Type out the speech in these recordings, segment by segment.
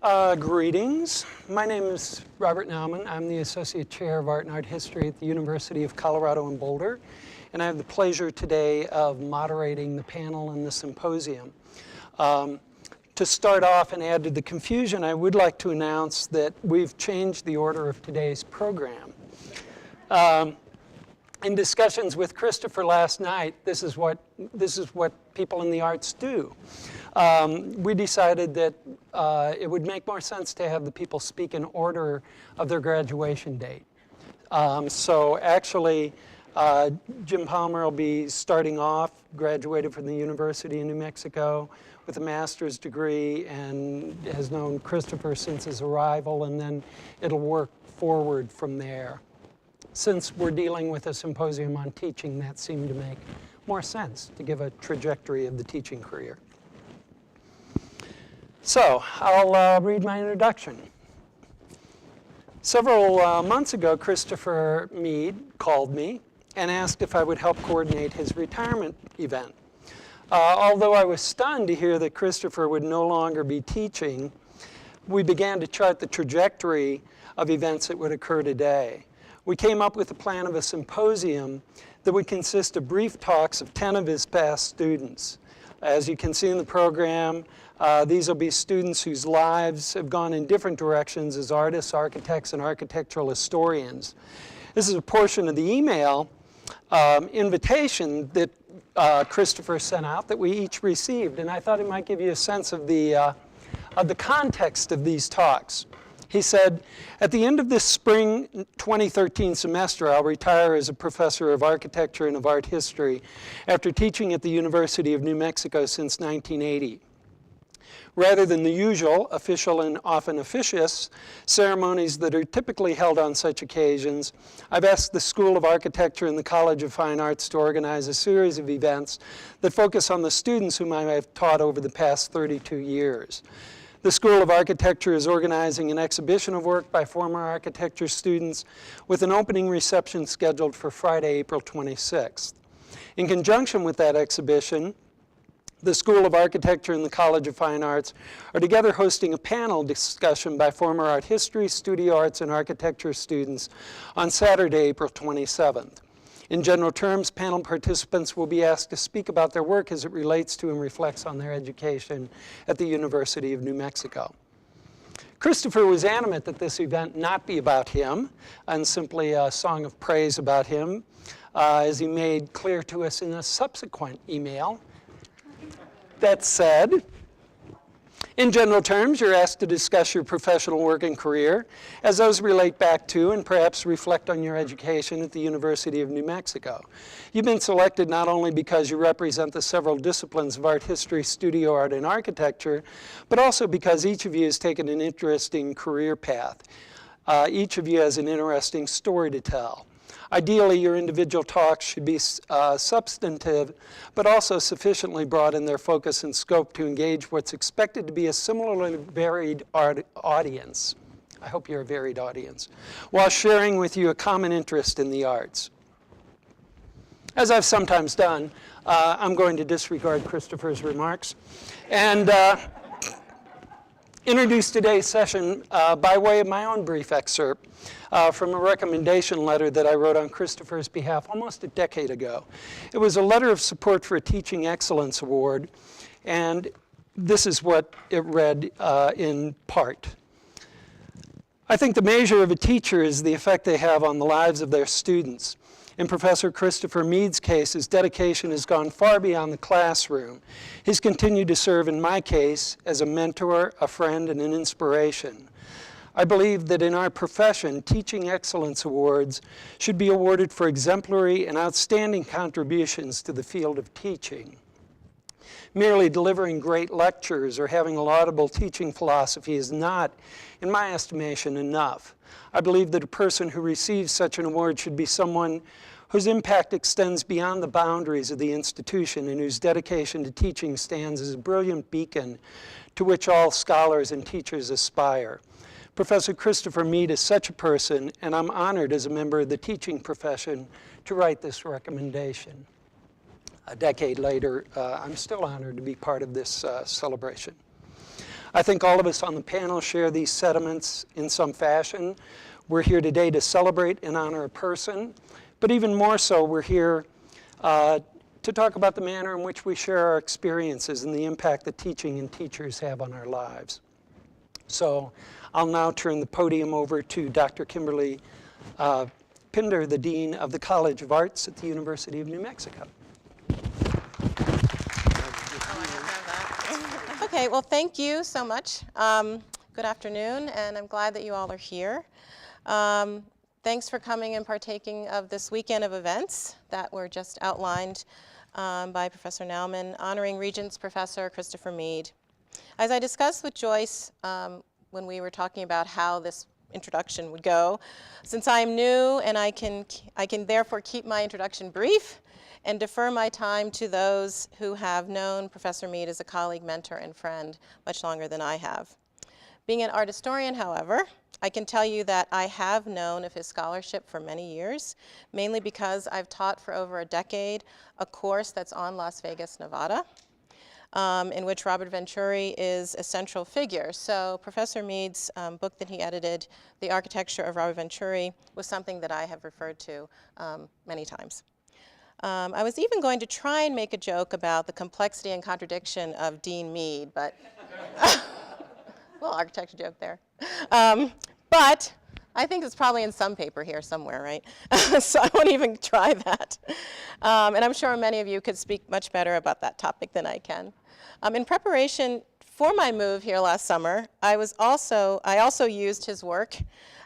Greetings. My name is Robert Nauman. I'm the Associate Chair of Art and Art History at the University of Colorado in Boulder. And I have the pleasure today of moderating the panel and the symposium. To start off and add to the confusion, I would like to announce that we've changed the order of today's program. In discussions with Christopher last night, this is what people in the arts do. We decided that it would make more sense to have the people speak in order of their graduation date. So actually, Jim Palmer will be starting off, graduated from the University of New Mexico with a master's degree and has known Christopher since his arrival, and then it'll work forward from there. Since we're dealing with a symposium on teaching, that seemed to make more sense to give a trajectory of the teaching career. So I'll read my introduction. Several months ago, Christopher Mead called me and asked if I would help coordinate his retirement event. Although I was stunned to hear that Christopher would no longer be teaching, we began to chart the trajectory of events that would occur today. We came up with a plan of a symposium that would consist of brief talks of 10 of his past students. As you can see in the program, these will be students whose lives have gone in different directions as artists, architects, and architectural historians. This is a portion of the email invitation that Christopher sent out that we each received, and I thought it might give you a sense of the context of these talks. He said, at the end of this spring 2013 semester, I'll retire as a professor of architecture and of art history after teaching at the University of New Mexico since 1980. Rather than the usual official and often officious ceremonies that are typically held on such occasions, I've asked the School of Architecture and the College of Fine Arts to organize a series of events that focus on the students whom I have taught over the past 32 years. The School of Architecture is organizing an exhibition of work by former architecture students with an opening reception scheduled for Friday, April 26th. In conjunction with that exhibition, the School of Architecture and the College of Fine Arts are together hosting a panel discussion by former art history, studio arts, and architecture students on Saturday, April 27th. In general terms, panel participants will be asked to speak about their work as it relates to and reflects on their education at the University of New Mexico. Christopher was adamant that this event not be about him and simply a song of praise about him, as he made clear to us in a subsequent email. That said, in general terms, you're asked to discuss your professional work and career as those relate back to and perhaps reflect on your education at the University of New Mexico. You've been selected not only because you represent the several disciplines of art history, studio art, and architecture, but also because each of you has taken an interesting career path. Each of you has an interesting story to tell. Ideally, your individual talks should be substantive, but also sufficiently broad in their focus and scope to engage what's expected to be a similarly varied audience. I hope you're a varied audience, while sharing with you a common interest in the arts. As I've sometimes done, I'm going to disregard Christopher's remarks and introduce today's session by way of my own brief excerpt from a recommendation letter that I wrote on Christopher's behalf almost a decade ago. It was a letter of support for a Teaching Excellence Award, and this is what it read in part. I think the measure of a teacher is the effect they have on the lives of their students. In Professor Christopher Mead's case, his dedication has gone far beyond the classroom. He's continued to serve, in my case, as a mentor, a friend, and an inspiration. I believe that in our profession, Teaching Excellence Awards should be awarded for exemplary and outstanding contributions to the field of teaching. Merely delivering great lectures or having a laudable teaching philosophy is not, in my estimation, enough. I believe that a person who receives such an award should be someone whose impact extends beyond the boundaries of the institution and whose dedication to teaching stands as a brilliant beacon to which all scholars and teachers aspire. Professor Christopher Mead is such a person, and I'm honored as a member of the teaching profession to write this recommendation. A decade later, I'm still honored to be part of this celebration. I think all of us on the panel share these sentiments in some fashion. We're here today to celebrate and honor a person, but even more so, we're here to talk about the manner in which we share our experiences and the impact that teaching and teachers have on our lives. So I'll now turn the podium over to Dr. Kimberly Pinder, the Dean of the College of Arts at the University of New Mexico. Okay, well, thank you so much. Good afternoon, and I'm glad that you all are here. Thanks for coming and partaking of this weekend of events that were just outlined by Professor Nauman, honoring Regents Professor Christopher Mead. As I discussed with Joyce when we were talking about how this introduction would go, since I'm new and I can therefore keep my introduction brief and defer my time to those who have known Professor Mead as a colleague, mentor, and friend much longer than I have. Being an art historian, however, I can tell you that I have known of his scholarship for many years, mainly because I've taught for over a decade a course that's on Las Vegas, Nevada, in which Robert Venturi is a central figure. So Professor Mead's book that he edited, The Architecture of Robert Venturi, was something that I have referred to many times. I was even going to try and make a joke about the complexity and contradiction of Dean Mead, but little architecture joke there. But I think it's probably in some paper here somewhere, right? So I won't even try that. And I'm sure many of you could speak much better about that topic than I can. In preparation for my move here last summer, I also used his work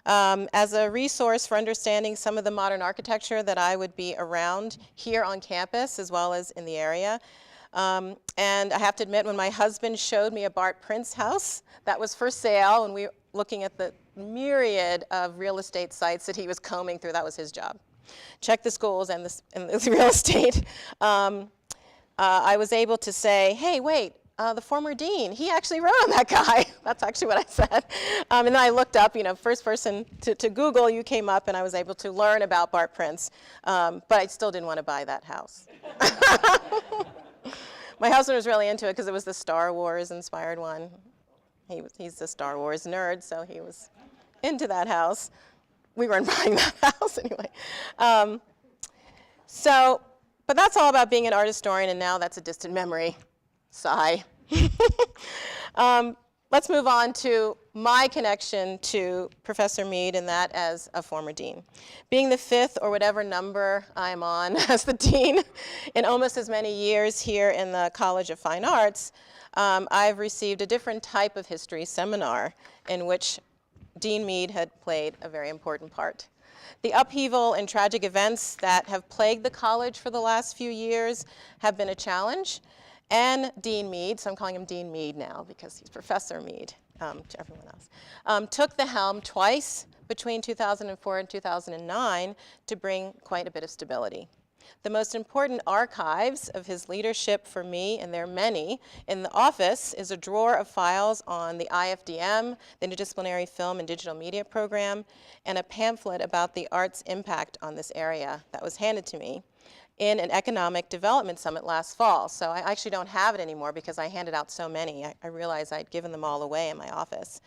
as a resource for understanding some of the modern architecture that I would be around here on campus as well as in the area. And I have to admit, when my husband showed me a Bart Prince house that was for sale, and we were looking at the myriad of real estate sites that he was combing through, that was his job. Check the schools and the real estate. I was able to say, hey, wait, the former dean, he actually wrote on that guy. That's actually what I said. And then I looked up, first person to Google, you came up, and I was able to learn about Bart Prince. But I still didn't want to buy that house. My husband was really into it because it was the Star Wars inspired one. He's a Star Wars nerd, so he was into that house. We weren't buying that house anyway. But that's all about being an art historian, and now that's a distant memory. Sigh. Let's move on to my connection to Professor Mead, and that as a former dean. Being the fifth or whatever number I'm on as the dean in almost as many years here in the College of Fine Arts, I've received a different type of history seminar in which Dean Mead had played a very important part. The upheaval and tragic events that have plagued the college for the last few years have been a challenge. And Dean Mead, so I'm calling him Dean Mead now because he's Professor Mead to everyone else, took the helm twice between 2004 and 2009 to bring quite a bit of stability. The most important archives of his leadership for me, and there are many, in the office is a drawer of files on the IFDM, the Interdisciplinary Film and Digital Media Program, and a pamphlet about the art's impact on this area that was handed to me in an economic development summit last fall. So I actually don't have it anymore because I handed out so many. I realized I'd given them all away in my office.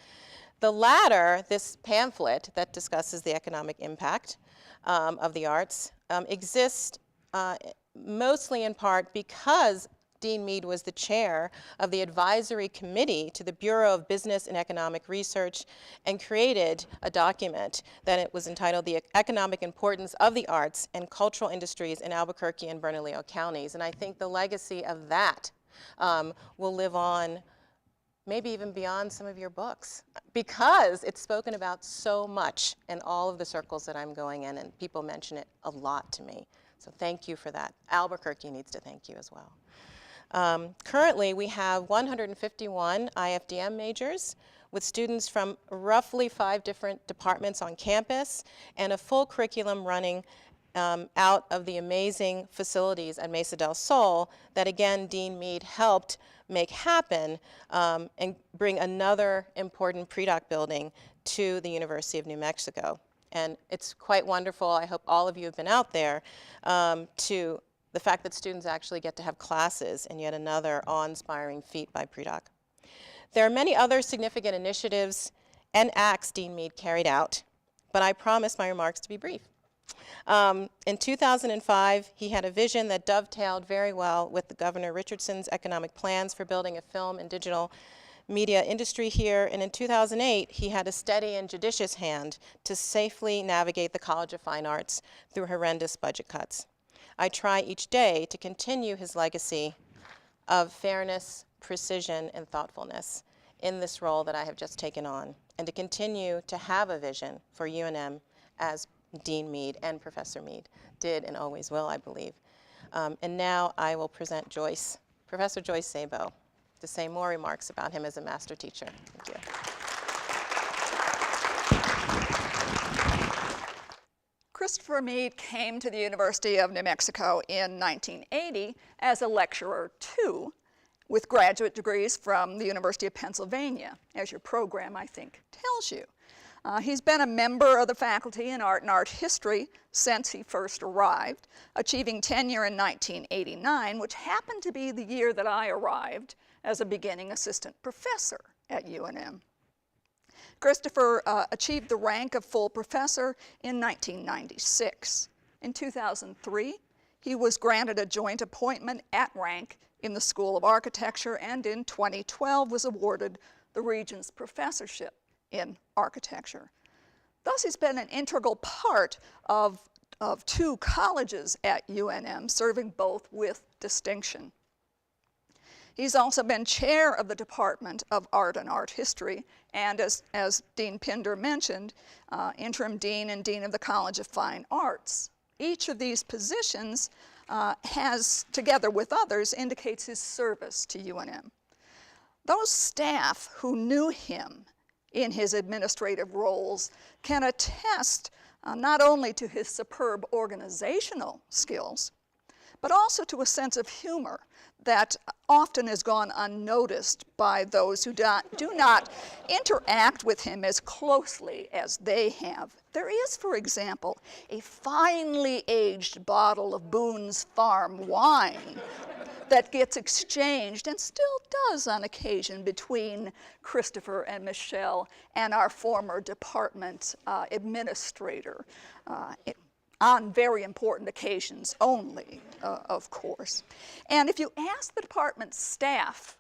The latter, this pamphlet that discusses the economic impact of the arts, exists mostly in part because Dean Mead was the chair of the advisory committee to the Bureau of Business and Economic Research and created a document that it was entitled The Economic Importance of the Arts and Cultural Industries in Albuquerque and Bernalillo counties. And I think the legacy of that will live on maybe even beyond some of your books because it's spoken about so much in all of the circles that I'm going in, and people mention it a lot to me. So thank you for that. Albuquerque needs to thank you as well. Currently, we have 151 IFDM majors with students from roughly 5 different departments on campus and a full curriculum running out of the amazing facilities at Mesa del Sol that, again, Dean Mead helped make happen and bring another important pre-doc building to the University of New Mexico. And it's quite wonderful. I hope all of you have been out there to the fact that students actually get to have classes in yet another awe-inspiring feat by pre-doc. There are many other significant initiatives and acts Dean Mead carried out, but I promise my remarks to be brief. In 2005, he had a vision that dovetailed very well with the Governor Richardson's economic plans for building a film and digital media industry here, and in 2008, he had a steady and judicious hand to safely navigate the College of Fine Arts through horrendous budget cuts. I try each day to continue his legacy of fairness, precision, and thoughtfulness in this role that I have just taken on, and to continue to have a vision for UNM as Dean Mead and Professor Mead did and always will, I believe. And now I will present Joyce, Professor Joyce Sabo, to say more remarks about him as a master teacher. Thank you. Christopher Mead came to the University of New Mexico in 1980 as a lecturer too, with graduate degrees from the University of Pennsylvania, as your program, I think, tells you. He's been a member of the faculty in art and art history since he first arrived, achieving tenure in 1989, which happened to be the year that I arrived as a beginning assistant professor at UNM. Christopher achieved the rank of full professor in 1996. In 2003, he was granted a joint appointment at rank in the School of Architecture, and in 2012 was awarded the Regents Professorship in Architecture. Thus, he's been an integral part of two colleges at UNM, serving both with distinction. He's also been chair of the Department of Art and Art History, and as Dean Pinder mentioned, interim dean and dean of the College of Fine Arts. Each of these positions has, together with others, indicates his service to UNM. Those staff who knew him in his administrative roles can attest not only to his superb organizational skills, but also to a sense of humor that often has gone unnoticed by those who do not interact with him as closely as they have. There is, for example, a finely aged bottle of Boone's Farm wine that gets exchanged and still does on occasion between Christopher and Michelle and our former department administrator. On very important occasions only, of course. And if you ask the department staff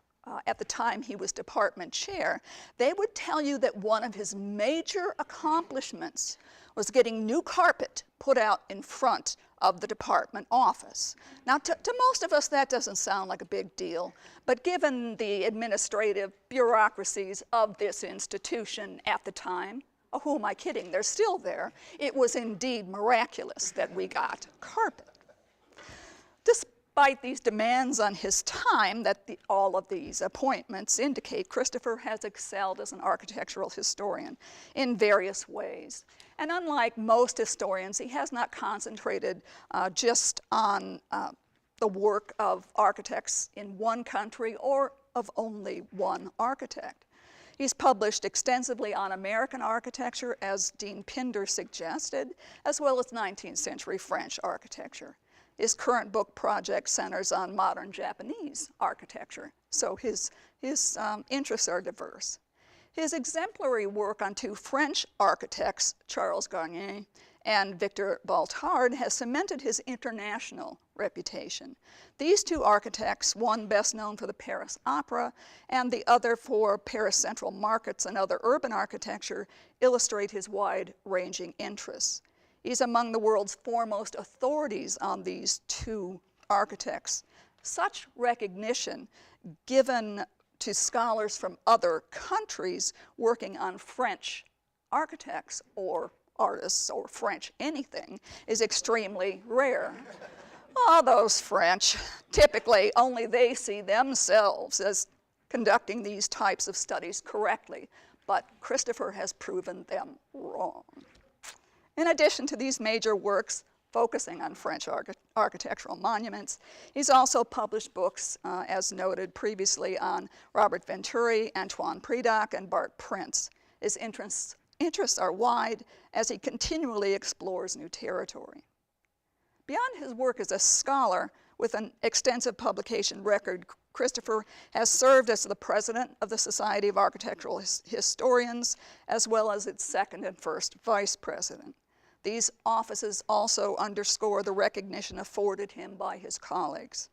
at the time he was department chair, they would tell you that one of his major accomplishments was getting new carpet put out in front of the department office. Now, to most of us, that doesn't sound like a big deal, but given the administrative bureaucracies of this institution at the time, oh, who am I kidding? They're still there. It was indeed miraculous that we got carpet. Despite these demands on his time that all of these appointments indicate, Christopher has excelled as an architectural historian in various ways. And unlike most historians, he has not concentrated just on the work of architects in one country or of only one architect. He's published extensively on American architecture, as Dean Pinder suggested, as well as 19th century French architecture. His current book project centers on modern Japanese architecture, so his interests are diverse. His exemplary work on two French architects, Charles Garnier and Victor Baltard, has cemented his international reputation. These two architects, one best known for the Paris Opera and the other for Paris Central Markets and other urban architecture, illustrate his wide-ranging interests. He's among the world's foremost authorities on these two architects. Such recognition given to scholars from other countries working on French architects or artists or French anything is extremely rare. Oh, those French. Typically, only they see themselves as conducting these types of studies correctly, but Christopher has proven them wrong. In addition to these major works focusing on French architectural monuments, he's also published books, as noted previously, on Robert Venturi, Antoine Prédoc, and Bart Prince. His interests are wide as he continually explores new territory. Beyond his work as a scholar, With an extensive publication record, Christopher has served as the president of the Society of Architectural Historians, as well as its second and first vice president. These offices also underscore the recognition afforded him by his colleagues.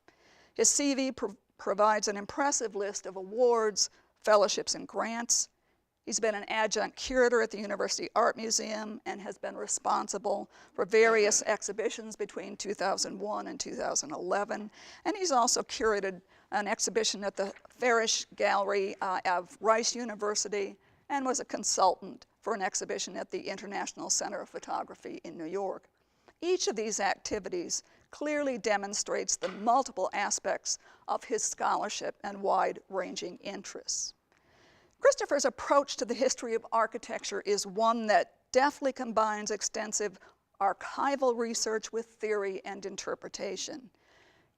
His CV provides an impressive list of awards, fellowships, and grants. He's been an adjunct curator at the University Art Museum and has been responsible for various exhibitions between 2001 and 2011. And he's also curated an exhibition at the Farish Gallery of Rice University and was a consultant for an exhibition at the International Center of Photography in New York. Each of these activities clearly demonstrates the multiple aspects of his scholarship and wide-ranging interests. Christopher's approach to the history of architecture is one that deftly combines extensive archival research with theory and interpretation.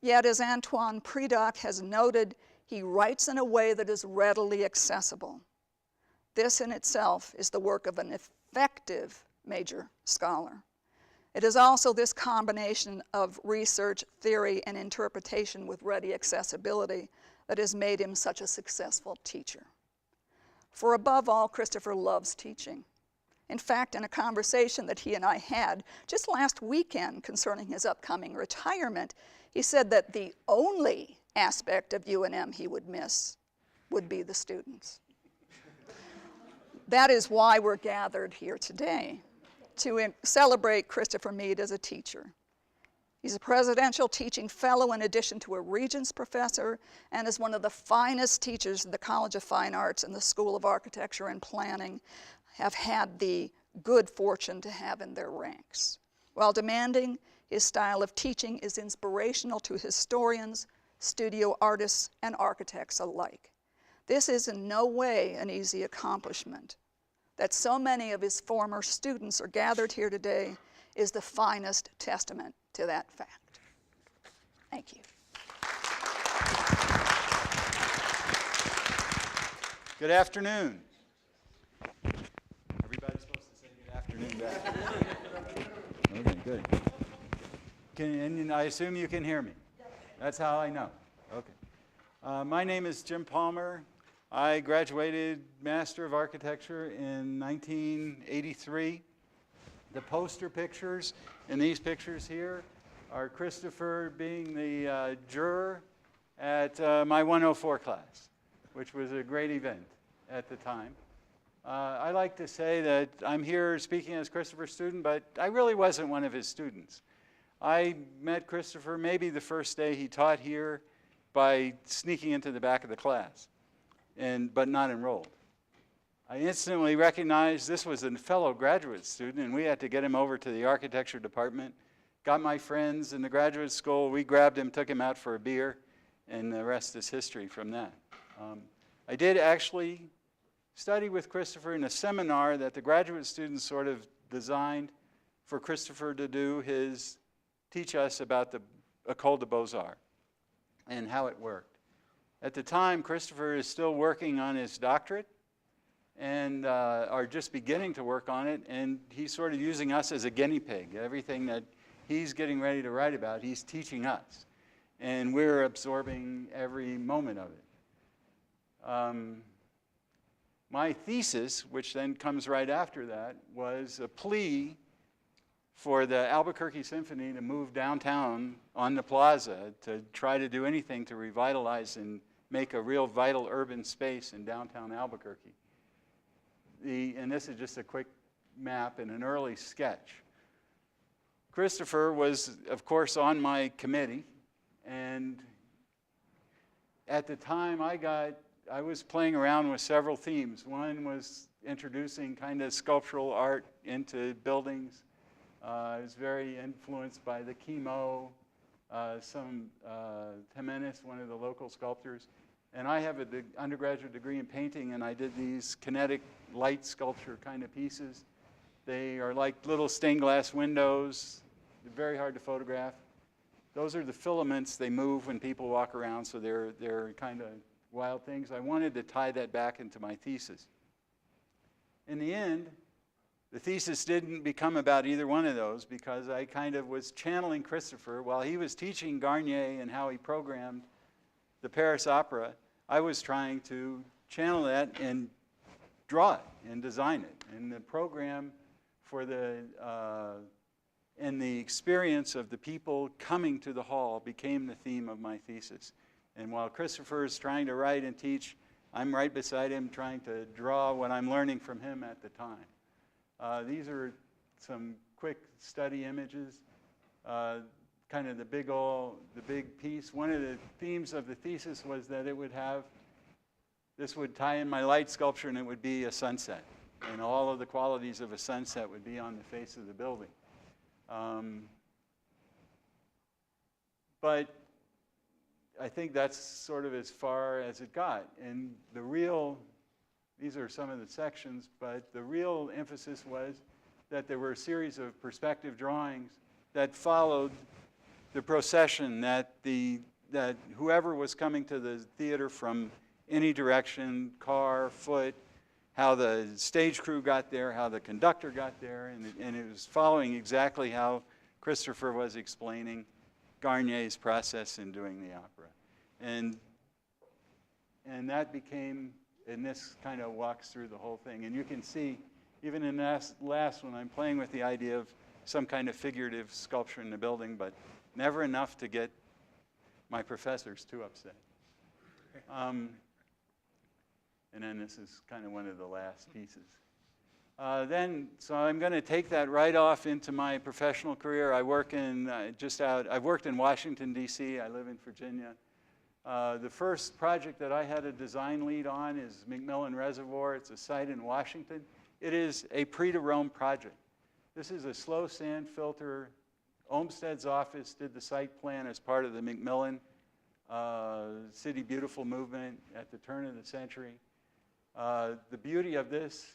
Yet, as Antoine Predock has noted, he writes in a way that is readily accessible. This in itself is the work of an effective major scholar. It is also this combination of research, theory, and interpretation with ready accessibility that has made him such a successful teacher. For above all, Christopher loves teaching. In fact, in a conversation that he and I had just last weekend concerning his upcoming retirement, he said that the only aspect of UNM he would miss would be the students. That is why we're gathered here today, to celebrate Christopher Mead as a teacher. He's a presidential teaching fellow in addition to a Regents professor and is one of the finest teachers the College of Fine Arts and the School of Architecture and Planning have had the good fortune to have in their ranks. While demanding, his style of teaching is inspirational to historians, studio artists, and architects alike. This is in no way an easy accomplishment. That so many of his former students are gathered here today is the finest testament to that fact. Thank you. Good afternoon. Everybody's supposed to say good afternoon back. Okay, good. And I assume you can hear me? That's how I know. Okay. My name is Jim Palmer. I graduated Master of Architecture in 1983. The poster pictures in these pictures here are Christopher being the juror at my 104 class, which was a great event at the time. I like to say that I'm here speaking as Christopher's student, but I really wasn't one of his students. I met Christopher maybe the first day he taught here by sneaking into the back of the class, but not enrolled. I instantly recognized this was a fellow graduate student, and we had to get him over to the architecture department. Got my friends in the graduate school, we grabbed him, took him out for a beer, and the rest is history from that. I did actually study with Christopher in a seminar that the graduate students sort of designed for Christopher to do teach us about the École des Beaux-Arts and how it worked. At the time, Christopher is still working on his doctorate, and are just beginning to work on it, and he's sort of using us as a guinea pig. Everything that he's getting ready to write about, he's teaching us, and we're absorbing every moment of it. My thesis, which then comes right after that, was a plea for the Albuquerque Symphony to move downtown on the plaza to try to do anything to revitalize and make a real vital urban space in downtown Albuquerque. And this is just a quick map and an early sketch. Christopher was, of course, on my committee, and at the time I was playing around with several themes. One was introducing kind of sculptural art into buildings. I was very influenced by the Chemo, Jimenez, one of the local sculptors. And I have an undergraduate degree in painting, and I did these kinetic light sculpture kind of pieces. They are like little stained glass windows. They're very hard to photograph. Those are the filaments. They move when people walk around, so they're kind of wild things. I wanted to tie that back into my thesis. In the end, The thesis didn't become about either one of those because I kind of was channeling Christopher while he was teaching Garnier and how he programmed the Paris Opera. I was trying to channel that and draw it and design it. And the program for and the experience of the people coming to the hall became the theme of my thesis. And while Christopher is trying to write and teach, I'm right beside him trying to draw what I'm learning from him at the time. These are some quick study images, kind of the big piece. One of the themes of the thesis was that it would have, this would tie in my light sculpture and it would be a sunset. And all of the qualities of a sunset would be on the face of the building. But I think that's sort of as far as it got. And the real, these are some of the sections, but the real emphasis was that there were a series of perspective drawings that followed the procession, that whoever was coming to the theater from any direction, car, foot, how the stage crew got there, how the conductor got there, and it was following exactly how Christopher was explaining Garnier's process in doing the opera. And that became, and this kind of walks through the whole thing. And you can see, even in that last one, I'm playing with the idea of some kind of figurative sculpture in the building, but never enough to get my professors too upset. And then this is kind of one of the last pieces. So I'm going to take that right off into my professional career. I work in, I've worked in Washington, D.C. I live in Virginia. The first project that I had a design lead on is McMillan Reservoir. It's a site in Washington. It is a Prix de Rome project. This is a slow sand filter. Olmsted's office did the site plan as part of the McMillan City Beautiful movement at the turn of the century. The beauty of this,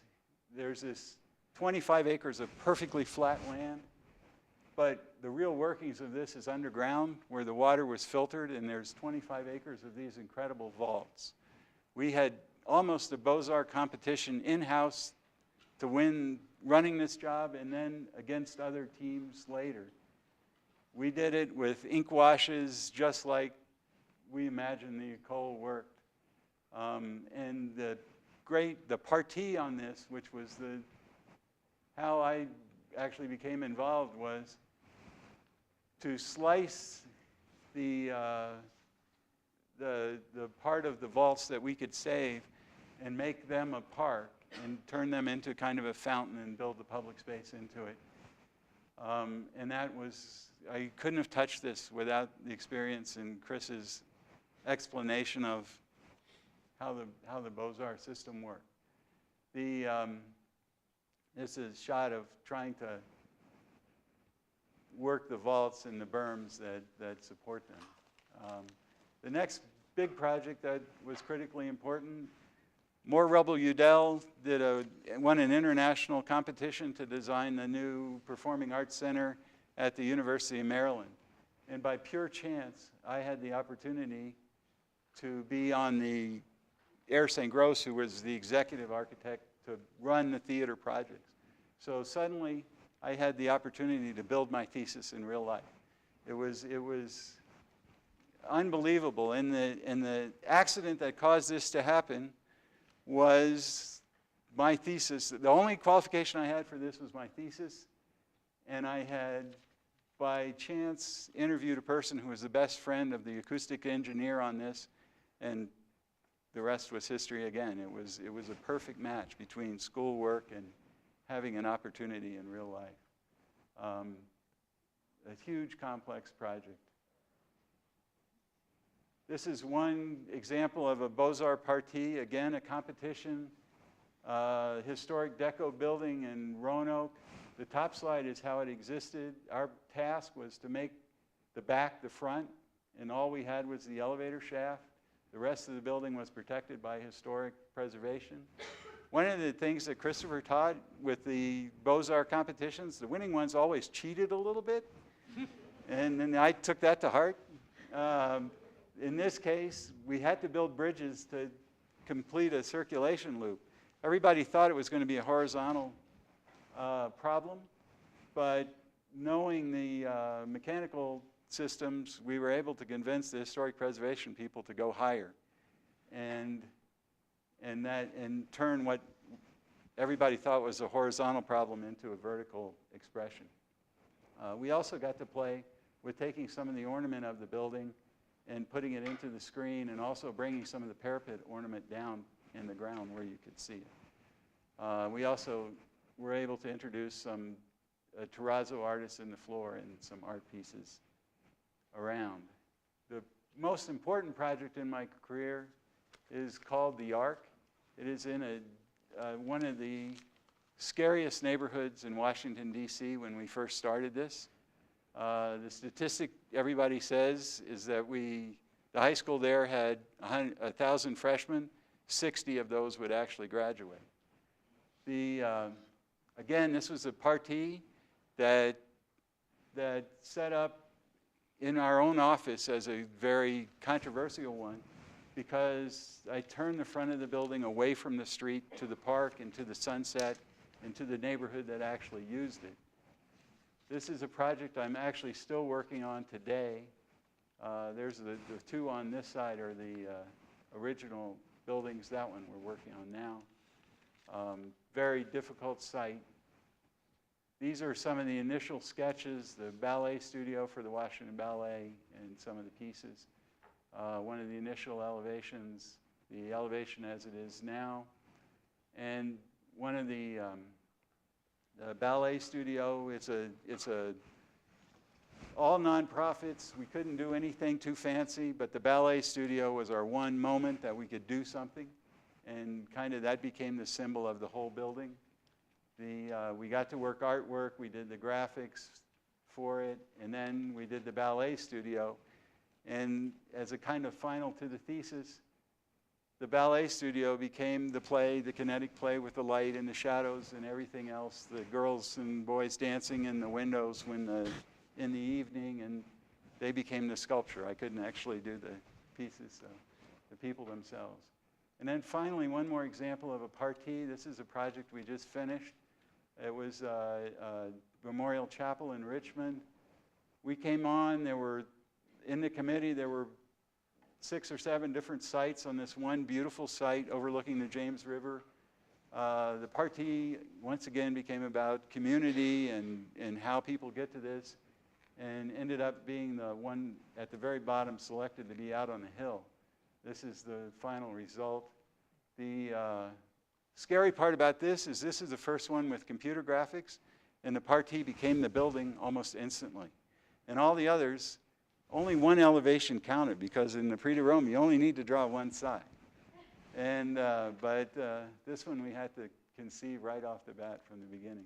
there's this 25 acres of perfectly flat land, but the real workings of this is underground where the water was filtered, and there's 25 acres of these incredible vaults. We had almost a Beaux-Arts competition in-house to win running this job, and then against other teams later. We did it with ink washes just like we imagined the école worked. And the partie on this, which was how I actually became involved, was to slice the part of the vaults that we could save and make them a park and turn them into kind of a fountain and build the public space into it. And that was, I couldn't have touched this without the experience and Chris's explanation of how the Beaux-Arts system worked. This is a shot of trying to work the vaults and the berms that support them. The next big project that was critically important, Moore Rubble Udell won an international competition to design the new Performing Arts Center at the University of Maryland. And by pure chance, I had the opportunity to be on the Air St. Gros, who was the executive architect, to run the theater projects. So suddenly, I had the opportunity to build my thesis in real life. It was unbelievable. And the accident that caused this to happen was my thesis. The only qualification I had for this was my thesis, and I had, by chance, interviewed a person who was the best friend of the acoustic engineer on this, and the rest was history again. It was a perfect match between schoolwork and having an opportunity in real life. A huge, complex project. This is one example of a Beaux-Arts partie, again, a competition, historic deco building in Roanoke. The top slide is how it existed. Our task was to make the back the front, and all we had was the elevator shaft. The rest of the building was protected by historic preservation. One of the things that Christopher taught with the Beaux-Arts competitions, the winning ones always cheated a little bit, and I took that to heart. In this case, we had to build bridges to complete a circulation loop. Everybody thought it was going to be a horizontal problem, but knowing the mechanical systems, we were able to convince the historic preservation people to go higher, and that in turn what everybody thought was a horizontal problem into a vertical expression. We also got to play with taking some of the ornament of the building and putting it into the screen, and also bringing some of the parapet ornament down in the ground where you could see it. We also were able to introduce some terrazzo artists in the floor and some art pieces around. The most important project in my career is called The Ark. It is in one of the scariest neighborhoods in Washington, D.C. when we first started this. The statistic everybody says is that the high school there had 1,000 freshmen, 60 of those would actually graduate. Again, this was a party that set up in our own office as a very controversial one, because I turned the front of the building away from the street to the park and to the sunset and to the neighborhood that actually used it. This is a project I'm actually still working on today. There's the two on this side are the original buildings. That one we're working on now. Very difficult site. These are some of the initial sketches, the ballet studio for the Washington Ballet and some of the pieces. One of the initial elevations, the elevation as it is now. And one of the ballet studio, it's all nonprofits. We couldn't do anything too fancy, but the ballet studio was our one moment that we could do something. And kind of that became the symbol of the whole building. We got to work artwork, we did the graphics for it, and then we did the ballet studio. And as a kind of final to the thesis, the ballet studio became the play, the kinetic play with the light and the shadows and everything else, the girls and boys dancing in the windows in the evening, and they became the sculpture. I couldn't actually do the pieces, so the people themselves. And then finally, one more example of a party. This is a project we just finished. It was a Memorial Chapel in Richmond. We came on, in the committee, there were 6 or 7 different sites on this one beautiful site overlooking the James River. The party, once again, became about community and how people get to this, and ended up being the one at the very bottom selected to be out on the hill. This is the final result. The scary part about this is the first one with computer graphics, and the party became the building almost instantly. And all the others, only one elevation counted, because in the Prix de Rome, you only need to draw one side. And, but this one we had to conceive right off the bat from the beginning.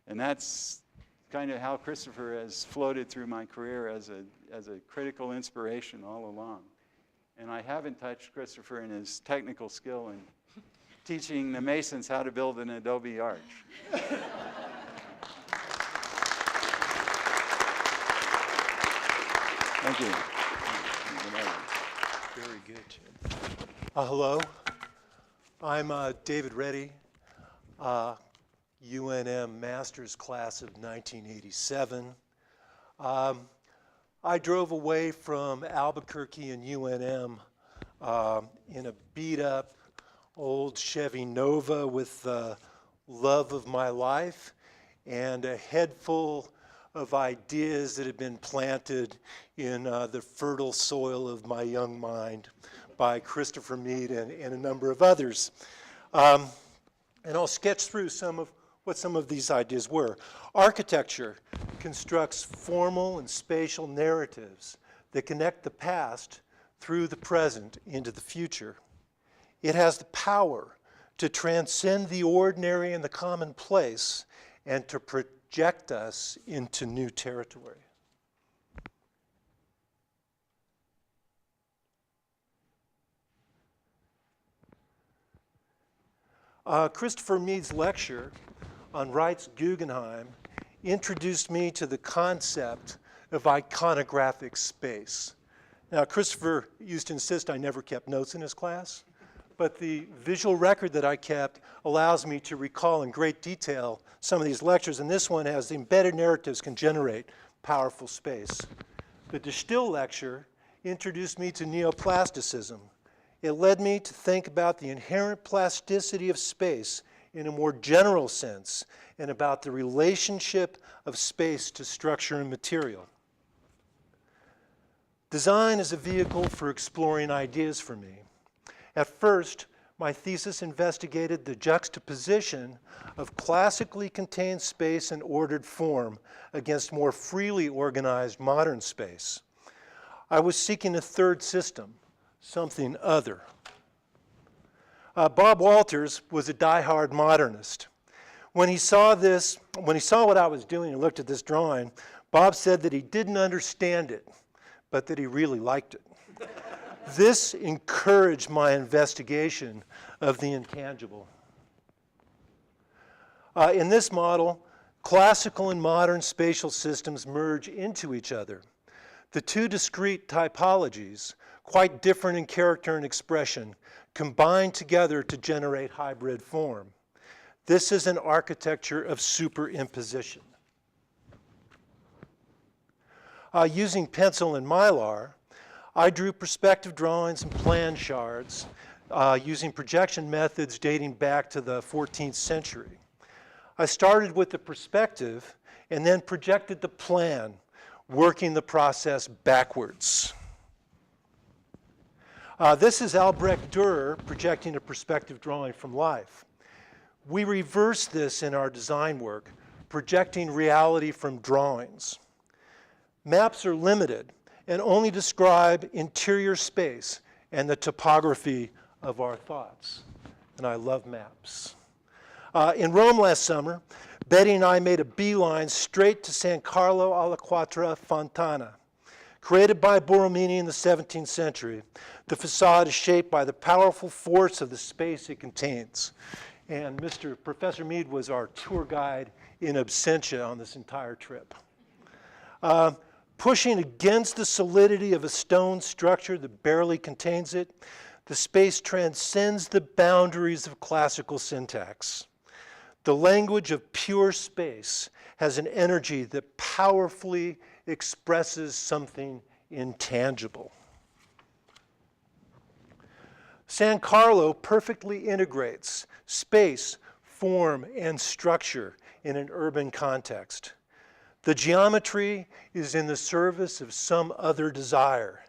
And that's kind of how Christopher has floated through my career as a critical inspiration all along. And I haven't touched Christopher in his technical skill in teaching the Masons how to build an adobe arch. Thank you. Very good, Jim. Hello, I'm David Reddy, UNM Master's Class of 1987. I drove away from Albuquerque and UNM in a beat-up old Chevy Nova with the love of my life and a head full of ideas that had been planted in the fertile soil of my young mind by Christopher Mead and a number of others. And I'll sketch through what some of these ideas were. Architecture constructs formal and spatial narratives that connect the past through the present into the future. It has the power to transcend the ordinary and the commonplace and to project us into new territory. Christopher Mead's lecture on Wright's Guggenheim introduced me to the concept of iconographic space. Now, Christopher used to insist I never kept notes in his class, but the visual record that I kept allows me to recall in great detail some of these lectures, and this one has the embedded narratives can generate powerful space. The De Still lecture introduced me to neoplasticism. It led me to think about the inherent plasticity of space in a more general sense and about the relationship of space to structure and material. Design is a vehicle for exploring ideas for me. At first, my thesis investigated the juxtaposition of classically contained space and ordered form against more freely organized modern space. I was seeking a third system, something other. Bob Walters was a diehard modernist. When he saw what I was doing and looked at this drawing, Bob said that he didn't understand it, but that he really liked it. This encouraged my investigation of the intangible. In this model, classical and modern spatial systems merge into each other. The two discrete typologies, quite different in character and expression, combine together to generate hybrid form. This is an architecture of superimposition. Using pencil and mylar, I drew perspective drawings and plan shards using projection methods dating back to the 14th century. I started with the perspective and then projected the plan, working the process backwards. This is Albrecht Dürer projecting a perspective drawing from life. We reverse this in our design work, projecting reality from drawings. Maps are limited and only describe interior space and the topography of our thoughts. And I love maps. In Rome last summer, Betty and I made a beeline straight to San Carlo alla Quattro Fontana. Created by Borromini in the 17th century, the facade is shaped by the powerful force of the space it contains. And Professor Mead was our tour guide in absentia on this entire trip. Pushing against the solidity of a stone structure that barely contains it, the space transcends the boundaries of classical syntax. The language of pure space has an energy that powerfully expresses something intangible. San Carlo perfectly integrates space, form, and structure in an urban context. The geometry is in the service of some other desire.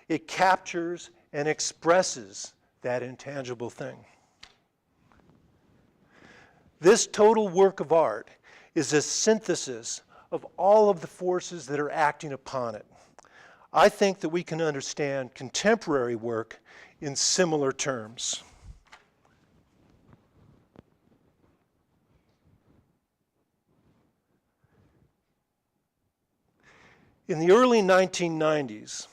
It captures and expresses that intangible thing. This total work of art is a synthesis of all of the forces that are acting upon it. I think that we can understand contemporary work in similar terms. In the early 1990s,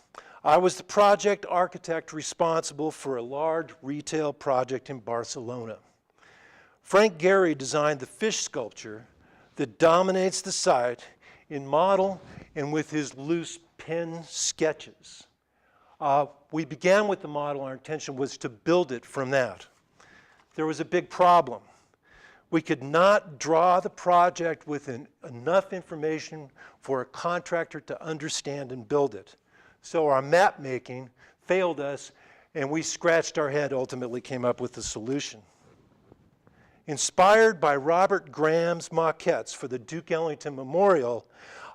I was the project architect responsible for a large retail project in Barcelona. Frank Gehry designed the fish sculpture that dominates the site in model and with his loose pen sketches. We began with the model. Our intention was to build it from that. There was a big problem. We could not draw the project with enough information for a contractor to understand and build it. So our map making failed us, and we scratched our head, ultimately came up with a solution. Inspired by Robert Graham's maquettes for the Duke Ellington Memorial,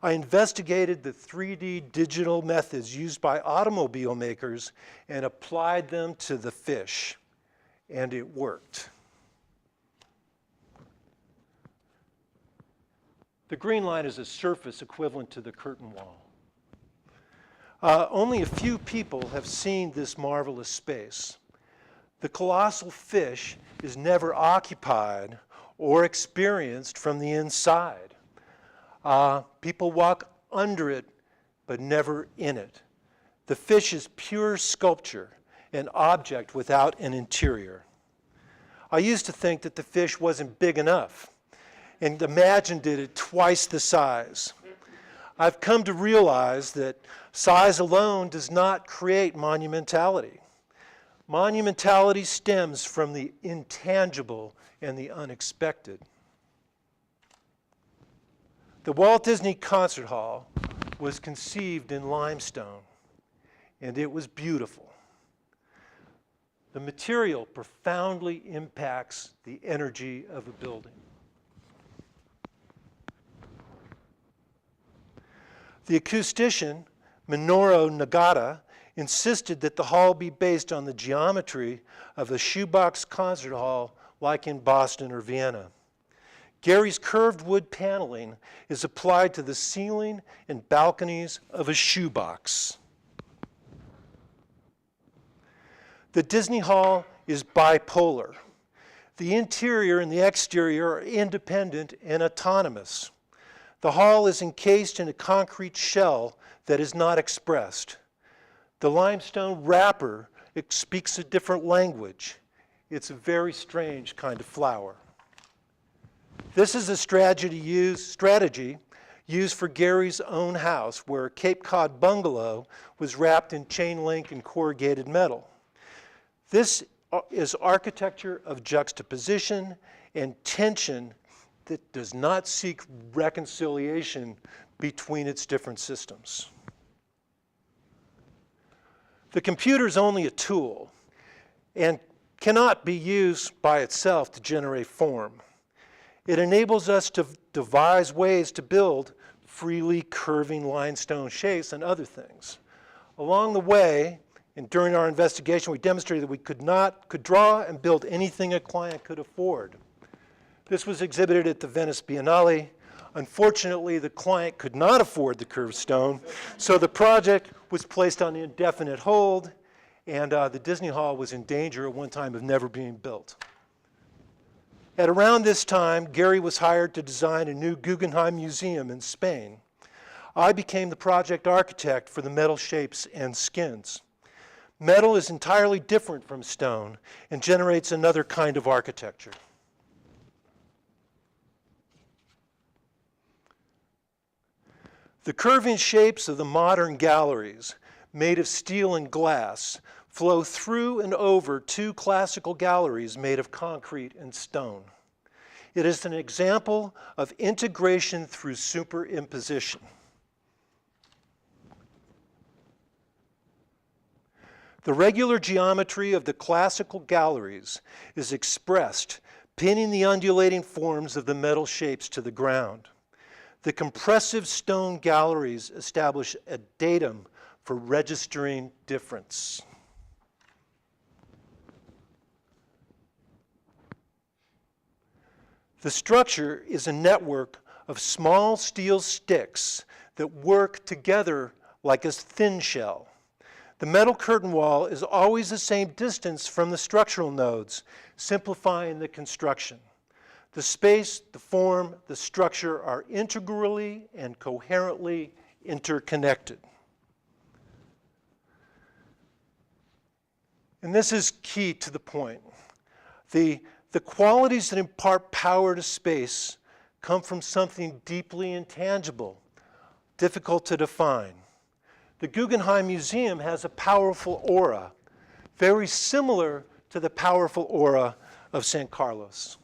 I investigated the 3D digital methods used by automobile makers and applied them to the fish, and it worked. The green line is a surface equivalent to the curtain wall. Only a few people have seen this marvelous space. The colossal fish is never occupied or experienced from the inside. People walk under it, but never in it. The fish is pure sculpture, an object without an interior. I used to think that the fish wasn't big enough and imagined it at twice the size. I've come to realize that size alone does not create monumentality. Monumentality stems from the intangible and the unexpected. The Walt Disney Concert Hall was conceived in limestone, and it was beautiful. The material profoundly impacts the energy of a building. The acoustician, Minoru Nagata, insisted that the hall be based on the geometry of a shoebox concert hall like in Boston or Vienna. Gary's curved wood paneling is applied to the ceiling and balconies of a shoebox. The Disney Hall is bipolar. The interior and the exterior are independent and autonomous. The hall is encased in a concrete shell that is not expressed. The limestone wrapper speaks a different language. It's a very strange kind of flower. This is a strategy used for Gary's own house, where a Cape Cod bungalow was wrapped in chain link and corrugated metal. This is architecture of juxtaposition and tension that does not seek reconciliation between its different systems. The computer is only a tool and cannot be used by itself to generate form. It enables us to devise ways to build freely curving limestone shapes and other things. Along the way, and during our investigation, we demonstrated that we could draw and build anything a client could afford. This was exhibited at the Venice Biennale. Unfortunately, the client could not afford the curved stone, so the project was placed on indefinite hold, and the Disney Hall was in danger at one time of never being built. At around this time, Gary was hired to design a new Guggenheim Museum in Spain. I became the project architect for the metal shapes and skins. Metal is entirely different from stone and generates another kind of architecture. The curving shapes of the modern galleries, made of steel and glass, flow through and over two classical galleries made of concrete and stone. It is an example of integration through superimposition. The regular geometry of the classical galleries is expressed, pinning the undulating forms of the metal shapes to the ground. The compressive stone galleries establish a datum for registering difference. The structure is a network of small steel sticks that work together like a thin shell. The metal curtain wall is always the same distance from the structural nodes, simplifying the construction. The space, the form, the structure are integrally and coherently interconnected. And this is key to the point. The qualities that impart power to space come from something deeply intangible, difficult to define. The Guggenheim Museum has a powerful aura, very similar to the powerful aura of San Carlos.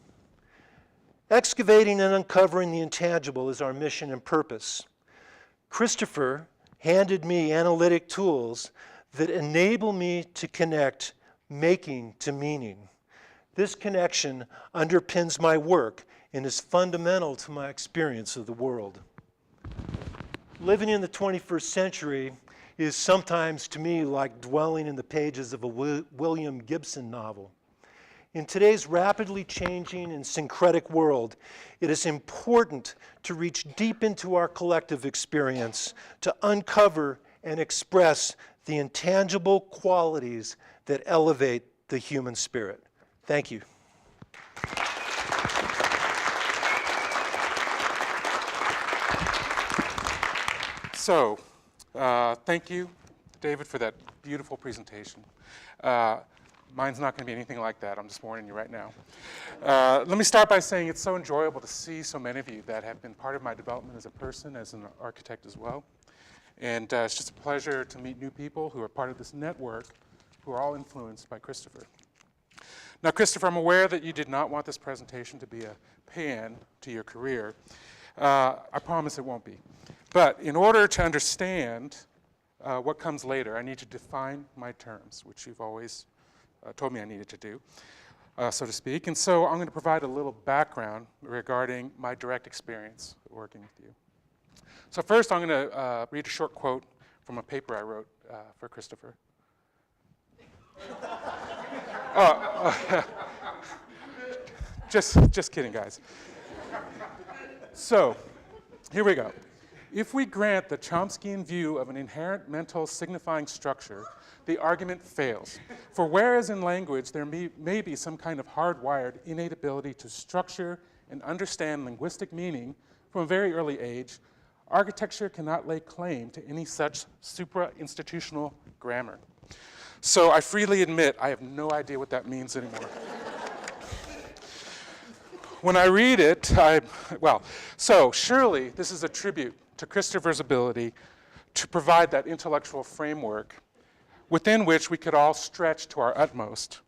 Excavating and uncovering the intangible is our mission and purpose. Christopher handed me analytic tools that enable me to connect making to meaning. This connection underpins my work and is fundamental to my experience of the world. Living in the 21st century is sometimes, to me, like dwelling in the pages of a William Gibson novel. In today's rapidly changing and syncretic world, it is important to reach deep into our collective experience to uncover and express the intangible qualities that elevate the human spirit. Thank you. So, thank you, David, for that beautiful presentation. Mine's not going to be anything like that. I'm just warning you right now. Let me start by saying it's so enjoyable to see so many of you that have been part of my development as a person, as an architect as well. And it's just a pleasure to meet new people who are part of this network who are all influenced by Christopher. Now, Christopher, I'm aware that you did not want this presentation to be a pay-in to your career. I promise it won't be. But in order to understand what comes later, I need to define my terms, which you've always told me I needed to do, so to speak. And so I'm going to provide a little background regarding my direct experience working with you. So first, I'm going to read a short quote from a paper I wrote for Christopher. Just kidding, guys. So, here we go. If we grant the Chomskyan view of an inherent mental signifying structure, the argument fails. For whereas in language there may be some kind of hardwired innate ability to structure and understand linguistic meaning from a very early age, architecture cannot lay claim to any such supra-institutional grammar. So I freely admit I have no idea what that means anymore. When I read it, so surely this is a tribute to Christopher's ability to provide that intellectual framework within which we could all stretch to our utmost.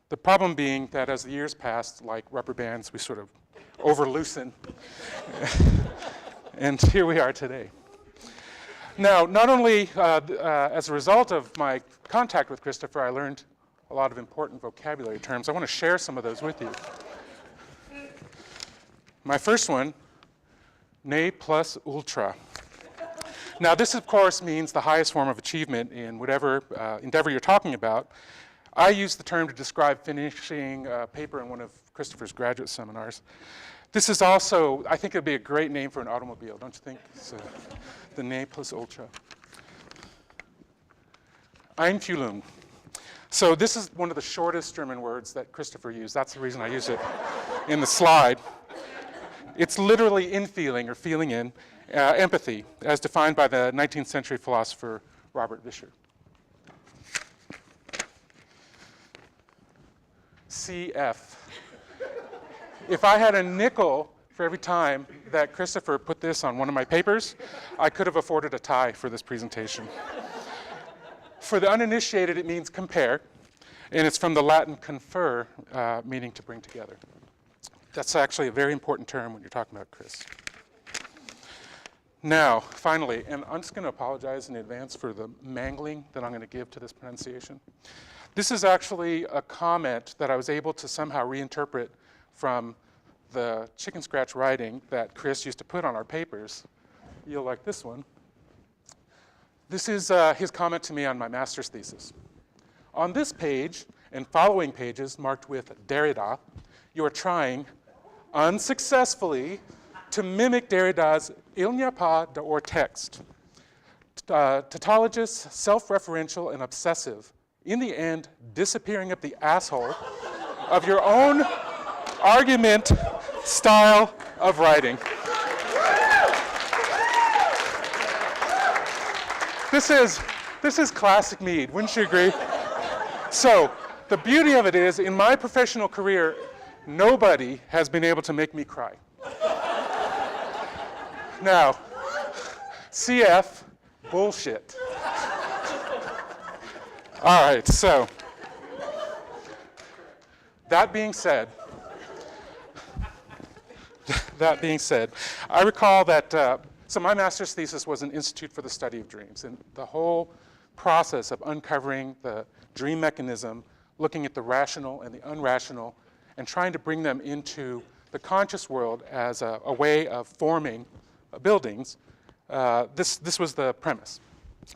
The problem being that as the years passed, like rubber bands, we sort of over-loosen. And here we are today. Now, not only as a result of my contact with Christopher, I learned a lot of important vocabulary terms. I want to share some of those with you. My first one, ne plus ultra. Now, this, of course, means the highest form of achievement in whatever endeavor you're talking about. I use the term to describe finishing a paper in one of Christopher's graduate seminars. This is also, I think it would be a great name for an automobile, don't you think? So, the ne plus ultra. Einfühlung. So this is one of the shortest German words that Christopher used. That's the reason I use it in the slide. It's literally infeeling or feeling in, empathy, as defined by the 19th century philosopher Robert Vischer. CF. If I had a nickel for every time that Christopher put this on one of my papers, I could have afforded a tie for this presentation. For the uninitiated, it means compare, and it's from the Latin confer, meaning to bring together. That's actually a very important term when you're talking about Chris. Now, finally, and I'm just going to apologize in advance for the mangling that I'm going to give to this pronunciation. This is actually a comment that I was able to somehow reinterpret from the chicken scratch writing that Chris used to put on our papers. You'll like this one. This is his comment to me on my master's thesis. On this page and following pages marked with Derrida, you are trying unsuccessfully to mimic Derrida's Il n'y a pas d'or text. Tautologous, self-referential, and obsessive, in the end, disappearing up the asshole of your own argument style of writing. This is classic Mead, wouldn't you agree? So the beauty of it is, in my professional career, nobody has been able to make me cry. Now, CF, bullshit. All right, so that being said, I recall that, so my master's thesis was an Institute for the Study of Dreams, and the whole process of uncovering the dream mechanism, looking at the rational and the unrational, and trying to bring them into the conscious world as a way of forming buildings, this was the premise.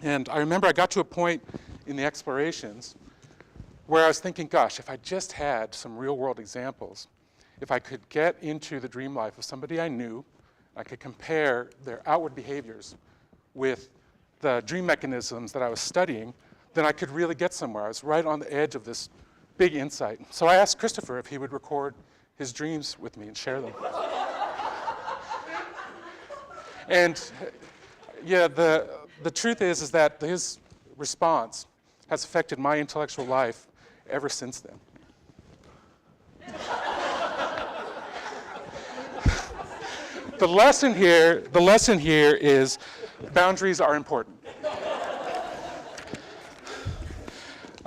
And I remember I got to a point in the explorations where I was thinking, gosh, if I just had some real-world examples, if I could get into the dream life of somebody I knew, I could compare their outward behaviors with the dream mechanisms that I was studying, then I could really get somewhere. I was right on the edge of this big insight. So I asked Christopher if he would record his dreams with me and share them. And yeah, the truth is that his response has affected my intellectual life ever since then. The lesson here is boundaries are important.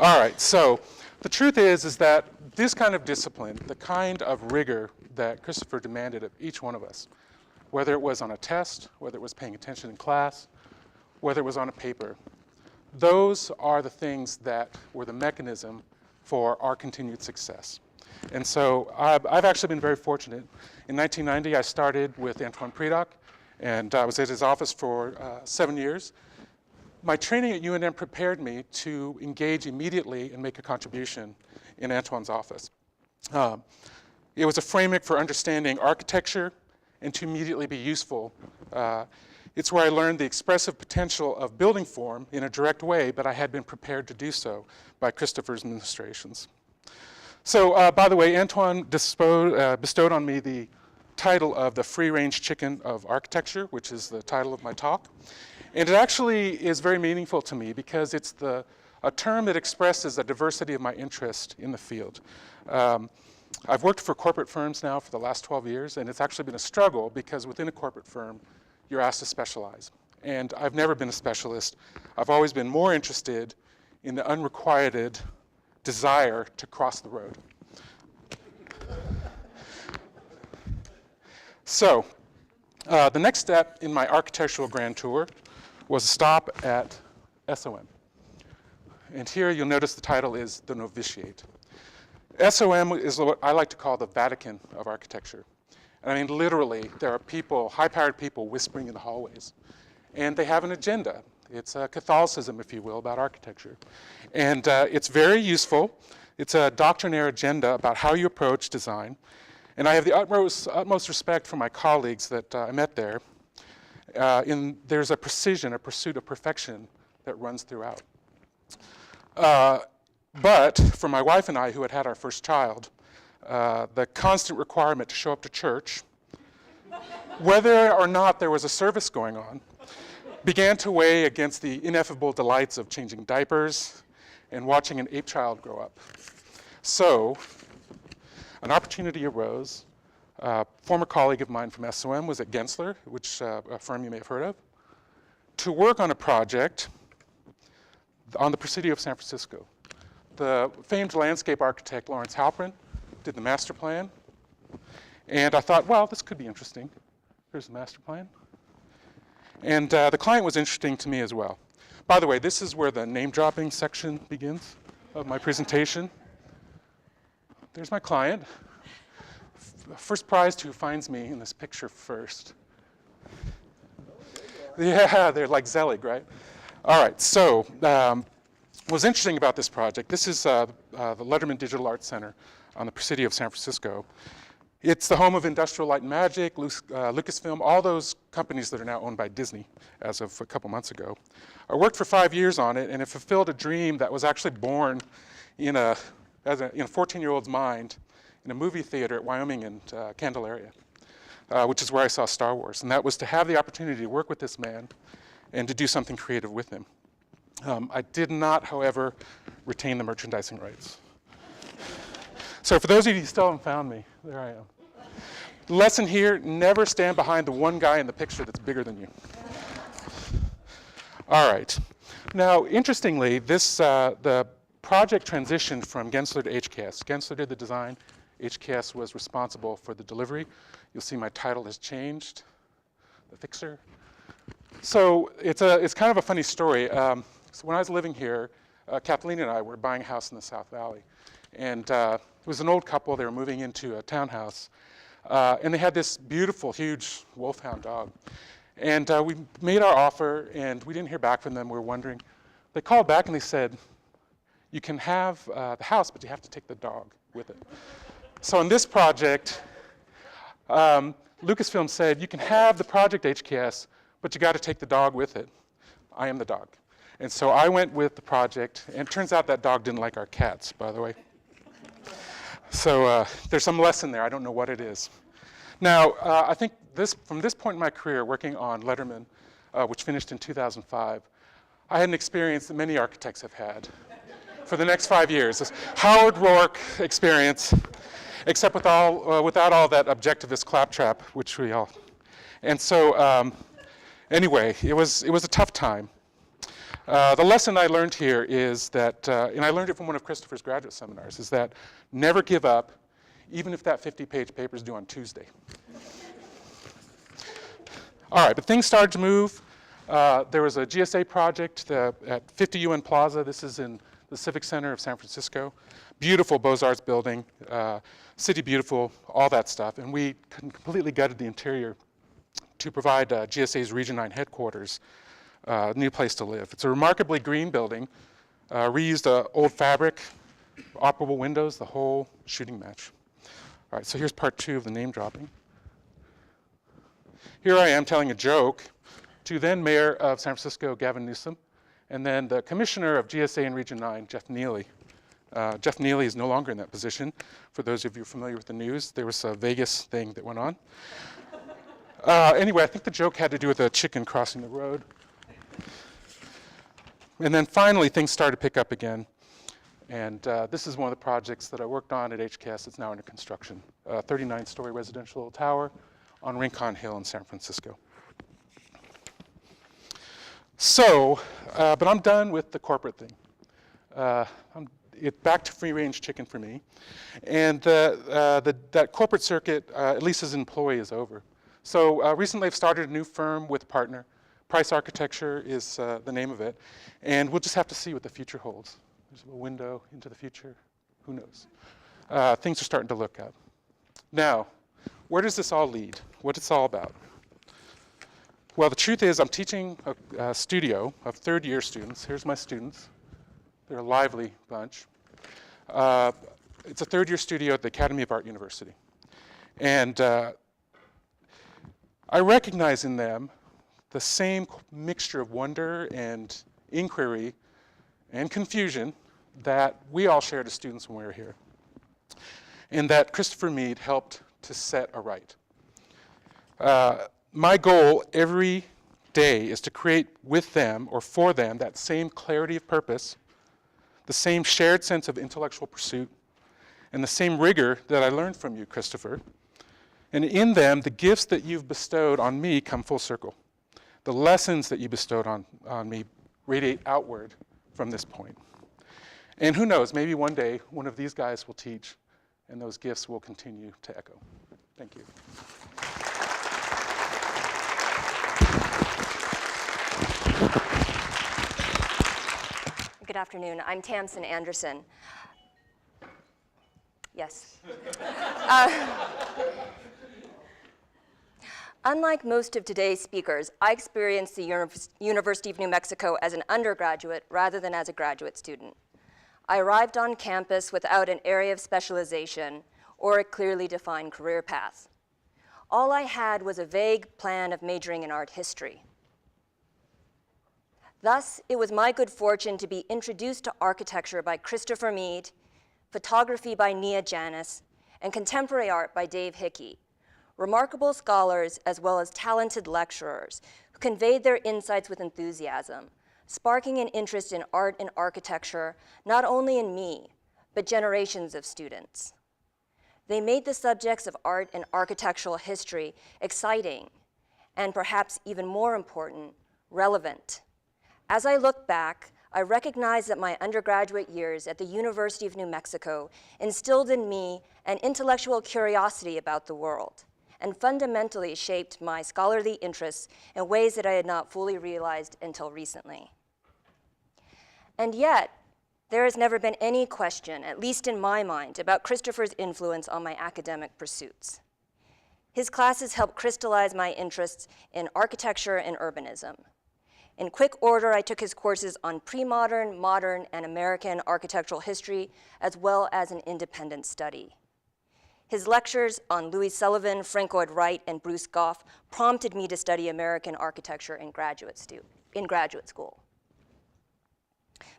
All right, so the truth is that this kind of discipline, the kind of rigor that Christopher demanded of each one of us, whether it was on a test, whether it was paying attention in class, whether it was on a paper, those are the things that were the mechanism for our continued success. And so I've actually been very fortunate. In 1990, I started with Antoine Predock, and I was at his office for 7 years. My training at UNM prepared me to engage immediately and make a contribution in Antoine's office. It was a framework for understanding architecture and to immediately be useful. It's where I learned the expressive potential of building form in a direct way, but I had been prepared to do so by Christopher's administrations. So, by the way, Antoine bestowed on me the title of the free-range chicken of architecture, which is the title of my talk. And it actually is very meaningful to me because it's a term that expresses the diversity of my interest in the field. I've worked for corporate firms now for the last 12 years, and it's actually been a struggle because within a corporate firm, you're asked to specialize. And I've never been a specialist. I've always been more interested in the unrequited desire to cross the road. So, the next step in my architectural grand tour was a stop at SOM. And here you'll notice the title is The Novitiate. SOM is what I like to call the Vatican of architecture. And I mean, literally, there are people, high-powered people whispering in the hallways. And they have an agenda. It's a Catholicism, if you will, about architecture. And it's very useful. It's a doctrinaire agenda about how you approach design. And I have the utmost respect for my colleagues that I met there. There's a precision, a pursuit of perfection that runs throughout. But for my wife and I, who had had our first child, the constant requirement to show up to church, whether or not there was a service going on, began to weigh against the ineffable delights of changing diapers and watching an ape child grow up. So, an opportunity arose. A former colleague of mine from SOM was at Gensler, which a firm you may have heard of, to work on a project on the Presidio of San Francisco. The famed landscape architect Lawrence Halprin did the master plan, and I thought, well, this could be interesting. Here's the master plan. And the client was interesting to me as well. By the way, this is where the name-dropping section begins of my presentation. There's my client. First prize to who finds me in this picture first. Yeah, they're like Zelig, right? All right, so what's interesting about this project, this is the Letterman Digital Arts Center on the Presidio of San Francisco. It's the home of Industrial Light and Magic, Lucasfilm, all those companies that are now owned by Disney as of a couple months ago. I worked for 5 years on it, and it fulfilled a dream that was actually born in a 14-year-old's mind in a movie theater at Wyoming and Candelaria, which is where I saw Star Wars. And that was to have the opportunity to work with this man and to do something creative with him. I did not, however, retain the merchandising rights. So for those of you who still haven't found me, there I am. The lesson here, never stand behind the one guy in the picture that's bigger than you. All right. Now, interestingly, the project transitioned from Gensler to HKS. Gensler did the design. HKS was responsible for the delivery. You'll see my title has changed, the fixer. So it's kind of a funny story. So when I was living here, Kathleen and I were buying a house in the South Valley. And it was an old couple. They were moving into a townhouse. And they had this beautiful, huge wolfhound dog. And we made our offer, and we didn't hear back from them. We were wondering. They called back, and they said, you can have the house, but you have to take the dog with it. So in this project, Lucasfilm said, you can have the project HKS, but you got to take the dog with it. I am the dog. And so I went with the project, and it turns out that dog didn't like our cats, by the way. So there's some lesson there. I don't know what it is. Now, I think from this point in my career, working on Letterman, which finished in 2005, I had an experience that many architects have had for the next 5 years. This Howard Rourke experience, except without all that objectivist claptrap, which we all. And so, anyway, it was a tough time. The lesson I learned here is that, and I learned it from one of Christopher's graduate seminars, is that never give up, even if that 50-page paper is due on Tuesday. All right, but things started to move. There was a GSA project at 50 UN Plaza. This is in the Civic Center of San Francisco. Beautiful Beaux-Arts building, city beautiful, all that stuff. And we completely gutted the interior to provide GSA's Region 9 headquarters a new place to live. It's a remarkably green building, reused old fabric, operable windows, the whole shooting match. All right, so here's part 2 of the name dropping. Here I am telling a joke to then Mayor of San Francisco, Gavin Newsom, and then the Commissioner of GSA in Region 9, Jeff Neely. Jeff Neely is no longer in that position. For those of you familiar with the news, there was a Vegas thing that went on. Anyway, I think the joke had to do with a chicken crossing the road. And then finally, things started to pick up again. And this is one of the projects that I worked on at HKS. It's now under construction. 39-story residential tower on Rincon Hill in San Francisco. So, but I'm done with the corporate thing. It's back to free-range chicken for me. And that corporate circuit, at least as an employee, is over. So recently I've started a new firm with a partner. Price Architecture is the name of it. And we'll just have to see what the future holds. There's a window into the future. Who knows? Things are starting to look up. Now, where does this all lead? What it's all about? Well, the truth is I'm teaching a studio of third-year students. Here's my students. They're a lively bunch. It's a third-year studio at the Academy of Art University. And I recognize in them the same mixture of wonder and inquiry and confusion that we all shared as students when we were here, and that Christopher Mead helped to set aright. My goal every day is to create with them or for them that same clarity of purpose, the same shared sense of intellectual pursuit, and the same rigor that I learned from you, Christopher. And in them, the gifts that you've bestowed on me come full circle. The lessons that you bestowed on me radiate outward from this point. And who knows, maybe one day one of these guys will teach and those gifts will continue to echo. Thank you. Good afternoon. I'm Tamsin Anderson. Yes. Unlike most of today's speakers, I experienced the University of New Mexico as an undergraduate rather than as a graduate student. I arrived on campus without an area of specialization or a clearly defined career path. All I had was a vague plan of majoring in art history. Thus, it was my good fortune to be introduced to architecture by Christopher Mead, photography by Nia Janis, and contemporary art by Dave Hickey, remarkable scholars as well as talented lecturers who conveyed their insights with enthusiasm, sparking an interest in art and architecture not only in me, but generations of students. They made the subjects of art and architectural history exciting, and perhaps even more important, relevant. As I look back, I recognize that my undergraduate years at the University of New Mexico instilled in me an intellectual curiosity about the world, and fundamentally shaped my scholarly interests in ways that I had not fully realized until recently. And yet, there has never been any question, at least in my mind, about Christopher's influence on my academic pursuits. His classes helped crystallize my interests in architecture and urbanism. In quick order, I took his courses on pre-modern, modern, and American architectural history, as well as an independent study. His lectures on Louis Sullivan, Frank Lloyd Wright, and Bruce Goff prompted me to study American architecture in graduate school.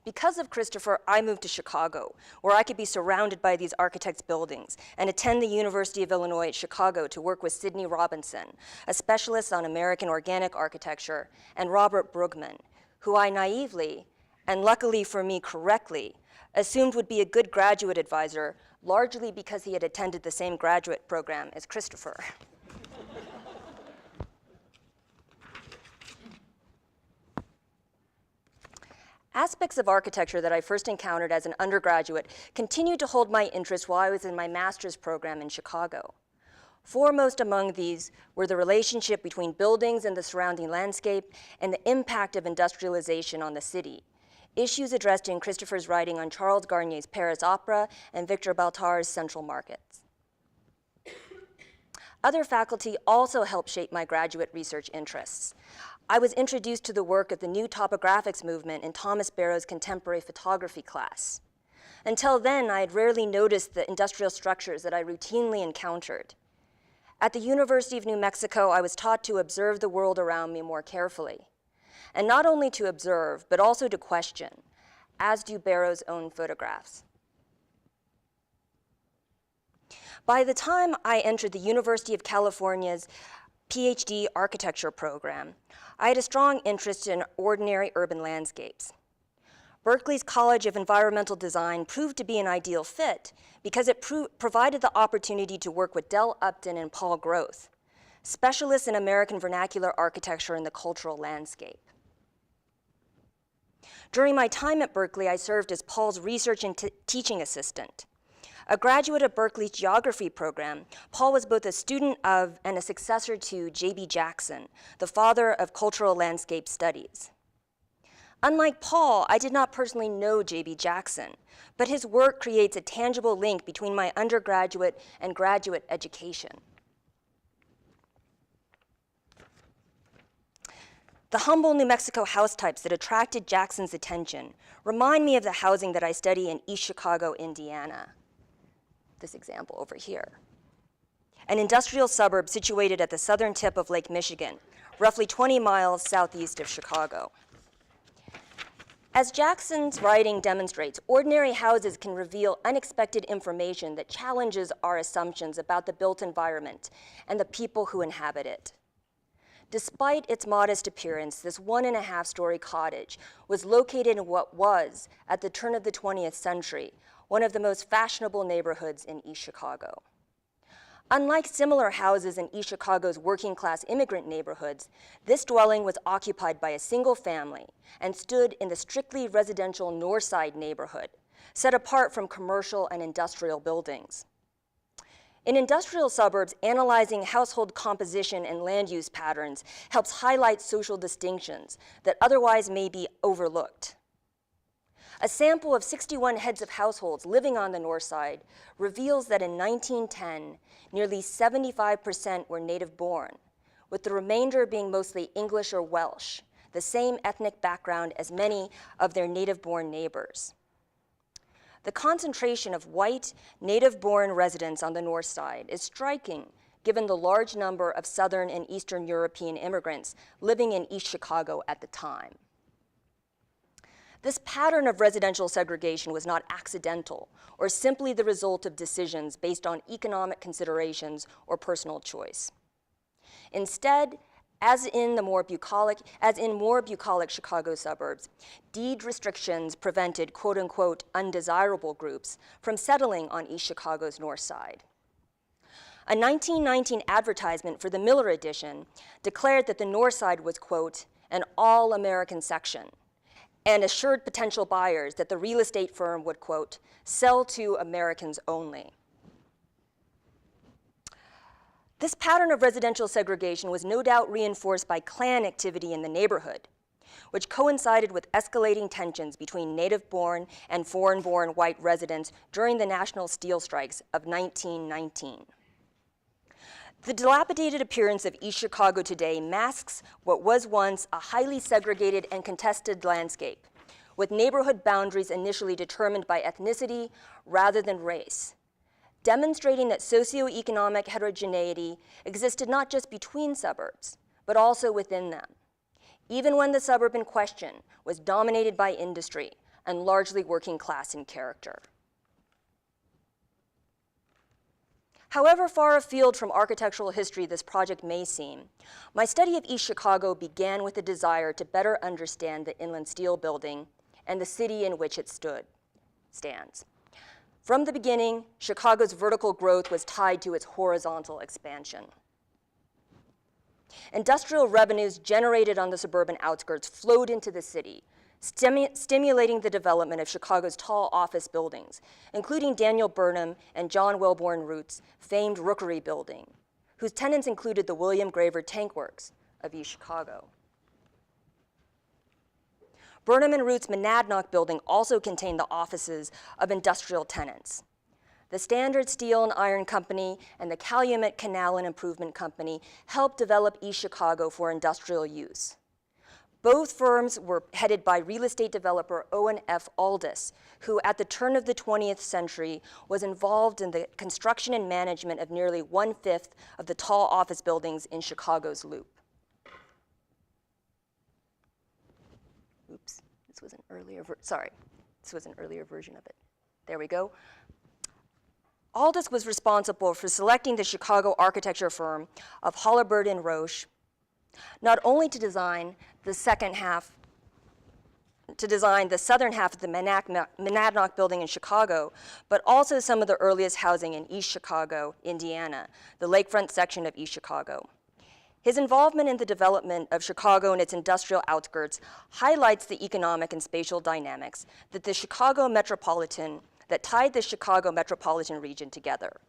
Because of Christopher, I moved to Chicago, where I could be surrounded by these architects' buildings and attend the University of Illinois at Chicago to work with Sidney Robinson, a specialist on American organic architecture, and Robert Brugman, who I naively, and luckily for me correctly, assumed would be a good graduate advisor, largely because he had attended the same graduate program as Christopher. Aspects of architecture that I first encountered as an undergraduate continued to hold my interest while I was in my master's program in Chicago. Foremost among these were the relationship between buildings and the surrounding landscape and the impact of industrialization on the city, issues addressed in Christopher's writing on Charles Garnier's Paris Opera and Victor Baltar's Central Markets. Other faculty also helped shape my graduate research interests. I was introduced to the work of the new topographics movement in Thomas Barrow's contemporary photography class. Until then, I had rarely noticed the industrial structures that I routinely encountered. At the University of New Mexico, I was taught to observe the world around me more carefully. And not only to observe, but also to question, as do Barrow's own photographs. By the time I entered the University of California's PhD architecture program, I had a strong interest in ordinary urban landscapes. Berkeley's College of Environmental Design proved to be an ideal fit because it provided the opportunity to work with Del Upton and Paul Groth, specialists in American vernacular architecture and the cultural landscape. During my time at Berkeley, I served as Paul's research and teaching assistant. A graduate of Berkeley's geography program, Paul was both a student of and a successor to J.B. Jackson, the father of cultural landscape studies. Unlike Paul, I did not personally know J.B. Jackson, but his work creates a tangible link between my undergraduate and graduate education. The humble New Mexico house types that attracted Jackson's attention remind me of the housing that I study in East Chicago, Indiana. This example over here. An industrial suburb situated at the southern tip of Lake Michigan, roughly 20 miles southeast of Chicago. As Jackson's writing demonstrates, ordinary houses can reveal unexpected information that challenges our assumptions about the built environment and the people who inhabit it. Despite its modest appearance, this 1.5-story cottage was located in what was, at the turn of the 20th century, one of the most fashionable neighborhoods in East Chicago. Unlike similar houses in East Chicago's working-class immigrant neighborhoods, this dwelling was occupied by a single family and stood in the strictly residential North Side neighborhood, set apart from commercial and industrial buildings. In industrial suburbs, analyzing household composition and land use patterns helps highlight social distinctions that otherwise may be overlooked. A sample of 61 heads of households living on the North Side reveals that in 1910, nearly 75% were native-born, with the remainder being mostly English or Welsh, the same ethnic background as many of their native-born neighbors. The concentration of white, native-born residents on the North Side is striking given the large number of Southern and Eastern European immigrants living in East Chicago at the time. This pattern of residential segregation was not accidental or simply the result of decisions based on economic considerations or personal choice. Instead, as in more bucolic Chicago suburbs, deed restrictions prevented quote-unquote undesirable groups from settling on East Chicago's North Side. A 1919 advertisement for the Miller edition declared that the North Side was, quote, an all-American section, and assured potential buyers that the real estate firm would, quote, sell to Americans only. This pattern of residential segregation was no doubt reinforced by Klan activity in the neighborhood, which coincided with escalating tensions between native-born and foreign-born white residents during the National Steel Strikes of 1919. The dilapidated appearance of East Chicago today masks what was once a highly segregated and contested landscape, with neighborhood boundaries initially determined by ethnicity rather than race, demonstrating that socioeconomic heterogeneity existed not just between suburbs, but also within them, even when the suburb in question was dominated by industry and largely working class in character. However far afield from architectural history this project may seem, my study of East Chicago began with a desire to better understand the Inland Steel Building and the city in which it stands. From the beginning, Chicago's vertical growth was tied to its horizontal expansion. Industrial revenues generated on the suburban outskirts flowed into the city, stimulating the development of Chicago's tall office buildings, including Daniel Burnham and John Wellborn Root's famed Rookery Building, whose tenants included the William Graver Tank Works of East Chicago. Burnham and Root's Monadnock Building also contained the offices of industrial tenants. The Standard Steel and Iron Company and the Calumet Canal and Improvement Company helped develop East Chicago for industrial use. Both firms were headed by real estate developer Owen F. Aldis, who at the turn of the 20th century was involved in the construction and management of nearly 1/5 of the tall office buildings in Chicago's Loop. Oops, this was an earlier version of it. There we go. Aldis was responsible for selecting the Chicago architecture firm of Holabird and Roche, not only to design the southern half of the Monadnock Building in Chicago, but also some of the earliest housing in East Chicago, Indiana, the lakefront section of East Chicago. His involvement in the development of Chicago and its industrial outskirts highlights the economic and spatial dynamics that tied the Chicago metropolitan region together.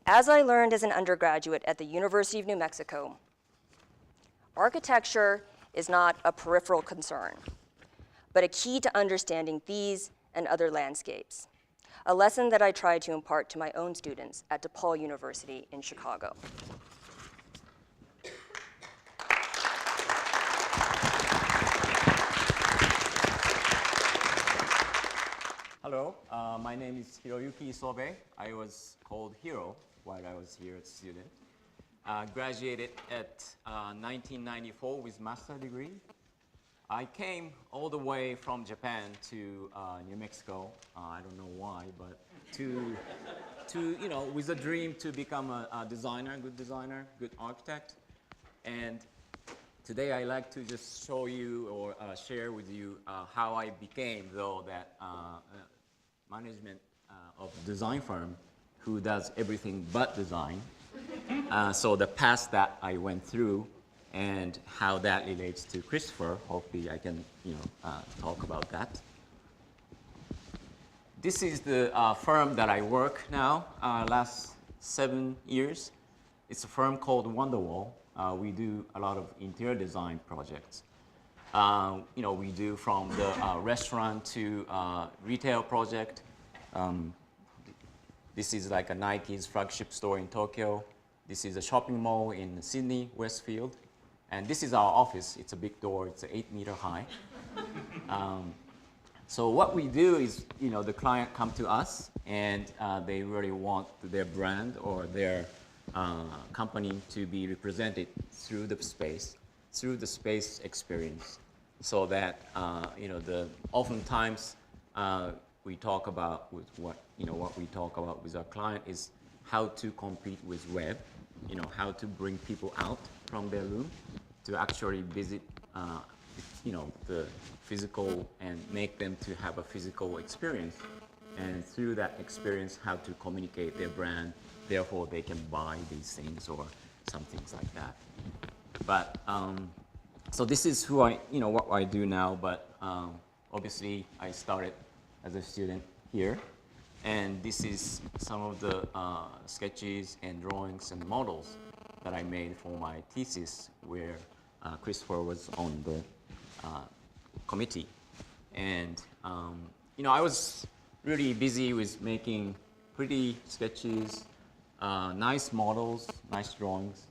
As I learned as an undergraduate at the University of New Mexico, architecture is not a peripheral concern, but a key to understanding these and other landscapes, a lesson that I try to impart to my own students at DePaul University in Chicago. Hello, my name is Hiroyuki Isobe. I was called Hiro while I was here as a student. Graduated at 1994 with master's degree. I came all the way from Japan to New Mexico. I don't know why, but with a dream to become a designer, good architect. And today I like to just show you or share with you how I became, though, that management of design firm who does everything but design. So the path that I went through and how that relates to Christopher, hopefully I can talk about that. This is the firm that I work now, last 7 years. It's a firm called Wonderwall. We do a lot of interior design projects. We do from the restaurant to retail project. This is like a Nike's flagship store in Tokyo. This is a shopping mall in Sydney, Westfield. And this is our office. It's a big door. It's 8 meter high. So what we do is, the client come to us and they really want their brand or their company to be represented through the space experience. So that, oftentimes we talk about with what we talk about with our client is how to compete with web, how to bring people out from their room to actually visit, the physical and make them to have a physical experience. And through that experience, how to communicate their brand, therefore they can buy these things or some things like that. But, so this is who what I do now, but obviously I started as a student here. And this is some of the sketches and drawings and models that I made for my thesis, where Christopher was on the committee. And I was really busy with making pretty sketches, nice models, nice drawings,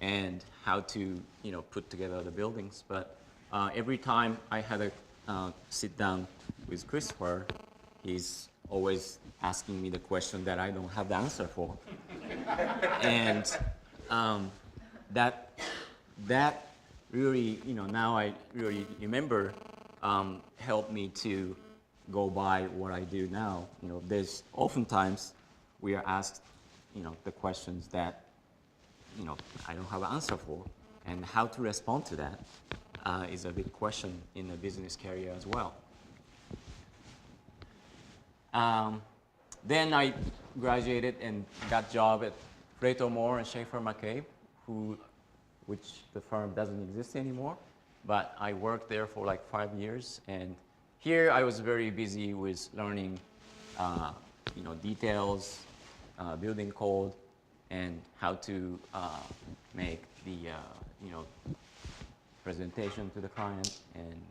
and how to put together the buildings. But every time I had a sit down with Christopher, he's always asking me the question that I don't have the answer for. And that really, now I really remember, helped me to go by what I do now. There's oftentimes we are asked, the questions that, I don't have an answer for, and how to respond to that is a big question in the business career as well. Then I graduated and got a job at Plato Moore and Schaefer McCabe, which the firm doesn't exist anymore. but I worked there for like 5 years, and here I was very busy with learning, details, building code, and how to make the, presentation to the client, and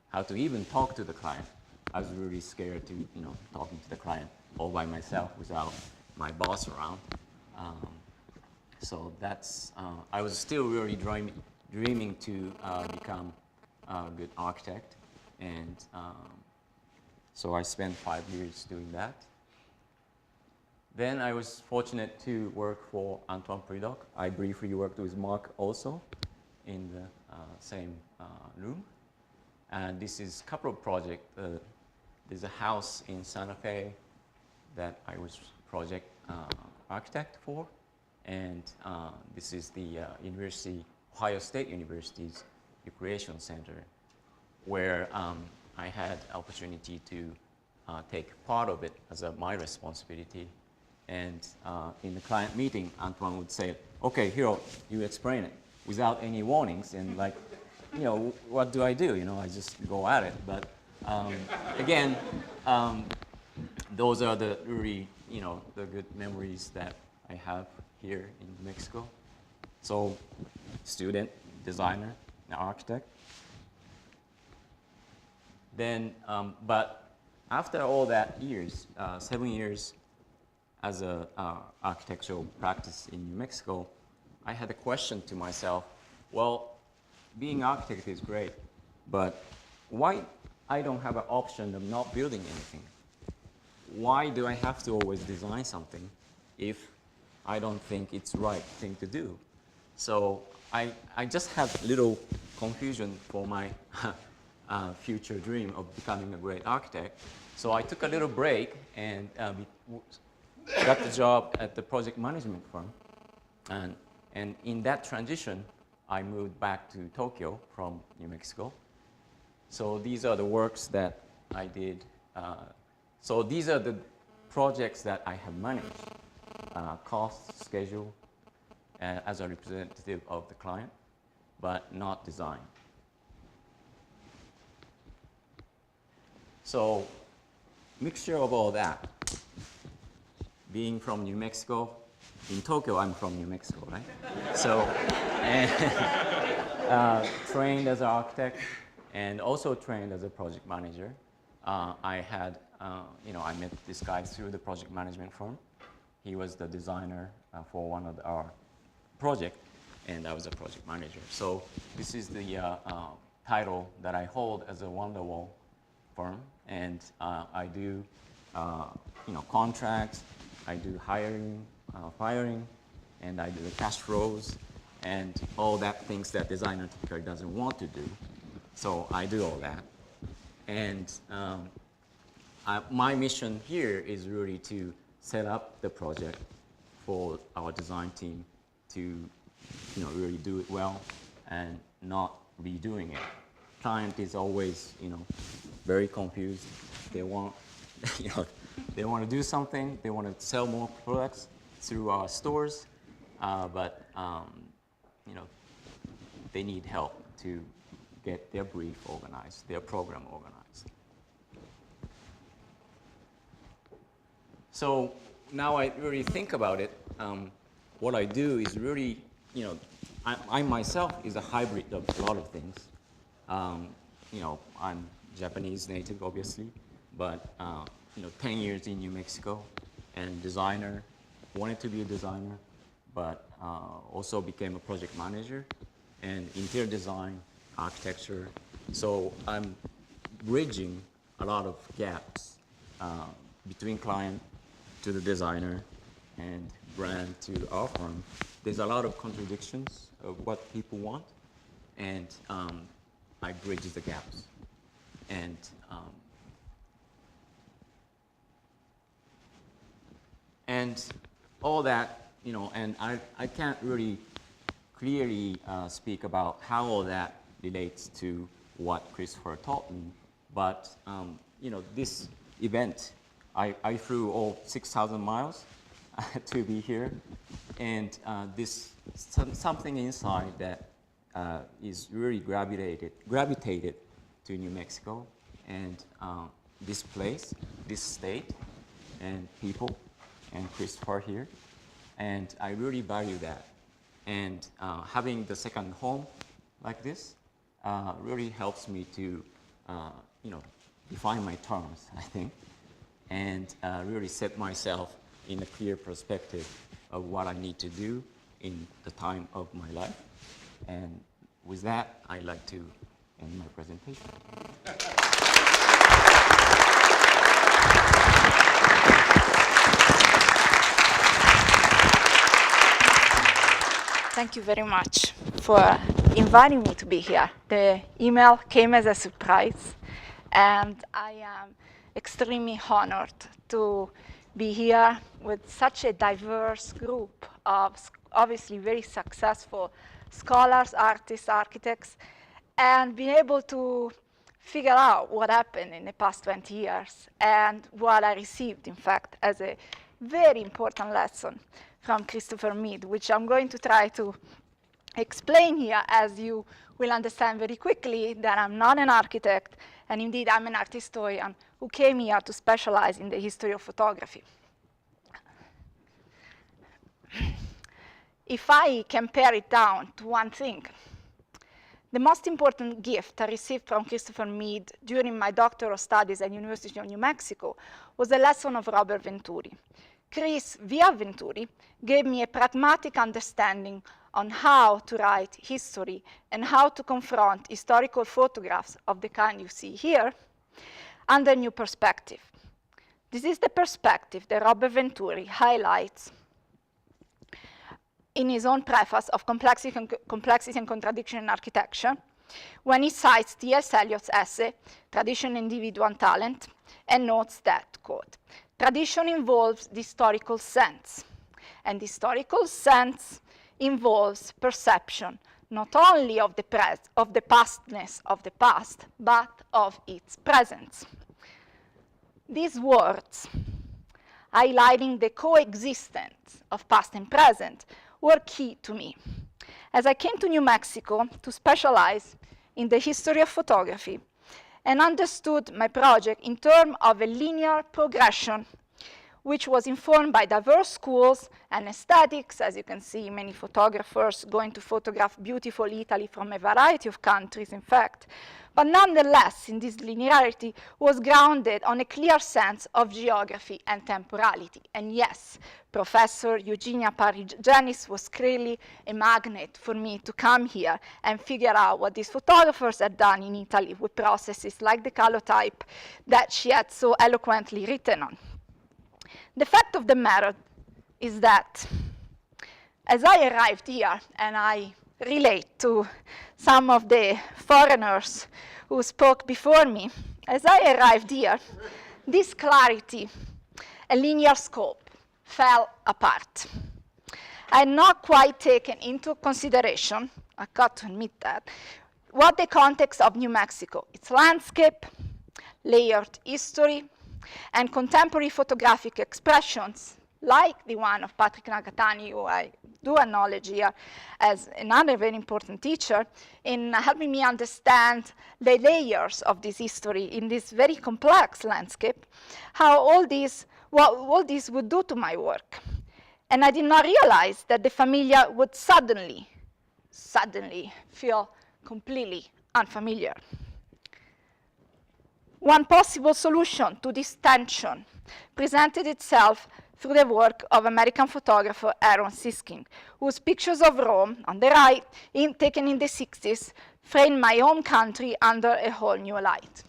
how to even talk to the client. I was really scared to, talking to the client all by myself without my boss around. So that's, I was still really dreaming to become a good architect. And so I spent 5 years doing that. Then I was fortunate to work for Antoine Pridoc. I briefly worked with Mark also in the same room. And this is a couple of projects. There's a house in Santa Fe that I was project architect for. And this is the Ohio State University's Recreation Center, where I had opportunity to take part of it as my responsibility. And in the client meeting, Antoine would say, okay, Hiro, you explain it without any warnings. And like, what do I do? I just go at it. But again, those are the really, the good memories that I have here in New Mexico. So student, designer, and architect. Then, but after all that years, 7 years as a architectural practice in New Mexico, I had a question to myself, well, being architect is great, but why I don't have an option of not building anything? Why do I have to always design something if I don't think it's the right thing to do? So I just had little confusion for my future dream of becoming a great architect. So I took a little break and got the job at the project management firm. And in that transition, I moved back to Tokyo from New Mexico. So these are the works that I did. So these are the projects that I have managed, cost, schedule, as a representative of the client, but not design. So mixture of all that. Being from New Mexico, in Tokyo, I'm from New Mexico, right? So, trained as an architect and also trained as a project manager. I had, I met this guy through the project management firm. He was the designer for one of our projects, and I was a project manager. So this is the title that I hold as a Wonderwall firm, and I do, contracts. I do hiring, firing, and I do the cash flows, and all that things that designer typically doesn't want to do. So I do all that. And my mission here is really to set up the project for our design team to, really do it well and not redoing it. Client is always, very confused. They want, they want to do something. They want to sell more products through our stores, but they need help to get their brief organized, their program organized. So now I really think about it. What I do is really, I myself is a hybrid of a lot of things. I'm Japanese native, obviously, but 10 years in New Mexico, and designer, wanted to be a designer, but also became a project manager, and interior design, architecture. So I'm bridging a lot of gaps between client to the designer and brand to our firm. There's a lot of contradictions of what people want, and I bridge the gaps. And all that, and I can't really clearly speak about how all that relates to what Christopher taught me, but this event, I flew all 6,000 miles to be here, and this something inside that is really gravitated to New Mexico and this place, this state, and people, and Christopher here. And I really value that. And having the second home like this really helps me to, define my terms, I think, and really set myself in a clear perspective of what I need to do in the time of my life. And with that, I'd like to end my presentation. Thank you very much for inviting me to be here. The email came as a surprise, and I am extremely honored to be here with such a diverse group of obviously very successful scholars, artists, architects, and being able to figure out what happened in the past 20 years and what I received, in fact, as a very important lesson from Christopher Mead, which I'm going to try to explain here, as you will understand very quickly that I'm not an architect, and indeed I'm an art historian who came here to specialize in the history of photography. If I can pare it down to one thing, the most important gift I received from Christopher Mead during my doctoral studies at the University of New Mexico was a lesson of Robert Venturi. Chris, via Venturi, gave me a pragmatic understanding on how to write history and how to confront historical photographs of the kind you see here under a new perspective. This is the perspective that Robert Venturi highlights in his own preface of Complexity and Contradiction in Architecture, when he cites T.S. Eliot's essay, Tradition, Individual, and Talent, and notes that, quote, tradition involves the historical sense, and the historical sense involves perception, not only of the pastness of the past, but of its presence. These words, highlighting the coexistence of past and present, were key to me, as I came to New Mexico to specialize in the history of photography and understood my project in terms of a linear progression, which was informed by diverse schools and aesthetics. As you can see, many photographers going to photograph beautiful Italy from a variety of countries, in fact. But nonetheless, in this linearity was grounded on a clear sense of geography and temporality. And yes, Professor Eugenia Parry-Janis was clearly a magnet for me to come here and figure out what these photographers had done in Italy with processes like the calotype that she had so eloquently written on. The fact of the matter is that as I arrived here, and I relate to some of the foreigners who spoke before me, as I arrived here, this clarity and linear scope fell apart. I had not quite taken into consideration, I got to admit that, what the context of New Mexico, its landscape, layered history, and contemporary photographic expressions, like the one of Patrick Nagatani, who I do acknowledge here as another very important teacher, in helping me understand the layers of this history in this very complex landscape, how all this, what all this would do to my work. And I did not realize that the familiar would suddenly feel completely unfamiliar. One possible solution to this tension presented itself through the work of American photographer Aaron Siskin, whose pictures of Rome, on the right, taken in the 60s, framed my home country under a whole new light.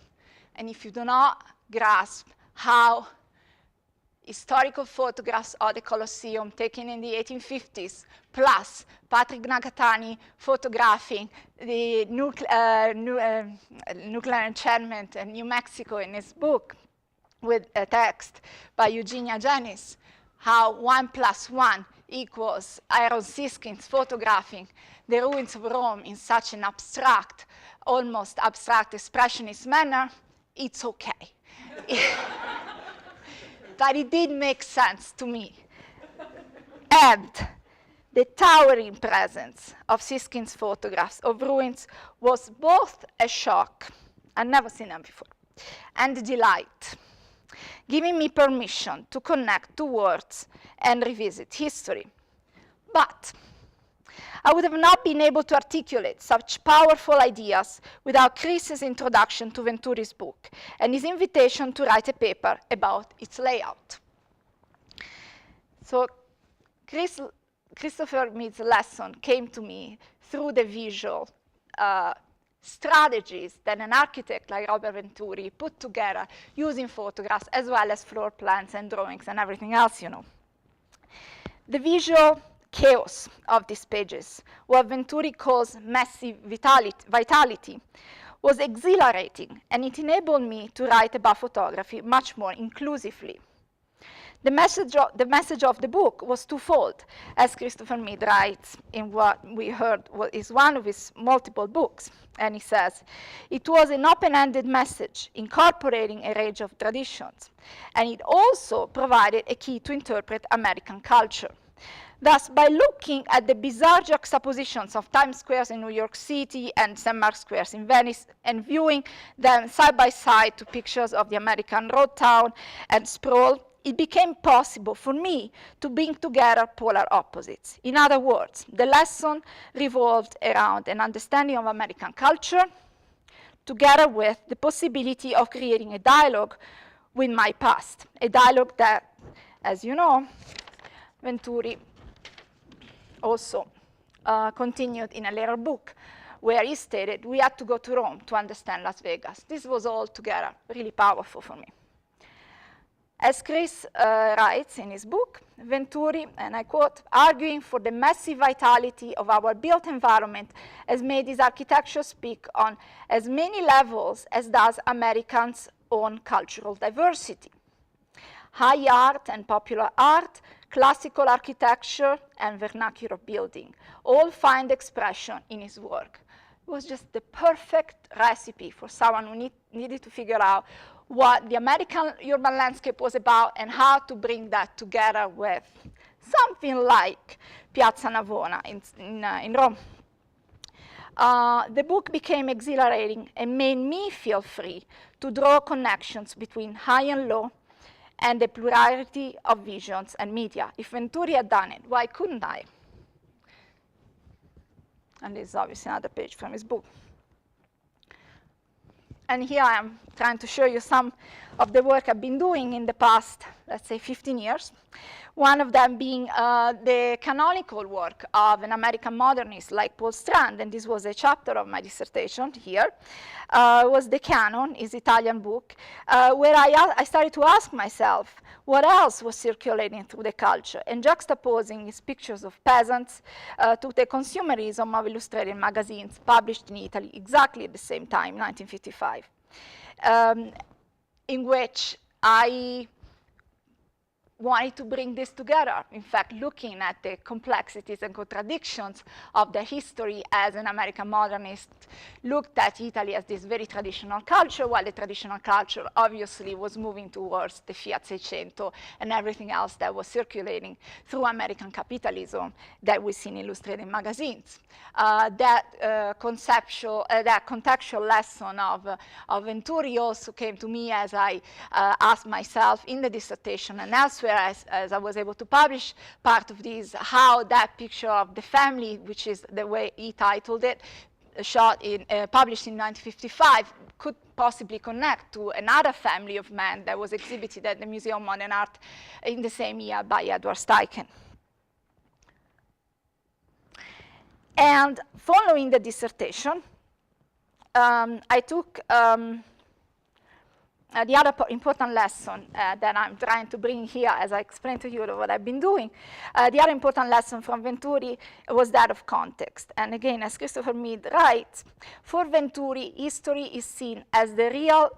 And if you do not grasp how historical photographs of the Colosseum taken in the 1850s, plus Patrick Nagatani photographing the nuclear enchantment in New Mexico in his book with a text by Eugenia Janis, how 1 + 1 equals Aaron Siskin's photographing the ruins of Rome in such an abstract, almost abstract expressionist manner, it's okay. But it did make sense to me. And The towering presence of Siskin's photographs of ruins was both a shock, I'd never seen them before, and a delight, giving me permission to connect two worlds and revisit history. But I would have not been able to articulate such powerful ideas without Chris's introduction to Venturi's book and his invitation to write a paper about its layout. So Christopher Mead's lesson came to me through the visual strategies that an architect like Robert Venturi put together using photographs as well as floor plans and drawings and everything else, you know. The visual chaos of these pages, what Venturi calls messy vitality, was exhilarating, and it enabled me to write about photography much more inclusively. The message of the book was twofold, as Christopher Mead writes in what we heard is one of his multiple books. And he says, it was an open-ended message incorporating a range of traditions, and it also provided a key to interpret American culture. Thus, by looking at the bizarre juxtapositions of Times Squares in New York City and St. Mark's Squares in Venice, and viewing them side by side to pictures of the American road town and sprawl, it became possible for me to bring together polar opposites. In other words, the lesson revolved around an understanding of American culture, together with the possibility of creating a dialogue with my past, a dialogue that, as you know, Venturi also continued in a later book, where he stated we had to go to Rome to understand Las Vegas. This was all together really powerful for me. As Chris writes in his book, Venturi, and I quote, arguing for the massive vitality of our built environment has made his architecture speak on as many levels as does Americans' own cultural diversity. High art and popular art, classical architecture, and vernacular building all find expression in his work. It was just the perfect recipe for someone who needed to figure out what the American urban landscape was about and how to bring that together with something like Piazza Navona in Rome. The book became exhilarating and made me feel free to draw connections between high and low and the plurality of visions and media. If Venturi had done it, why couldn't I? And this is obviously another page from his book. And here I am trying to show you some of the work I've been doing in the past, let's say, 15 years. One of them being the canonical work of an American modernist like Paul Strand, and this was a chapter of my dissertation here, was The Canon, his Italian book, where I started to ask myself what else was circulating through the culture, and juxtaposing his pictures of peasants to the consumerism of illustrated magazines published in Italy exactly at the same time, 1955, in which I wanted to bring this together. In fact, looking at the complexities and contradictions of the history as an American modernist looked at Italy as this very traditional culture, while the traditional culture obviously was moving towards the Fiat Seicento and everything else that was circulating through American capitalism that we see in illustrated magazines. That contextual lesson of Venturi also came to me as I asked myself in the dissertation and elsewhere, as I was able to publish part of this, how that picture of the family, which is the way he titled it, published in 1955, could possibly connect to another family of men that was exhibited at the Museum of Modern Art in the same year by Edward Steichen. And following the dissertation, I took the other important lesson that I'm trying to bring here, as I explained to you what I've been doing, the other important lesson from Venturi was that of context. And again, as Christopher Mead writes, for Venturi, history is seen as the real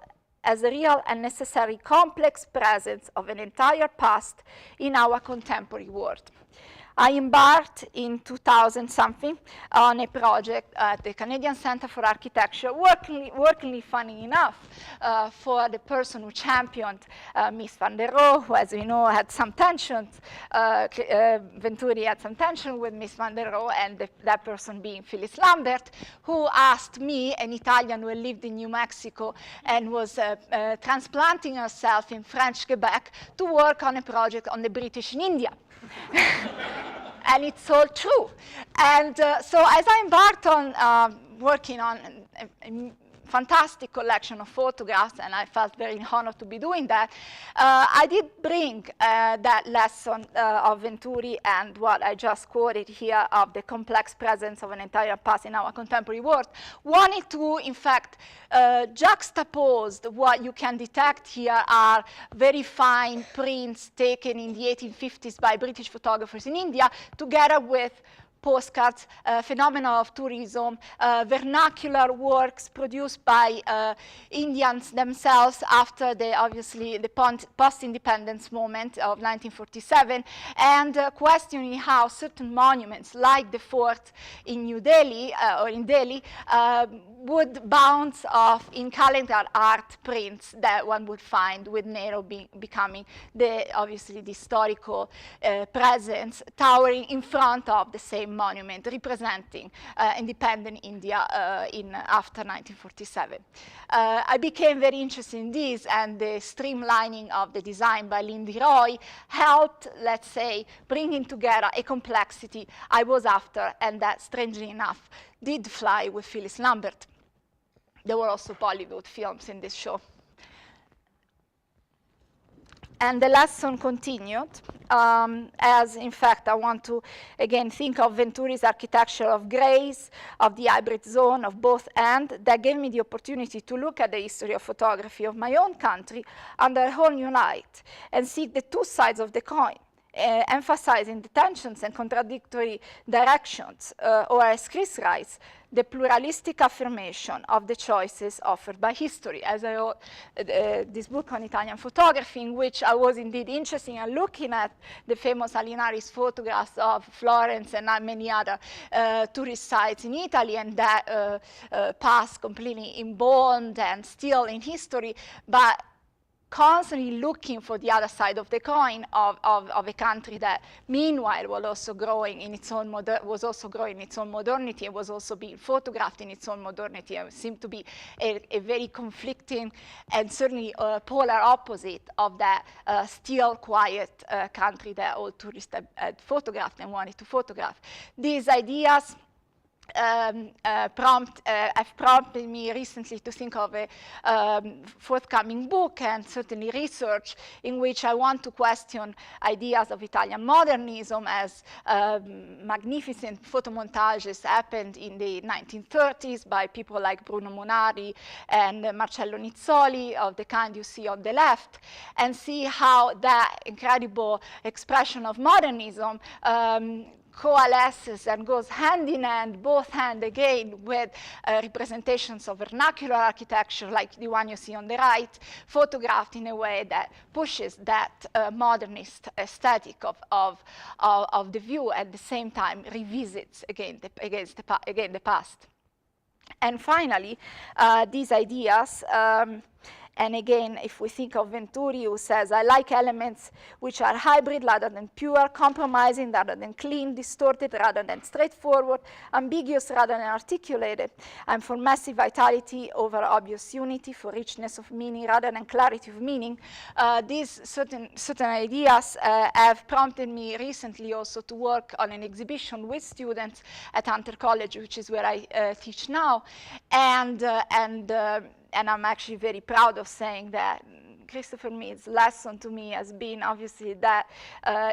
and necessary complex presence of an entire past in our contemporary world. I embarked in 2000-something on a project at the Canadian Centre for Architecture, working funny enough, for the person who championed Mies van der Rohe, who, as we know, had some tensions. Venturi had some tension with Mies van der Rohe, and that person being Phyllis Lambert, who asked me, an Italian who lived in New Mexico and was transplanting herself in French Quebec, to work on a project on the British in India. And it's all true. And so as I embarked on working on a fantastic collection of photographs, and I felt very honored to be doing that, I did bring that lesson of Venturi and what I just quoted here of the complex presence of an entire past in our contemporary world. Wanted to, in fact, juxtapose what you can detect here are very fine prints taken in the 1850s by British photographers in India, together with postcards, phenomena of tourism, vernacular works produced by Indians themselves after obviously the post-independence moment of 1947, and questioning how certain monuments, like the fort in New Delhi, or in Delhi, would bounce off in calendar art prints that one would find, with Nehru becoming obviously the historical presence, towering in front of the same monument representing independent India after 1947. I became very interested in this, and the streamlining of the design by Lindy Roy helped, let's say, bringing together a complexity I was after, and that, strangely enough, did fly with Phyllis Lambert. There were also Bollywood films in this show. And the lesson continued, as in fact I want to again think of Venturi's architecture of grays, of the hybrid zone, of both and, that gave me the opportunity to look at the history of photography of my own country under a whole new light, and see the two sides of the coin, emphasizing the tensions and contradictory directions, or as Chris writes, the pluralistic affirmation of the choices offered by history. As I wrote this book on Italian photography, in which I was indeed interested in looking at the famous Alinari's photographs of Florence and many other tourist sites in Italy, and that past completely embalmed and still in history, but constantly looking for the other side of the coin of a country that, meanwhile, was also growing in its own modernity, and was also being photographed in its own modernity. It seemed to be a very conflicting and certainly polar opposite of that still quiet country that all tourists had photographed and wanted to photograph. These ideas have prompted me recently to think of a forthcoming book, and certainly research, in which I want to question ideas of Italian modernism, as magnificent photomontages happened in the 1930s by people like Bruno Munari and Marcello Nizzoli, of the kind you see on the left, and see how that incredible expression of modernism coalesces and goes hand in hand, both hand again, with representations of vernacular architecture, like the one you see on the right, photographed in a way that pushes that modernist aesthetic of the view, at the same time revisits again the past. And finally, these ideas, and again, if we think of Venturi, who says, I like elements which are hybrid rather than pure, compromising rather than clean, distorted rather than straightforward, ambiguous rather than articulated. I'm for massive vitality over obvious unity, for richness of meaning rather than clarity of meaning. These certain ideas have prompted me recently also to work on an exhibition with students at Hunter College, which is where I teach now. And I'm actually very proud of saying that Christopher Mead's lesson to me has been obviously that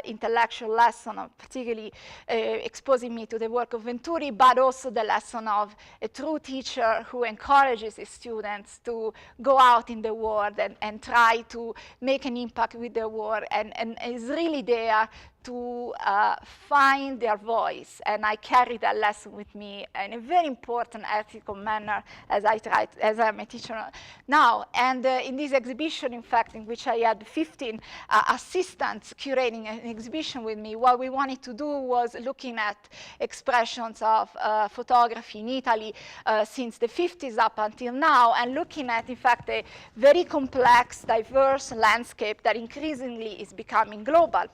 intellectual lesson of particularly exposing me to the work of Venturi, but also the lesson of a true teacher who encourages his students to go out in the world and try to make an impact with their work, and is really there to find their voice, and I carry that lesson with me in a very important ethical manner as I'm a teacher now. And in this exhibition, in fact, in which I had 15 assistants curating an exhibition with me, what we wanted to do was looking at expressions of photography in Italy since the 50s up until now, and looking at, in fact, a very complex, diverse landscape that increasingly is becoming global.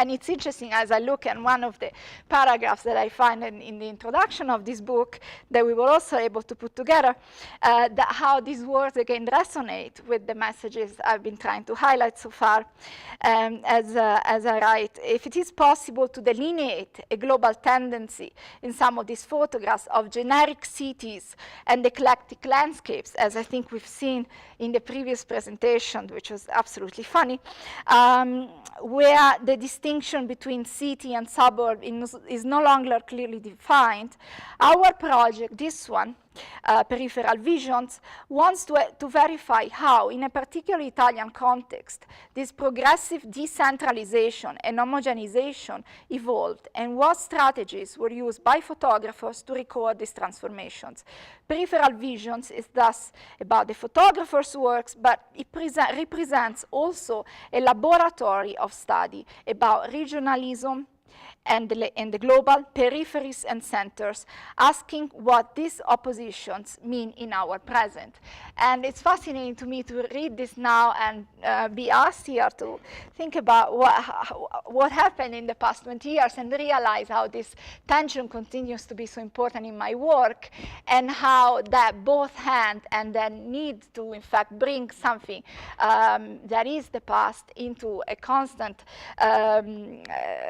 And it's interesting, as I look at one of the paragraphs that I find in the introduction of this book that we were also able to put together, that how these words again resonate with the messages I've been trying to highlight so far. As I write, if it is possible to delineate a global tendency in some of these photographs of generic cities and eclectic landscapes, as I think we've seen in the previous presentation, which was absolutely funny, where the distinction between city and suburb is no longer clearly defined, our project, this one, Peripheral Visions, wants to verify how, in a particular Italian context, this progressive decentralization and homogenization evolved, and what strategies were used by photographers to record these transformations. Peripheral Visions is thus about the photographer's works, but it represents also a laboratory of study about regionalism and the global peripheries and centers, asking what these oppositions mean in our present. And it's fascinating to me to read this now and be asked here to think about what happened in the past 20 years and realize how this tension continues to be so important in my work, and how that both hand and then need to, in fact, bring something that is the past into a constant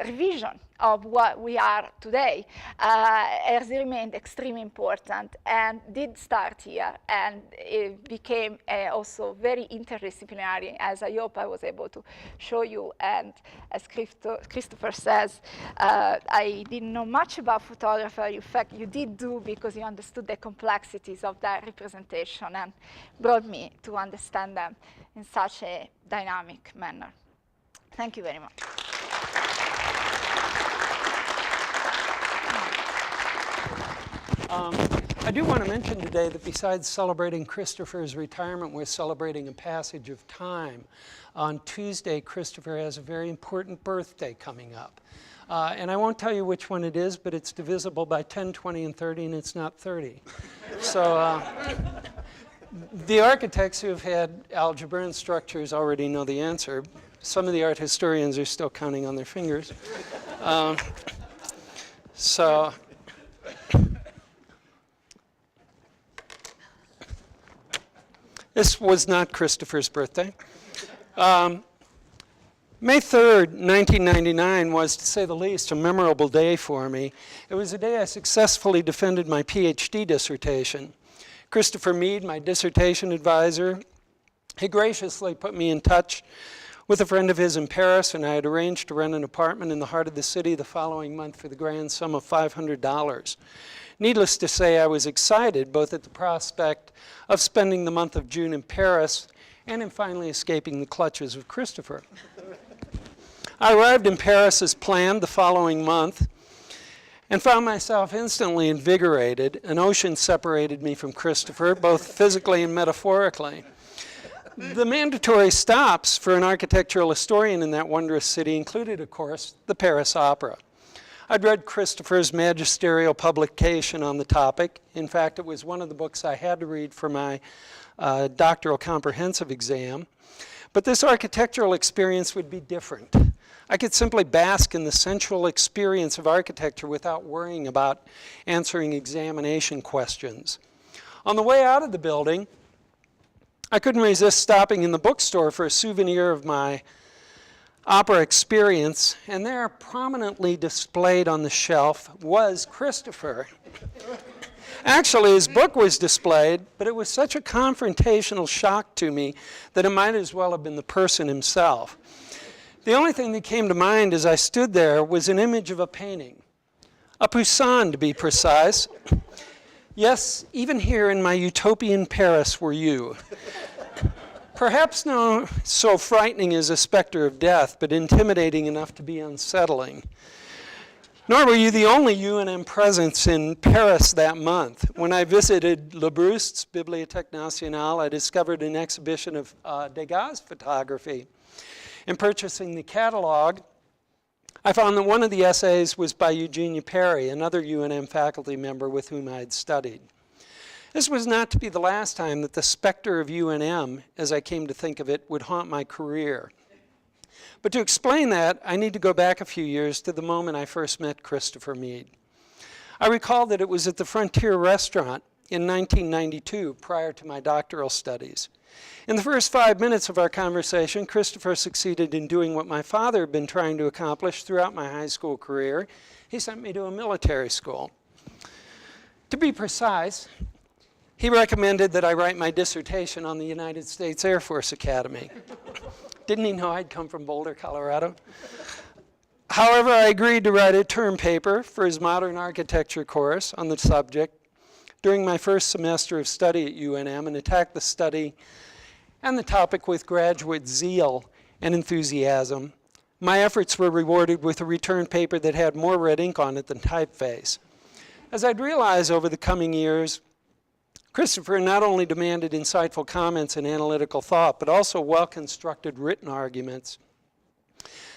revision of what we are today has remained extremely important and did start here, and it became also very interdisciplinary, as I hope I was able to show you. And as Christopher says, I didn't know much about photography. In fact, you did do, because you understood the complexities of that representation and brought me to understand them in such a dynamic manner. Thank you very much. I do want to mention today that besides celebrating Christopher's retirement, we're celebrating a passage of time. On Tuesday, Christopher has a very important birthday coming up. And I won't tell you which one it is, but it's divisible by 10, 20, and 30, and it's not 30. So the architects who have had algebra and structures already know the answer. Some of the art historians are still counting on their fingers. This was not Christopher's birthday. May 3rd, 1999 was, to say the least, a memorable day for me. It was the day I successfully defended my PhD dissertation. Christopher Mead, my dissertation advisor, he graciously put me in touch with a friend of his in Paris, and I had arranged to rent an apartment in the heart of the city the following month for the grand sum of $500. Needless to say, I was excited both at the prospect of spending the month of June in Paris and in finally escaping the clutches of Christopher. I arrived in Paris as planned the following month and found myself instantly invigorated. An ocean separated me from Christopher, both physically and metaphorically. The mandatory stops for an architectural historian in that wondrous city included, of course, the Paris Opera. I'd read Christopher's magisterial publication on the topic. In fact, it was one of the books I had to read for my doctoral comprehensive exam. But this architectural experience would be different. I could simply bask in the sensual experience of architecture without worrying about answering examination questions. On the way out of the building, I couldn't resist stopping in the bookstore for a souvenir of my opera experience, and there, prominently displayed on the shelf, was Christopher. Actually, his book was displayed, but it was such a confrontational shock to me that it might as well have been the person himself. The only thing that came to mind as I stood there was an image of a painting, a Poussin to be precise. Yes, even here in my utopian Paris were you. Perhaps no so frightening as a specter of death, but intimidating enough to be unsettling. Nor were you the only UNM presence in Paris that month. When I visited Le Broust's Bibliothèque Nationale, I discovered an exhibition of Degas' photography. In purchasing the catalog, I found that one of the essays was by Eugenia Perry, another UNM faculty member with whom I had studied. This was not to be the last time that the specter of UNM, as I came to think of it, would haunt my career. But to explain that, I need to go back a few years to the moment I first met Christopher Mead. I recall that it was at the Frontier Restaurant in 1992, prior to my doctoral studies. In the first 5 minutes of our conversation, Christopher succeeded in doing what my father had been trying to accomplish throughout my high school career. He sent me to a military school. To be precise, he recommended that I write my dissertation on the United States Air Force Academy. Didn't he know I'd come from Boulder, Colorado? However, I agreed to write a term paper for his modern architecture course on the subject during my first semester of study at UNM and attacked the study and the topic with graduate zeal and enthusiasm. My efforts were rewarded with a return paper that had more red ink on it than typeface. As I'd realized over the coming years, Christopher not only demanded insightful comments and analytical thought, but also well-constructed written arguments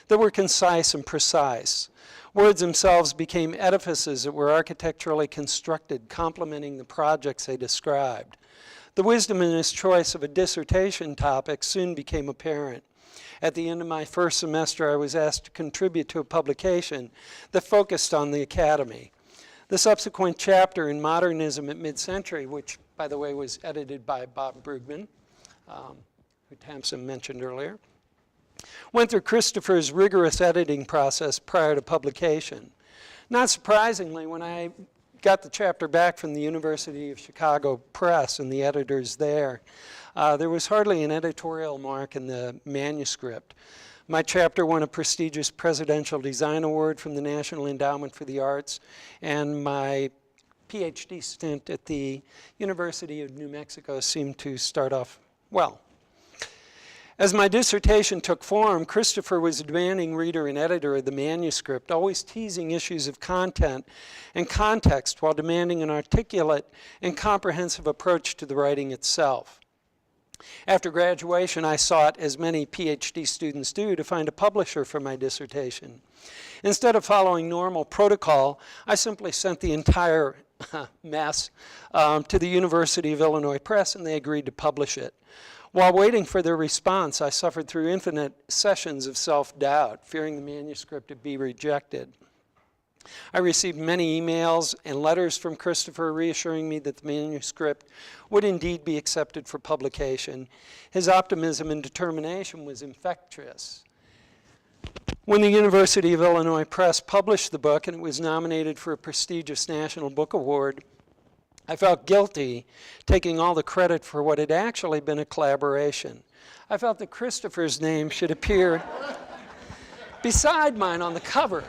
that were concise and precise. Words themselves became edifices that were architecturally constructed, complementing the projects they described. The wisdom in his choice of a dissertation topic soon became apparent. At the end of my first semester, I was asked to contribute to a publication that focused on the academy. The subsequent chapter in Modernism at Mid-Century, which, by the way, was edited by Bob Brugman, who Tamsin mentioned earlier, went through Christopher's rigorous editing process prior to publication. Not surprisingly, when I got the chapter back from the University of Chicago Press and the editors there, there was hardly an editorial mark in the manuscript. My chapter won a prestigious Presidential Design Award from the National Endowment for the Arts, and my PhD stint at the University of New Mexico seemed to start off well. As my dissertation took form, Christopher was a demanding reader and editor of the manuscript, always teasing issues of content and context while demanding an articulate and comprehensive approach to the writing itself. After graduation, I sought, as many PhD students do, to find a publisher for my dissertation. Instead of following normal protocol, I simply sent the entire mess to the University of Illinois Press, and they agreed to publish it. While waiting for their response, I suffered through infinite sessions of self-doubt, fearing the manuscript would be rejected. I received many emails and letters from Christopher reassuring me that the manuscript would indeed be accepted for publication. His optimism and determination was infectious. When the University of Illinois Press published the book and it was nominated for a prestigious National Book Award, I felt guilty taking all the credit for what had actually been a collaboration. I felt that Christopher's name should appear beside mine on the cover.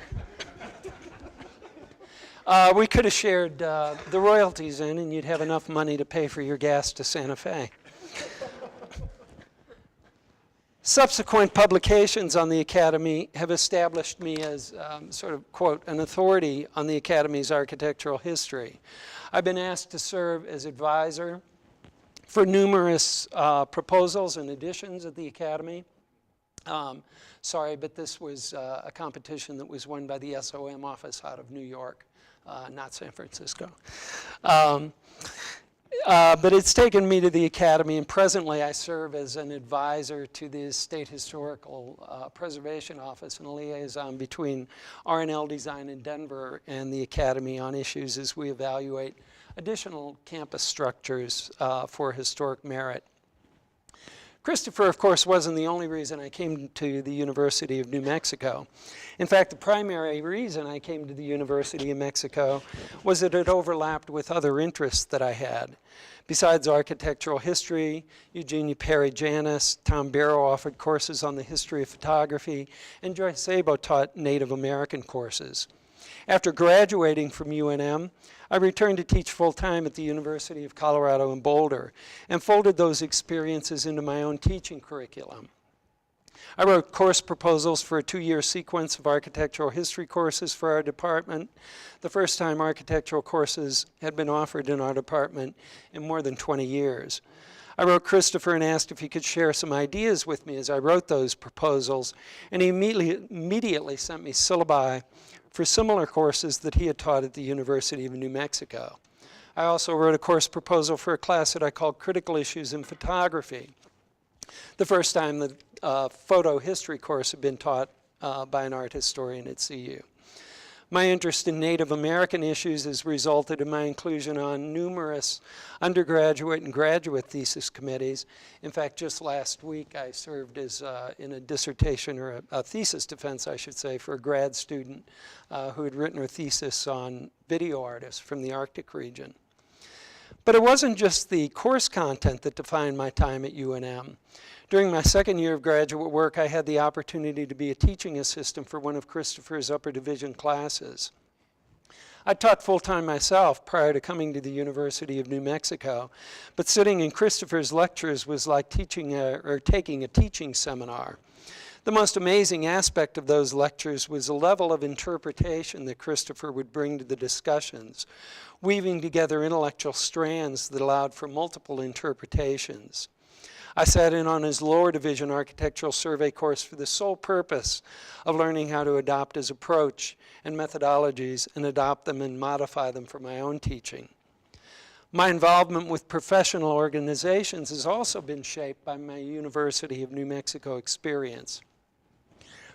We could have shared the royalties in, and you'd have enough money to pay for your gas to Santa Fe. Subsequent publications on the Academy have established me as sort of, quote, an authority on the Academy's architectural history. I've been asked to serve as advisor for numerous proposals and editions at the Academy. Sorry, but this was a competition that was won by the SOM office out of New York, not San Francisco. But it's taken me to the Academy, and presently I serve as an advisor to the State Historical Preservation Office and a liaison between R&L Design in Denver and the Academy on issues as we evaluate additional campus structures for historic merit. Christopher, of course, wasn't the only reason I came to the University of New Mexico. In fact, the primary reason I came to the University of Mexico was that it overlapped with other interests that I had. Besides architectural history, Eugenia Perry Janis, Tom Barrow offered courses on the history of photography, and Joyce Szabo taught Native American courses. After graduating from UNM, I returned to teach full-time at the University of Colorado in Boulder and folded those experiences into my own teaching curriculum. I wrote course proposals for a 2-year sequence of architectural history courses for our department, the first time architectural courses had been offered in our department in more than 20 years. I wrote Christopher and asked if he could share some ideas with me as I wrote those proposals, and he immediately sent me syllabi for similar courses that he had taught at the University of New Mexico. I also wrote a course proposal for a class that I called Critical Issues in Photography, the first time the photo history course had been taught by an art historian at CU. My interest in Native American issues has resulted in my inclusion on numerous undergraduate and graduate thesis committees. In fact, just last week I served as in a dissertation, or a thesis defense, I should say, for a grad student who had written her thesis on video artists from the Arctic region. But it wasn't just the course content that defined my time at UNM. During my second year of graduate work, I had the opportunity to be a teaching assistant for one of Christopher's upper division classes. I taught full-time myself prior to coming to the University of New Mexico, but sitting in Christopher's lectures was like taking a teaching seminar. The most amazing aspect of those lectures was the level of interpretation that Christopher would bring to the discussions, weaving together intellectual strands that allowed for multiple interpretations. I sat in on his lower division architectural survey course for the sole purpose of learning how to adopt his approach and methodologies and adopt them and modify them for my own teaching. My involvement with professional organizations has also been shaped by my University of New Mexico experience.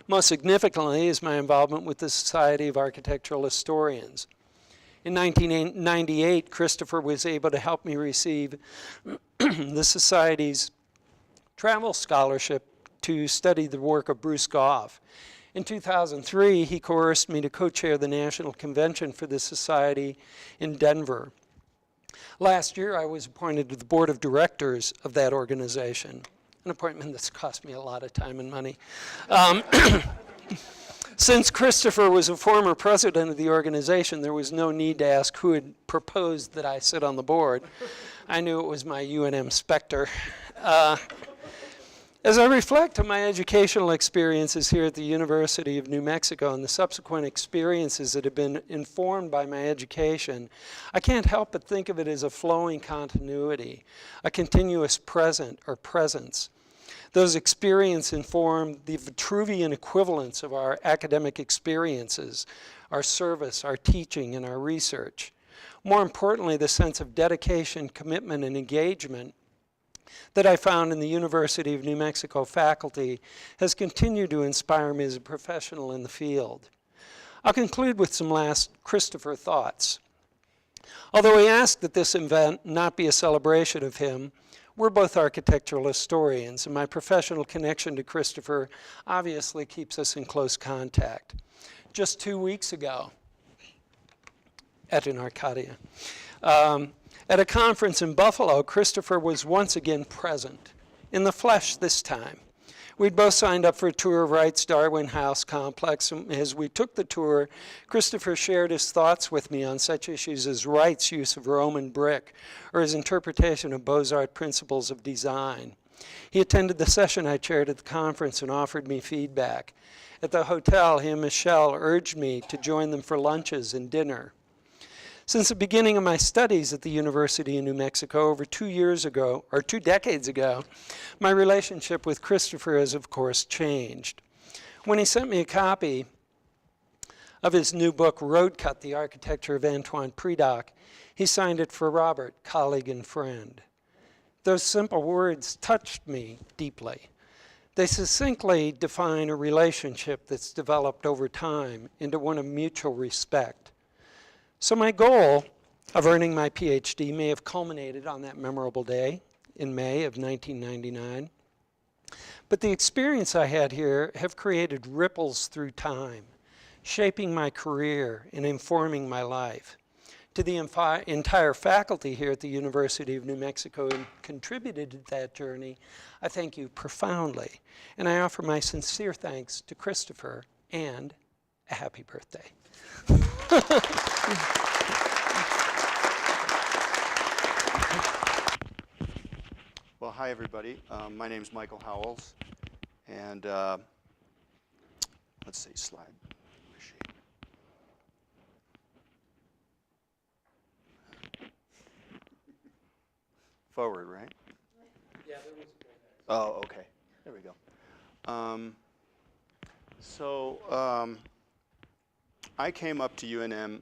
Most significantly is my involvement with the Society of Architectural Historians. In 1998, Christopher was able to help me receive the Society's travel scholarship to study the work of Bruce Goff. In 2003, he coerced me to co-chair the National Convention for the Society in Denver. Last year, I was appointed to the board of directors of that organization, an appointment that's cost me a lot of time and money. Since Christopher was a former president of the organization, there was no need to ask who had proposed that I sit on the board. I knew it was my UNM specter. As I reflect on my educational experiences here at the University of New Mexico and the subsequent experiences that have been informed by my education, I can't help but think of it as a flowing continuity, a continuous present or presence. Those experiences inform the Vitruvian equivalence of our academic experiences, our service, our teaching, and our research. More importantly, the sense of dedication, commitment, and engagement that I found in the University of New Mexico faculty has continued to inspire me as a professional in the field. I'll conclude with some last Christopher thoughts. Although he asked that this event not be a celebration of him, we're both architectural historians, and my professional connection to Christopher obviously keeps us in close contact. Just 2 weeks ago, at an Arcadia, at a conference in Buffalo, Christopher was once again present, in the flesh this time. We'd both signed up for a tour of Wright's Darwin House complex, and as we took the tour, Christopher shared his thoughts with me on such issues as Wright's use of Roman brick, or his interpretation of Beaux-Arts principles of design. He attended the session I chaired at the conference and offered me feedback. At the hotel, he and Michelle urged me to join them for lunches and dinner. Since the beginning of my studies at the University of New Mexico over 2 decades ago, my relationship with Christopher has, of course, changed. When he sent me a copy of his new book, Road Cut, The Architecture of Antoine Predock, he signed it for Robert, colleague and friend. Those simple words touched me deeply. They succinctly define a relationship that's developed over time into one of mutual respect. So my goal of earning my PhD may have culminated on that memorable day in May of 1999. But the experience I had here have created ripples through time, shaping my career and informing my life. To the entire faculty here at the University of New Mexico who contributed to that journey, I thank you profoundly. And I offer my sincere thanks to Christopher and a happy birthday. Well, hi, everybody. My name's Michael Howells, and let's see, slide machine. Forward, right? Yeah, there was a good. Oh, okay. There we go. I came up to UNM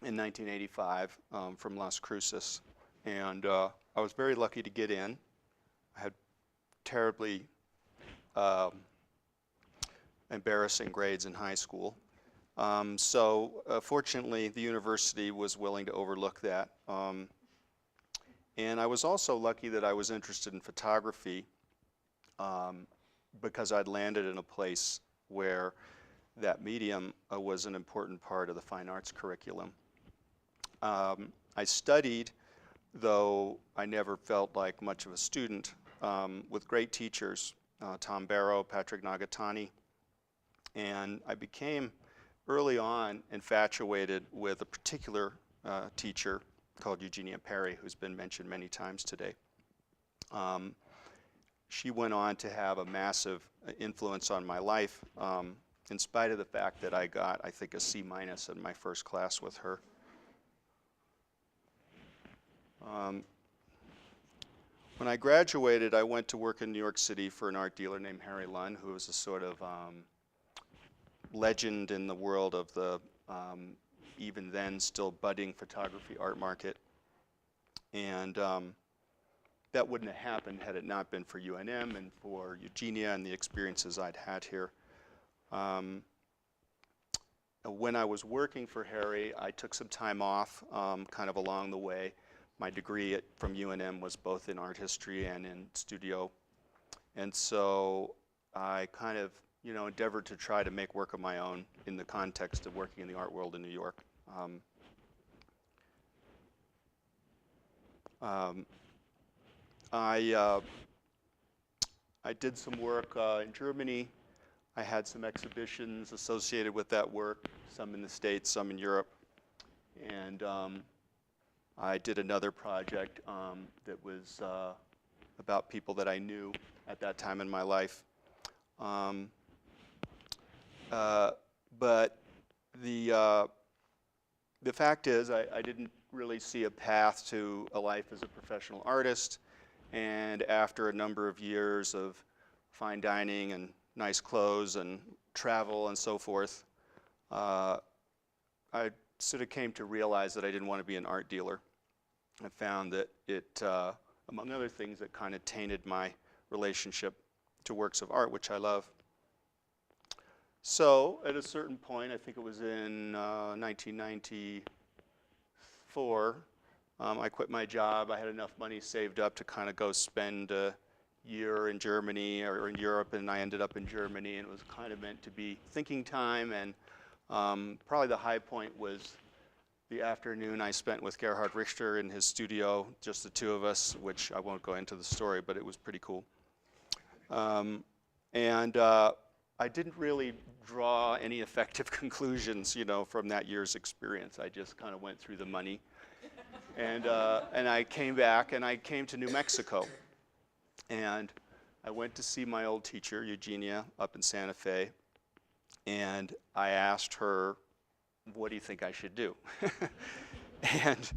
in 1985 from Las Cruces, and I was very lucky to get in. I had terribly embarrassing grades in high school. Fortunately, the university was willing to overlook that. And I was also lucky that I was interested in photography because I'd landed in a place where that medium was an important part of the fine arts curriculum. I studied, though I never felt like much of a student, with great teachers, Tom Barrow, Patrick Nagatani, and I became early on infatuated with a particular teacher called Eugenia Perry, who's been mentioned many times today. She went on to have a massive influence on my life, in spite of the fact that I got, I think, a C- in my first class with her. When I graduated, I went to work in New York City for an art dealer named Harry Lunn, who was a sort of legend in the world of the even then still budding photography art market. And that wouldn't have happened had it not been for UNM and for Eugenia and the experiences I'd had here. When I was working for Harry, I took some time off kind of along the way. My degree from UNM was both in art history and in studio. And so I kind of, endeavored to try to make work of my own in the context of working in the art world in New York. I did some work in Germany. I had some exhibitions associated with that work, some in the States, some in Europe. And I did another project that was about people that I knew at that time in my life. But the fact is, I didn't really see a path to a life as a professional artist. And after a number of years of fine dining and nice clothes and travel and so forth, I sort of came to realize that I didn't want to be an art dealer. I found that it, among other things, it kind of tainted my relationship to works of art, which I love. So at a certain point, I think it was in 1994, I quit my job. I had enough money saved up to kind of go spend a year in Germany or in Europe, and I ended up in Germany, and it was kind of meant to be thinking time. And probably the high point was the afternoon I spent with Gerhard Richter in his studio, just the two of us, which I won't go into the story, but it was pretty cool. I didn't really draw any effective conclusions, from that year's experience. I just kind of went through the money. And I came back, and I came to New Mexico. And I went to see my old teacher, Eugenia, up in Santa Fe. And I asked her, what do you think I should do? And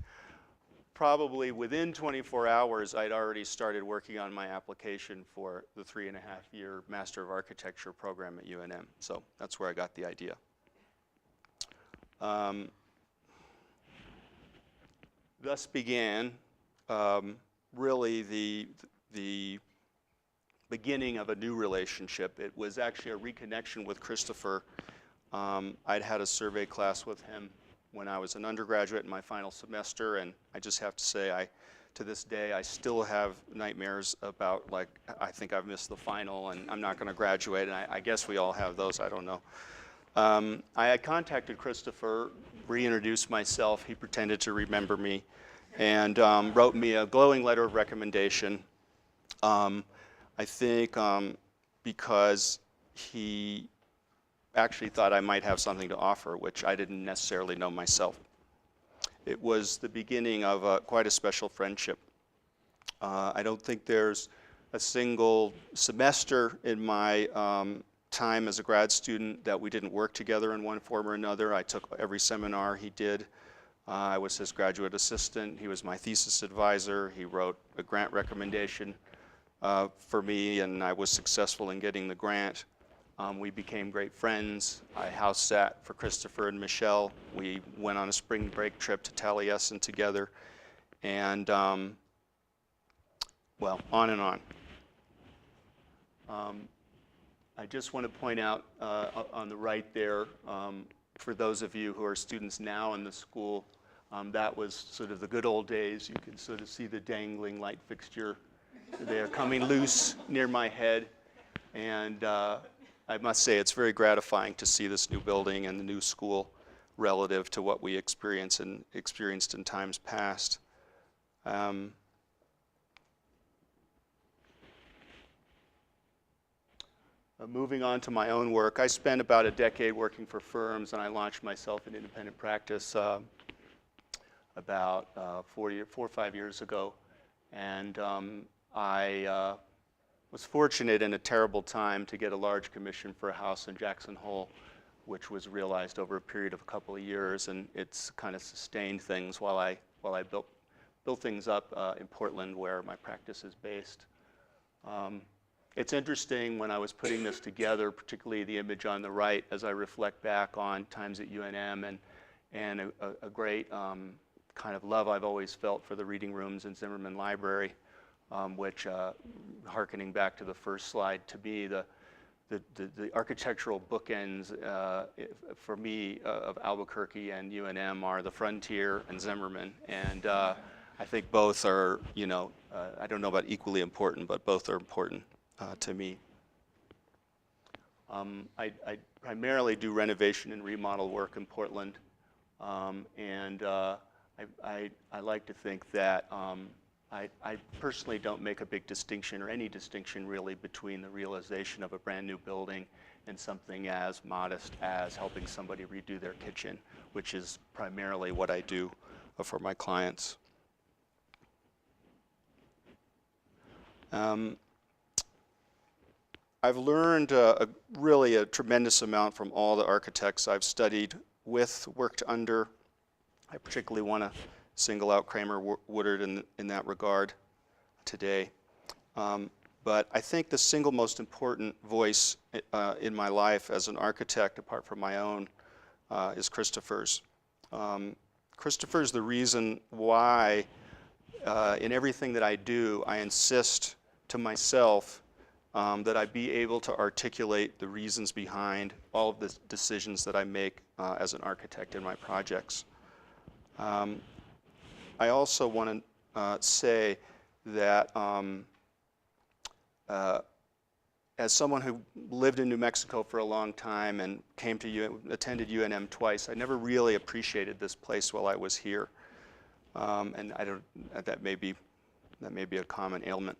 probably within 24 hours, I'd already started working on my application for the 3.5-year Master of Architecture program at UNM. So that's where I got the idea. Thus began really the beginning of a new relationship. It was actually a reconnection with Christopher. I'd had a survey class with him when I was an undergraduate in my final semester, and I just have to say, to this day, I still have nightmares about, like, I think I've missed the final and I'm not going to graduate, and I guess we all have those, I don't know. I had contacted Christopher, reintroduced myself. He pretended to remember me and wrote me a glowing letter of recommendation. I think because he actually thought I might have something to offer, which I didn't necessarily know myself. It was the beginning of quite a special friendship. I don't think there's a single semester in my time as a grad student that we didn't work together in one form or another. I took every seminar he did. I was his graduate assistant. He was my thesis advisor. He wrote a grant recommendation for me, and I was successful in getting the grant. We became great friends. I house sat for Christopher and Michelle. We went on a spring break trip to Taliesin together, and well, on and on. I just want to point out on the right there, for those of you who are students now in the school, that was sort of the good old days. You can sort of see the dangling light fixture there coming loose near my head. And I must say it's very gratifying to see this new building and the new school relative to what we experienced in times past. Moving on to my own work, I spent about a decade working for firms, and I launched myself in independent practice about 4 or 5 years ago. And I was fortunate in a terrible time to get a large commission for a house in Jackson Hole, which was realized over a period of a couple of years, and it's kind of sustained things while I built things up in Portland, where my practice is based. It's interesting when I was putting this together, particularly the image on the right, as I reflect back on times at UNM and a great kind of love I've always felt for the reading rooms in Zimmerman Library, which, hearkening back to the first slide, to me, the architectural bookends for me of Albuquerque and UNM are the Frontier and Zimmerman. And I think both are, you know, I don't know about equally important, but both are important to me. I primarily do renovation and remodel work in Portland, and I like to think that I personally don't make a big distinction, or any distinction really, between the realization of a brand new building and something as modest as helping somebody redo their kitchen, which is primarily what I do for my clients. I've learned really a tremendous amount from all the architects I've studied with, worked under. I particularly want to single out Kramer Woodard in that regard today. But I think the single most important voice in my life as an architect, apart from my own, is Christopher's. Christopher's the reason why in everything that I do, I insist to myself that I be able to articulate the reasons behind all of the decisions that I make as an architect in my projects. I also want to say that as someone who lived in New Mexico for a long time and attended UNM twice, I never really appreciated this place while I was here. And that may be a common ailment.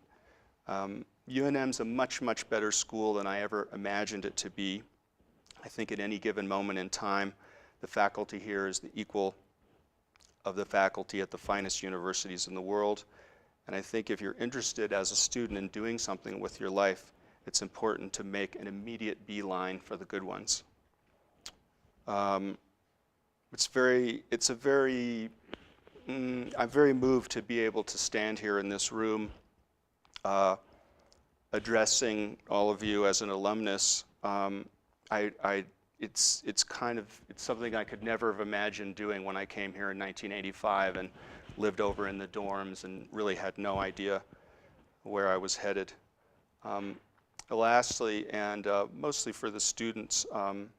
UNM's a much, much better school than I ever imagined it to be. I think at any given moment in time, the faculty here is the equal of the faculty at the finest universities in the world. And I think if you're interested as a student in doing something with your life, it's important to make an immediate beeline for the good ones. I'm very moved to be able to stand here in this room addressing all of you as an alumnus. It's something I could never have imagined doing when I came here in 1985 and lived over in the dorms and really had no idea where I was headed. Lastly, and mostly for the students, I'm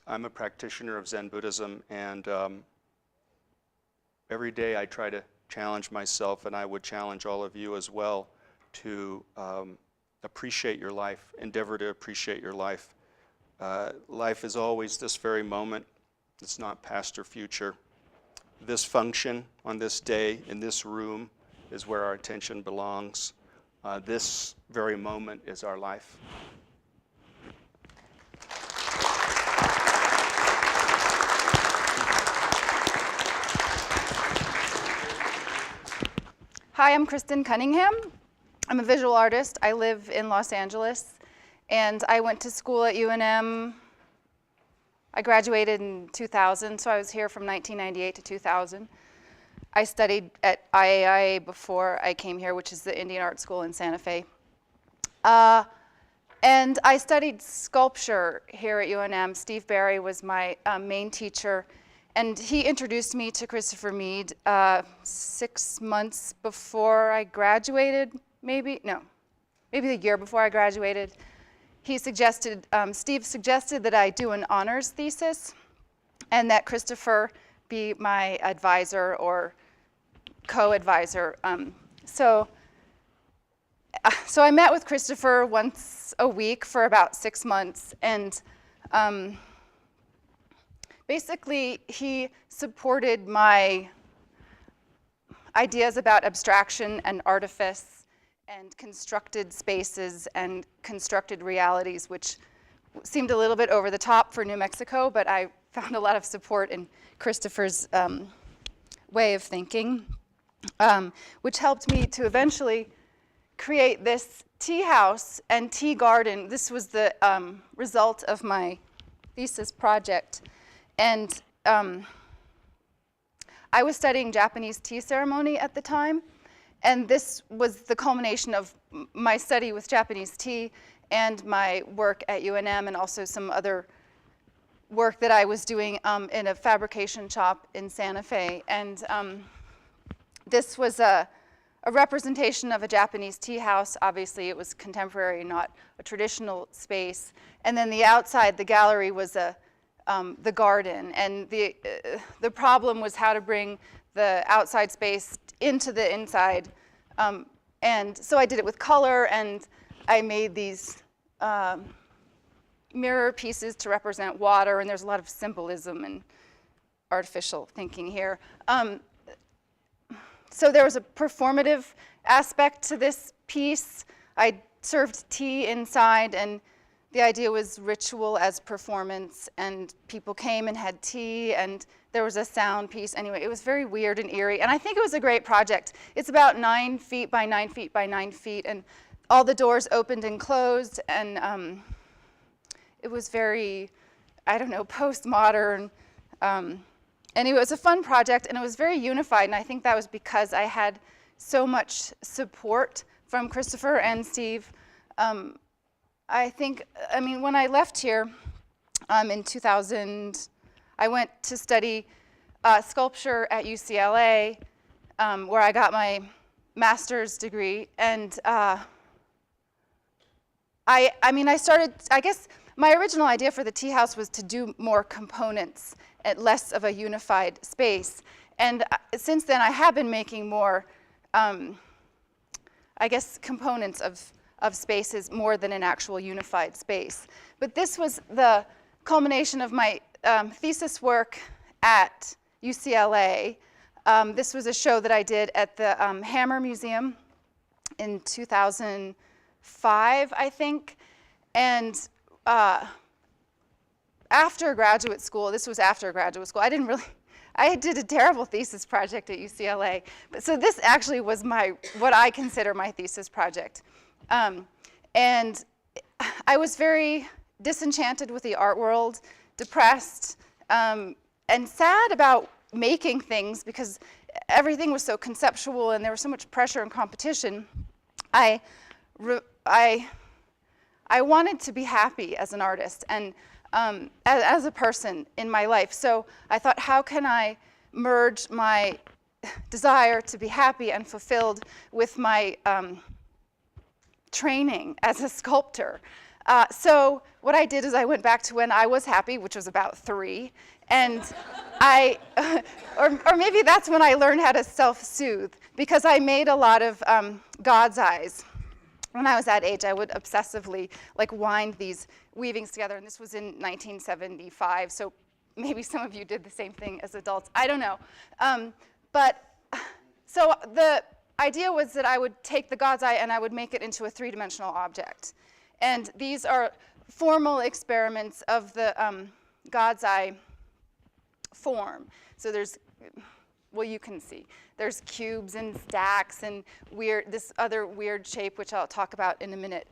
a practitioner of Zen Buddhism, and every day I try to challenge myself, and I would challenge all of you as well, to appreciate your life, endeavor to appreciate your life. Life is always this very moment. It's not past or future. This function on this day in this room is where our attention belongs. This very moment is our life. Hi, I'm Kristen Cunningham. I'm a visual artist. I live in Los Angeles, and I went to school at UNM. I graduated in 2000, so I was here from 1998 to 2000. I studied at IAIA before I came here, which is the Indian Art School in Santa Fe. And I studied sculpture here at UNM. Steve Barry was my main teacher, and he introduced me to Christopher Mead 6 months before I graduated, maybe the year before I graduated. He suggested, Steve suggested that I do an honors thesis and that Christopher be my advisor or co-advisor. So I met with Christopher once a week for about 6 months, and basically he supported my ideas about abstraction and artifice and constructed spaces and constructed realities, which seemed a little bit over the top for New Mexico, but I found a lot of support in Christopher's way of thinking, which helped me to eventually create this tea house and tea garden. This was the result of my thesis project. And I was studying Japanese tea ceremony at the time, and this was the culmination of my study with Japanese tea and my work at UNM, and also some other work that I was doing in a fabrication shop in Santa Fe. And this was a representation of a Japanese tea house. Obviously, it was contemporary, not a traditional space. And then the outside, the gallery, was the garden. And the problem was how to bring the outside space into the inside. And so I did it with color, and I made these mirror pieces to represent water, and there's a lot of symbolism and artificial thinking here. So there was a performative aspect to this piece. I served tea inside, and the idea was ritual as performance, and people came and had tea, and there was a sound piece. Anyway, it was very weird and eerie, and I think it was a great project. It's about 9 feet by 9 feet by 9 feet, and all the doors opened and closed, and it was very, I don't know, postmodern. Anyway, it was a fun project, and it was very unified, and I think that was because I had so much support from Christopher and Steve. I mean, when I left here in 2000, I went to study sculpture at UCLA, where I got my master's degree, and I guess my original idea for the tea house was to do more components at less of a unified space. And since then, I have been making more, I guess, components of spaces more than an actual unified space. But this was the culmination of my thesis work at UCLA. This was a show that I did at the Hammer Museum in 2005, I think. And after graduate school, this was after graduate school, I did a terrible thesis project at UCLA. But so this actually was what I consider my thesis project. And I was very disenchanted with the art world, depressed, and sad about making things because everything was so conceptual and there was so much pressure and competition. I wanted to be happy as an artist and as a person in my life. So I thought, how can I merge my desire to be happy and fulfilled with my training as a sculptor? So what I did is I went back to when I was happy, which was about 3, and or maybe that's when I learned how to self-soothe, because I made a lot of God's eyes. When I was that age, I would obsessively wind these weavings together, and this was in 1975, so maybe some of you did the same thing as adults. I don't know. So the idea was that I would take the God's eye and I would make it into a 3-dimensional object. And these are formal experiments of the God's eye form. So there's well, you can see. There's cubes and stacks and this other weird shape, which I'll talk about in a minute.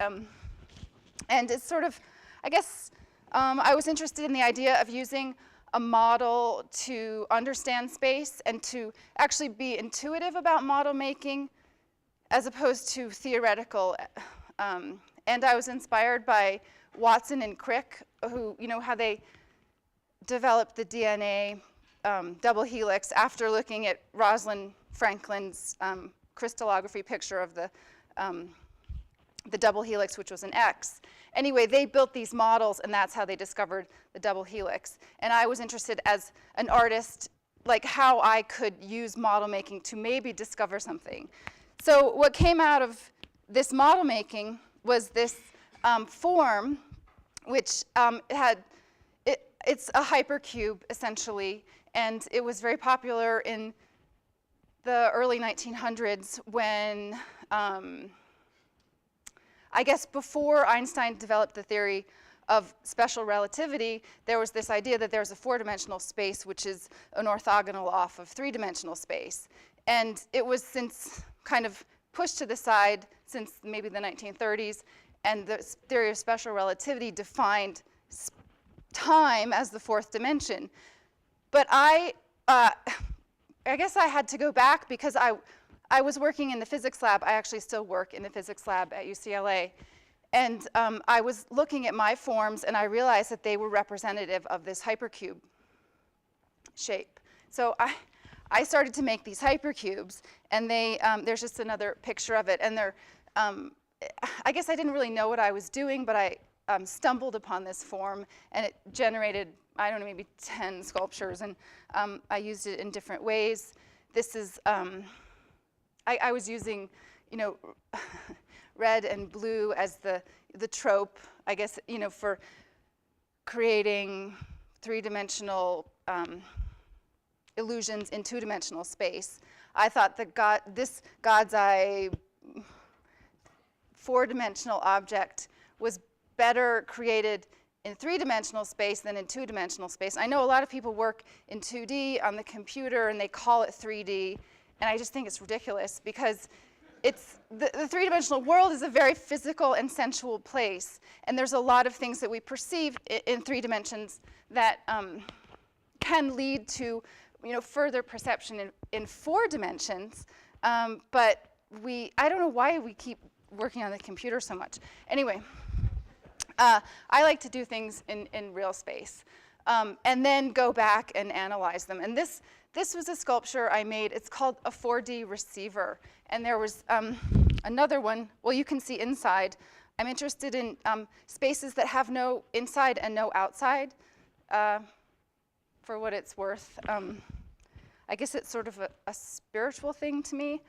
And it's sort of, I guess, I was interested in the idea of using a model to understand space and to actually be intuitive about model making as opposed to theoretical. And I was inspired by Watson and Crick, who, how they developed the DNA double helix after looking at Rosalind Franklin's crystallography picture of the double helix, which was an X. Anyway, they built these models, and that's how they discovered the double helix. And I was interested as an artist, like how I could use model making to maybe discover something. So what came out of this model making was this form, which it's a hypercube, essentially, and it was very popular in the early 1900s when, I guess before Einstein developed the theory of special relativity, there was this idea that there's a four-dimensional space which is an orthogonal off of three-dimensional space. And it was since kind of pushed to the side since maybe the 1930s, and the theory of special relativity defined time as the fourth dimension. But I guess I had to go back because I was working in the physics lab. I actually still work in the physics lab at UCLA. And I was looking at my forms, and I realized that they were representative of this hypercube shape. So I started to make these hypercubes, and there's just another picture of it. And I guess I didn't really know what I was doing, but I stumbled upon this form, and it generated, I don't know, maybe 10 sculptures, and I used it in different ways. This is, I was using, red and blue as the trope, I guess, for creating three-dimensional illusions in two-dimensional space. I thought that this God's eye four-dimensional object was better created in three-dimensional space than in two-dimensional space. I know a lot of people work in 2D on the computer and they call it 3D, and I just think it's ridiculous because the three-dimensional world is a very physical and sensual place, and there's a lot of things that we perceive in 3 dimensions that can lead to further perception in 4 dimensions, but I don't know why we keep working on the computer so much. Anyway, I like to do things in real space, and then go back and analyze them. And this was a sculpture I made. It's called a 4D receiver. And there was another one. Well, you can see inside. I'm interested in spaces that have no inside and no outside, for what it's worth. I guess it's sort of a spiritual thing to me.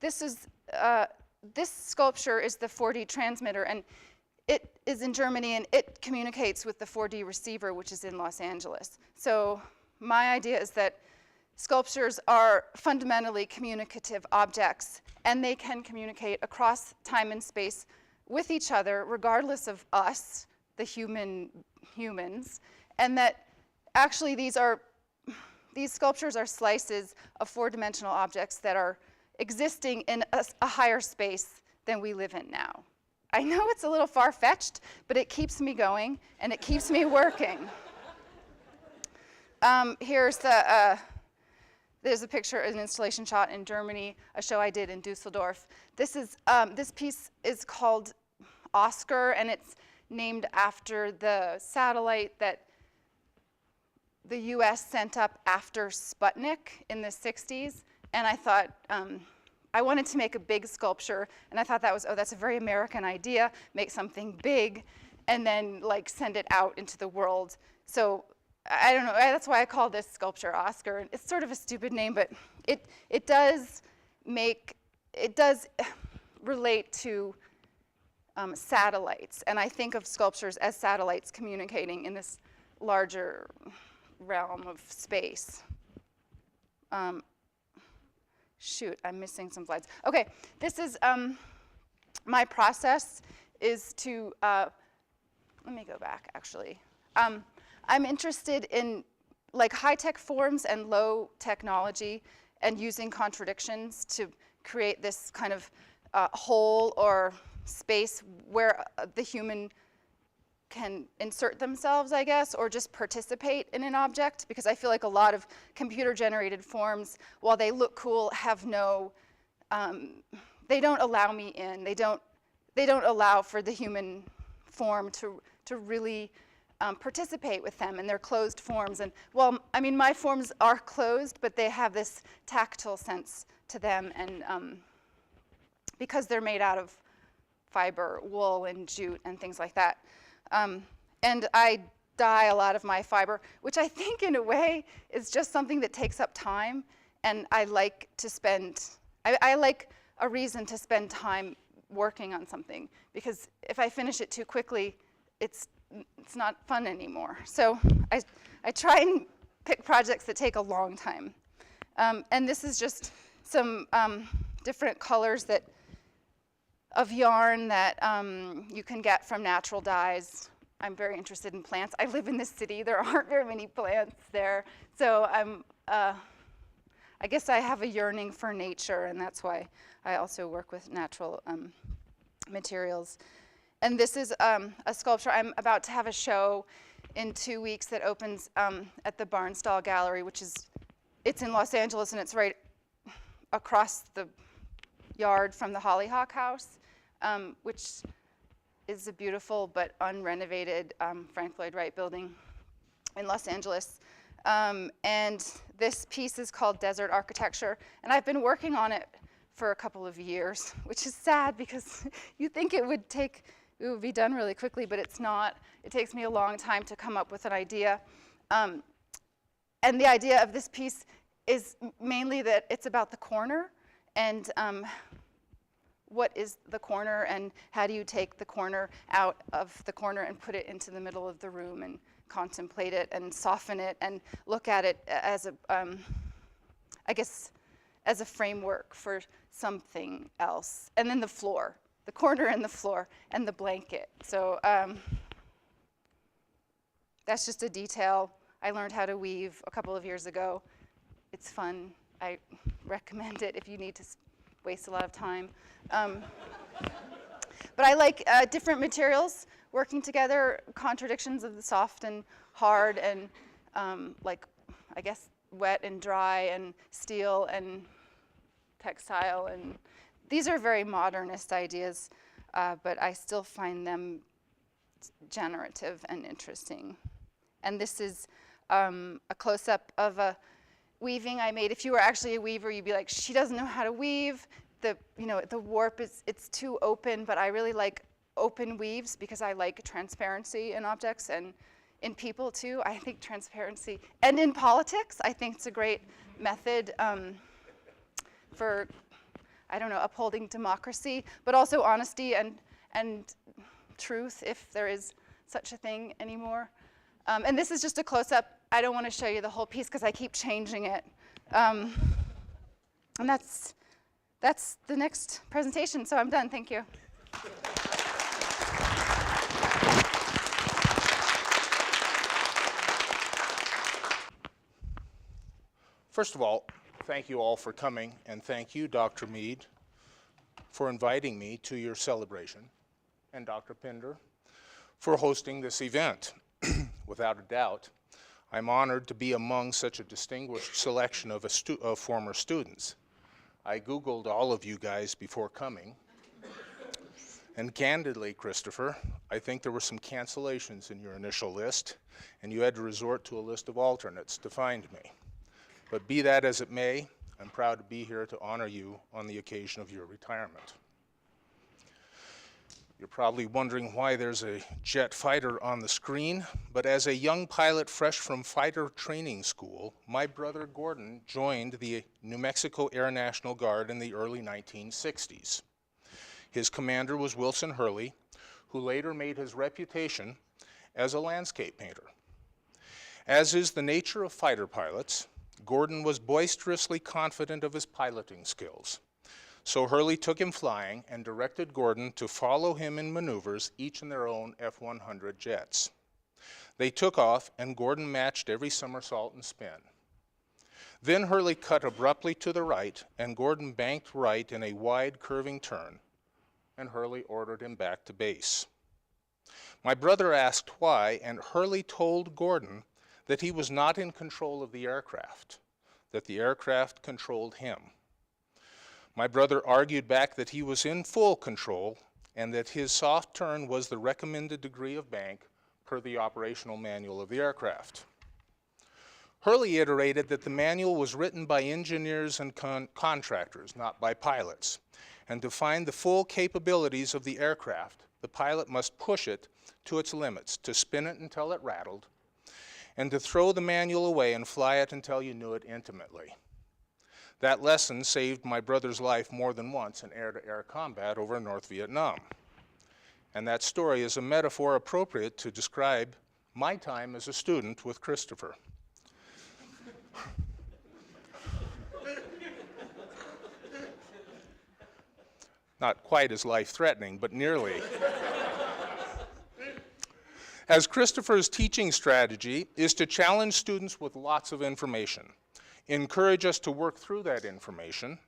This sculpture is the 4D transmitter, and it is in Germany, and it communicates with the 4D receiver, which is in Los Angeles. So my idea is that sculptures are fundamentally communicative objects, and they can communicate across time and space with each other, regardless of us, the humans, and that actually these sculptures are slices of 4-dimensional objects that are existing in a higher space than we live in now. I know it's a little far-fetched, but it keeps me going, and it keeps me working. There's a picture, an installation shot in Germany, a show I did in Dusseldorf. This piece is called Oscar, and it's named after the satellite that the US sent up after Sputnik in the 60s. And I thought, I wanted to make a big sculpture, and I thought that's a very American idea, make something big, and then send it out into the world. So I don't know, that's why I call this sculpture Oscar. It's sort of a stupid name, but it does relate to satellites, and I think of sculptures as satellites communicating in this larger realm of space. Shoot, I'm missing some slides. Okay, this is my process is to, let me go back actually. I'm interested in like high-tech forms and low technology, and using contradictions to create this kind of hole or space where the human can insert themselves, I guess, or just participate in an object, because I feel like a lot of computer-generated forms, while they look cool, have no, they don't allow me in. They don't allow for the human form to really participate with them, and they're closed forms. And well, I mean, my forms are closed, but they have this tactile sense to them, and because they're made out of fiber, wool, and jute, and things like that. And I dye a lot of my fiber, which I think in a way is just something that takes up time, and I like to spend, I like a reason to spend time working on something, because if I finish it too quickly, it's not fun anymore. So I try and pick projects that take a long time. And this is just some different colors of yarn that you can get from natural dyes. I'm very interested in plants. I live in this city. There aren't very many plants there. So I guess I have a yearning for nature, and that's why I also work with natural materials. And this is a sculpture. I'm about to have a show in 2 weeks that opens at the Barnstall Gallery, it's in Los Angeles, and it's right across the yard from the Hollyhock House, which is a beautiful but unrenovated Frank Lloyd Wright building in Los Angeles. And this piece is called Desert Architecture, and I've been working on it for a couple of years, which is sad because you think it would be done really quickly, but it's not. It takes me a long time to come up with an idea. And the idea of this piece is mainly that it's about the corner, and what is the corner, and how do you take the corner out of the corner and put it into the middle of the room and contemplate it and soften it and look at it as I guess, as a framework for something else. And then the floor, the corner and the floor and the blanket. So that's just a detail. I learned how to weave a couple of years ago. It's fun. I recommend it if you need to waste a lot of time. But I like different materials working together, contradictions of the soft and hard, and like, I guess, wet and dry, and steel and textile. And these are very modernist ideas, but I still find them generative and interesting. And this is a close-up of a weaving I made. If you were actually a weaver, you'd be like, she doesn't know how to weave. The warp it's too open, but I really like open weaves because I like transparency in objects and in people too. I think transparency, and in politics, I think it's a great method for, I don't know, upholding democracy, but also honesty and truth, if there is such a thing anymore. And this is just a close-up. I don't want to show you the whole piece because I keep changing it. And that's the next presentation, so I'm done. Thank you. First of all, thank you all for coming, and thank you, Dr. Mead, for inviting me to your celebration, and Dr. Pinder for hosting this event. Without a doubt, I'm honored to be among such a distinguished selection of former students. I Googled all of you guys before coming, and candidly, Christopher, I think there were some cancellations in your initial list, and you had to resort to a list of alternates to find me. But be that as it may, I'm proud to be here to honor you on the occasion of your retirement. You're probably wondering why there's a jet fighter on the screen, but as a young pilot fresh from fighter training school, my brother Gordon joined the New Mexico Air National Guard in the early 1960s. His commander was Wilson Hurley, who later made his reputation as a landscape painter. As is the nature of fighter pilots, Gordon was boisterously confident of his piloting skills. So Hurley took him flying and directed Gordon to follow him in maneuvers, each in their own F-100 jets. They took off, and Gordon matched every somersault and spin. Then Hurley cut abruptly to the right, and Gordon banked right in a wide, curving turn, and Hurley ordered him back to base. My brother asked why, and Hurley told Gordon that he was not in control of the aircraft, that the aircraft controlled him. My brother argued back that he was in full control and that his soft turn was the recommended degree of bank per the operational manual of the aircraft. Hurley iterated that the manual was written by engineers and contractors, not by pilots, and to find the full capabilities of the aircraft, the pilot must push it to its limits, to spin it until it rattled, and to throw the manual away and fly it until you knew it intimately. That lesson saved my brother's life more than once in air-to-air combat over North Vietnam. And that story is a metaphor appropriate to describe my time as a student with Christopher. Not quite as life-threatening, but nearly. As Christopher's teaching strategy is to challenge students with lots of information, encourage us to work through that information,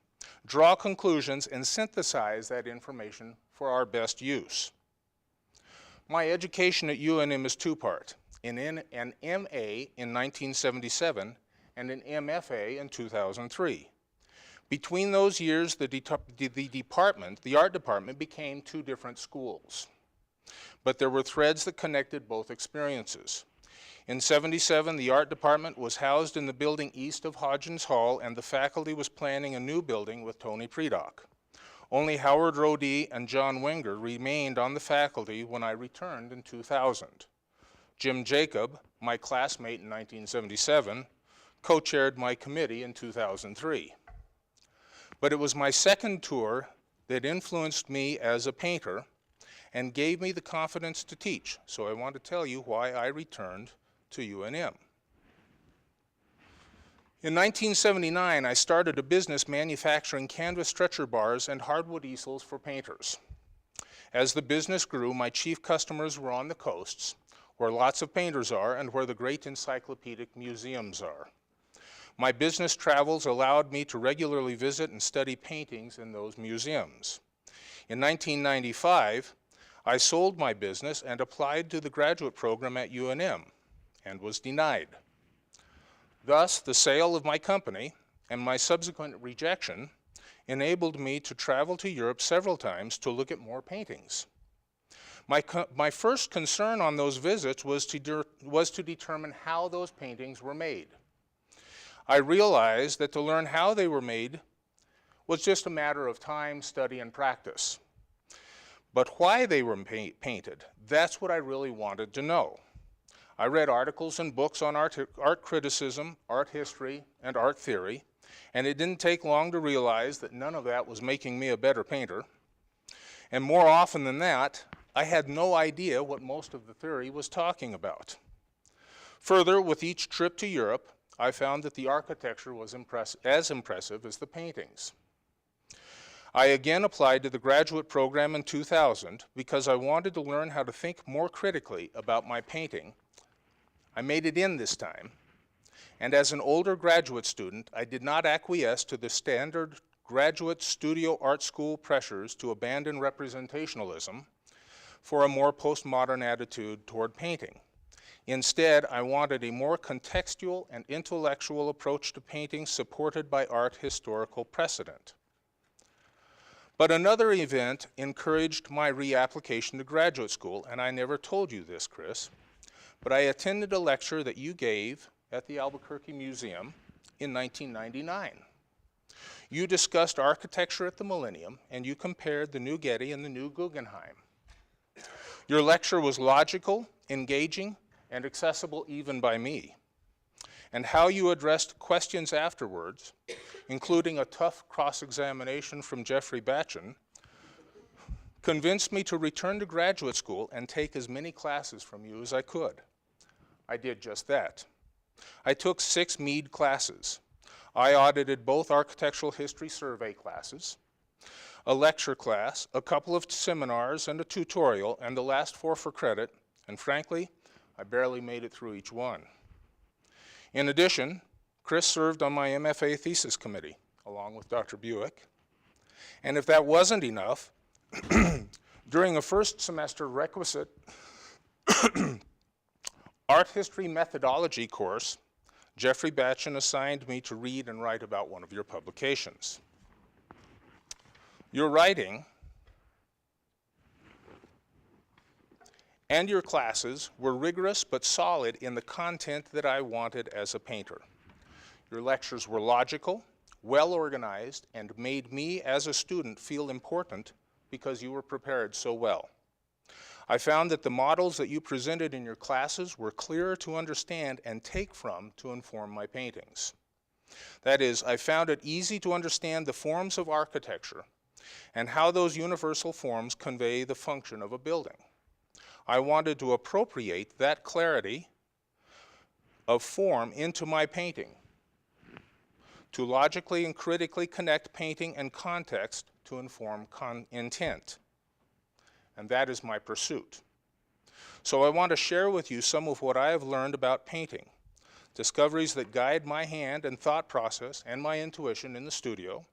draw conclusions, and synthesize that information for our best use. My education at UNM is two-part, an MA in 1977 and an MFA in 2003. Between those years, the art department became two different schools. But there were threads that connected both experiences. In '77, the art department was housed in the building east of Hodgins Hall, and the faculty was planning a new building with Tony Predock. Only Howard Rodee and John Wenger remained on the faculty when I returned in 2000. Jim Jacob, my classmate in 1977, co-chaired my committee in 2003. But it was my second tour that influenced me as a painter and gave me the confidence to teach. So I want to tell you why I returned to UNM. In 1979, I started a business manufacturing canvas stretcher bars and hardwood easels for painters. As the business grew, my chief customers were on the coasts, where lots of painters are and where the great encyclopedic museums are. My business travels allowed me to regularly visit and study paintings in those museums. In 1995, I sold my business and applied to the graduate program at UNM and was denied. Thus, the sale of my company and my subsequent rejection enabled me to travel to Europe several times to look at more paintings. My first concern on those visits was to determine how those paintings were made. I realized that to learn how they were made was just a matter of time, study, and practice. But why they were painted, that's what I really wanted to know. I read articles and books on art criticism, art history, and art theory, and it didn't take long to realize that none of that was making me a better painter. And more often than that, I had no idea what most of the theory was talking about. Further, with each trip to Europe, I found that the architecture was as impressive as the paintings. I again applied to the graduate program in 2000 because I wanted to learn how to think more critically about my painting. I made it in this time, and as an older graduate student, I did not acquiesce to the standard graduate studio art school pressures to abandon representationalism for a more postmodern attitude toward painting. Instead, I wanted a more contextual and intellectual approach to painting supported by art historical precedent. But another event encouraged my reapplication to graduate school, and I never told you this, Chris, but I attended a lecture that you gave at the Albuquerque Museum in 1999. You discussed architecture at the Millennium, and you compared the new Getty and the new Guggenheim. Your lecture was logical, engaging, and accessible even by me. And how you addressed questions afterwards, including a tough cross-examination from Jeffrey Batchen, convinced me to return to graduate school and take as many classes from you as I could. I did just that. I took 6 Mead classes. I audited both architectural history survey classes, a lecture class, a couple of seminars, and a tutorial, and the last 4 for credit, and frankly, I barely made it through each one. In addition, Chris served on my MFA thesis committee, along with Dr. Buick. And if that wasn't enough, during a first semester requisite art history methodology course, Jeffrey Batchen assigned me to read and write about one of your publications. Your writing and your classes were rigorous but solid in the content that I wanted as a painter. Your lectures were logical, well organized, and made me as a student feel important because you were prepared so well. I found that the models that you presented in your classes were clearer to understand and take from to inform my paintings. That is, I found it easy to understand the forms of architecture and how those universal forms convey the function of a building. I wanted to appropriate that clarity of form into my painting, to logically and critically connect painting and context to inform intent. And that is my pursuit. So I want to share with you some of what I have learned about painting, discoveries that guide my hand and thought process and my intuition in the studio,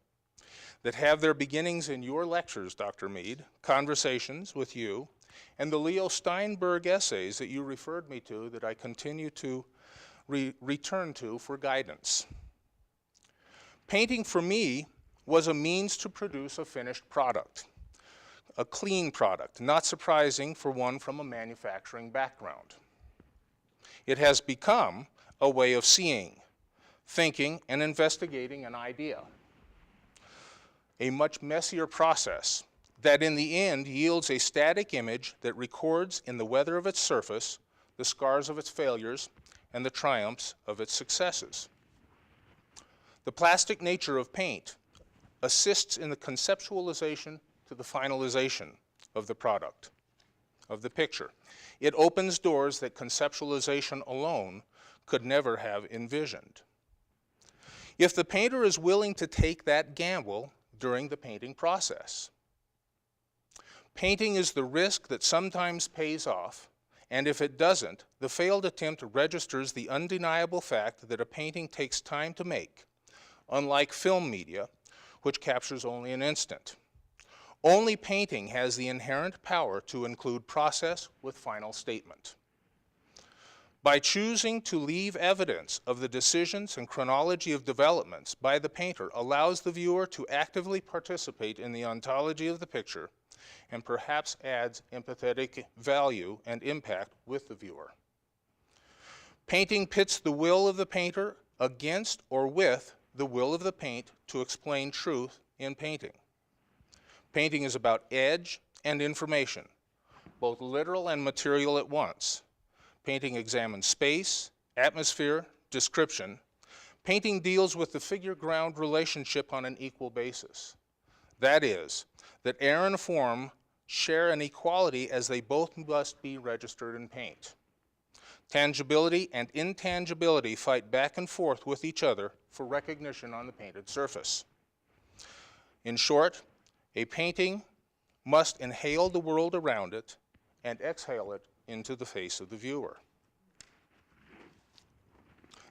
that have their beginnings in your lectures, Dr. Mead, conversations with you, and the Leo Steinberg essays that you referred me to that I continue to return to for guidance. Painting for me was a means to produce a finished product, a clean product, not surprising for one from a manufacturing background. It has become a way of seeing, thinking, and investigating an idea. A much messier process that in the end yields a static image that records in the weather of its surface the scars of its failures and the triumphs of its successes. The plastic nature of paint assists in the conceptualization to the finalization of the product, of the picture. It opens doors that conceptualization alone could never have envisioned. If the painter is willing to take that gamble during the painting process. Painting is the risk that sometimes pays off, and if it doesn't, the failed attempt registers the undeniable fact that a painting takes time to make, unlike film media, which captures only an instant. Only painting has the inherent power to include process with final statement. By choosing to leave evidence of the decisions and chronology of developments by the painter allows the viewer to actively participate in the ontology of the picture and perhaps adds empathetic value and impact with the viewer. Painting pits the will of the painter against or with the will of the paint to explain truth in painting. Painting is about edge and information, both literal and material at once. Painting examines space, atmosphere, description. Painting deals with the figure-ground relationship on an equal basis. That is, that air and form share an equality as they both must be registered in paint. Tangibility and intangibility fight back and forth with each other for recognition on the painted surface. In short, a painting must inhale the world around it and exhale it into the face of the viewer.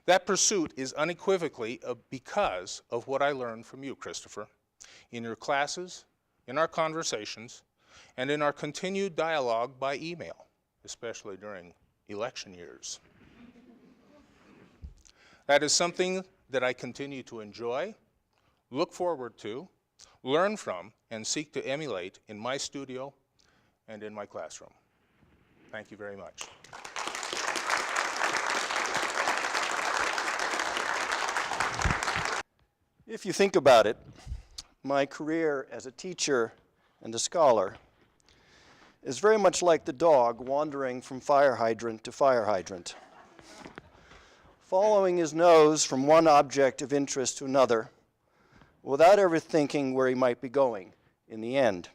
That pursuit is unequivocally because of what I learned from you, Christopher, in your classes, in our conversations, and in our continued dialogue by email, especially during election years. That is something that I continue to enjoy, look forward to, learn from, and seek to emulate in my studio and in my classroom. Thank you very much. If you think about it, my career as a teacher and a scholar is very much like the dog wandering from fire hydrant to fire hydrant, following his nose from one object of interest to another without ever thinking where he might be going in the end.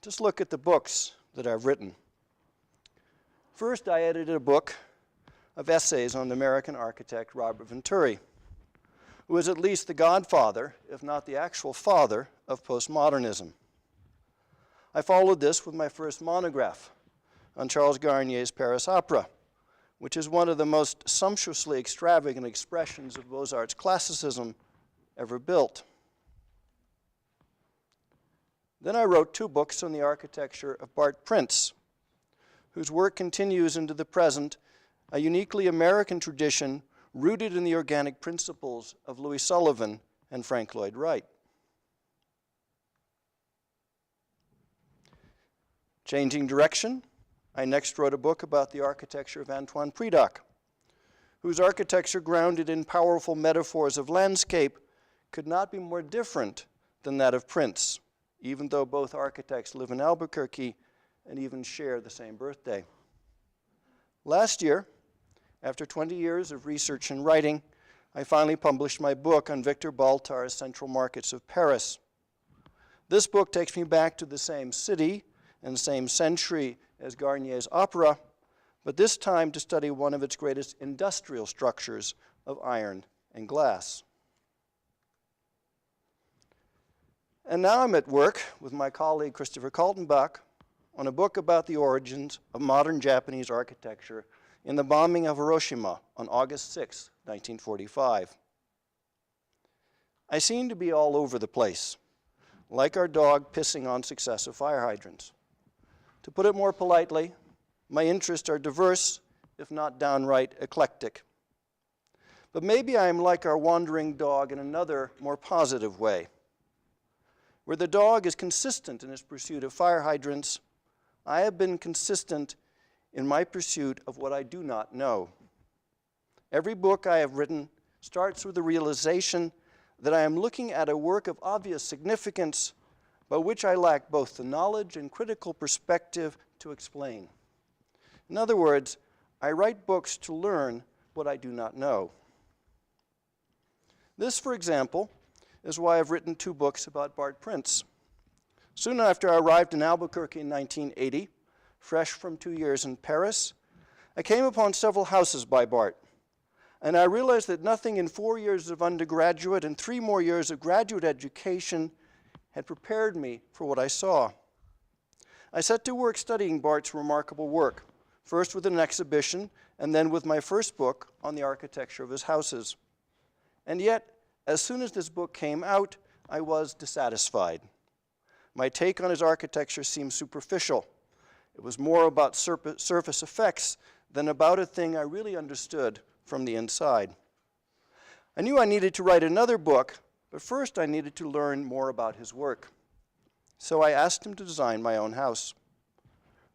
Just look at the books that I've written. First, I edited a book of essays on the American architect Robert Venturi, who is at least the godfather, if not the actual father, of postmodernism. I followed this with my first monograph, on Charles Garnier's Paris Opera, which is one of the most sumptuously extravagant expressions of Beaux-Arts classicism ever built. Then I wrote 2 books on the architecture of Bart Prince, whose work continues into the present, a uniquely American tradition rooted in the organic principles of Louis Sullivan and Frank Lloyd Wright. Changing direction, I next wrote a book about the architecture of Antoine Prédoc, whose architecture grounded in powerful metaphors of landscape could not be more different than that of Prince, even though both architects live in Albuquerque and even share the same birthday. Last year, after 20 years of research and writing, I finally published my book on Victor Baltar's Central Markets of Paris. This book takes me back to the same city and same century as Garnier's opera, but this time to study one of its greatest industrial structures of iron and glass. And now I'm at work with my colleague Christopher Kaltenbach on a book about the origins of modern Japanese architecture in the bombing of Hiroshima on August 6, 1945. I seem to be all over the place, like our dog pissing on successive fire hydrants. To put it more politely, my interests are diverse, if not downright eclectic. But maybe I am like our wandering dog in another, more positive way. Where the dog is consistent in his pursuit of fire hydrants, I have been consistent in my pursuit of what I do not know. Every book I have written starts with the realization that I am looking at a work of obvious significance, but which I lack both the knowledge and critical perspective to explain. In other words, I write books to learn what I do not know. This, for example, is why I've written 2 books about Bart Prince. Soon after I arrived in Albuquerque in 1980, fresh from 2 years in Paris, I came upon several houses by Bart, and I realized that nothing in 4 years of undergraduate and 3 more years of graduate education had prepared me for what I saw. I set to work studying Bart's remarkable work, first with an exhibition and then with my first book on the architecture of his houses. And yet, as soon as this book came out, I was dissatisfied. My take on his architecture seemed superficial. It was more about surface effects than about a thing I really understood from the inside. I knew I needed to write another book, but first I needed to learn more about his work. So I asked him to design my own house.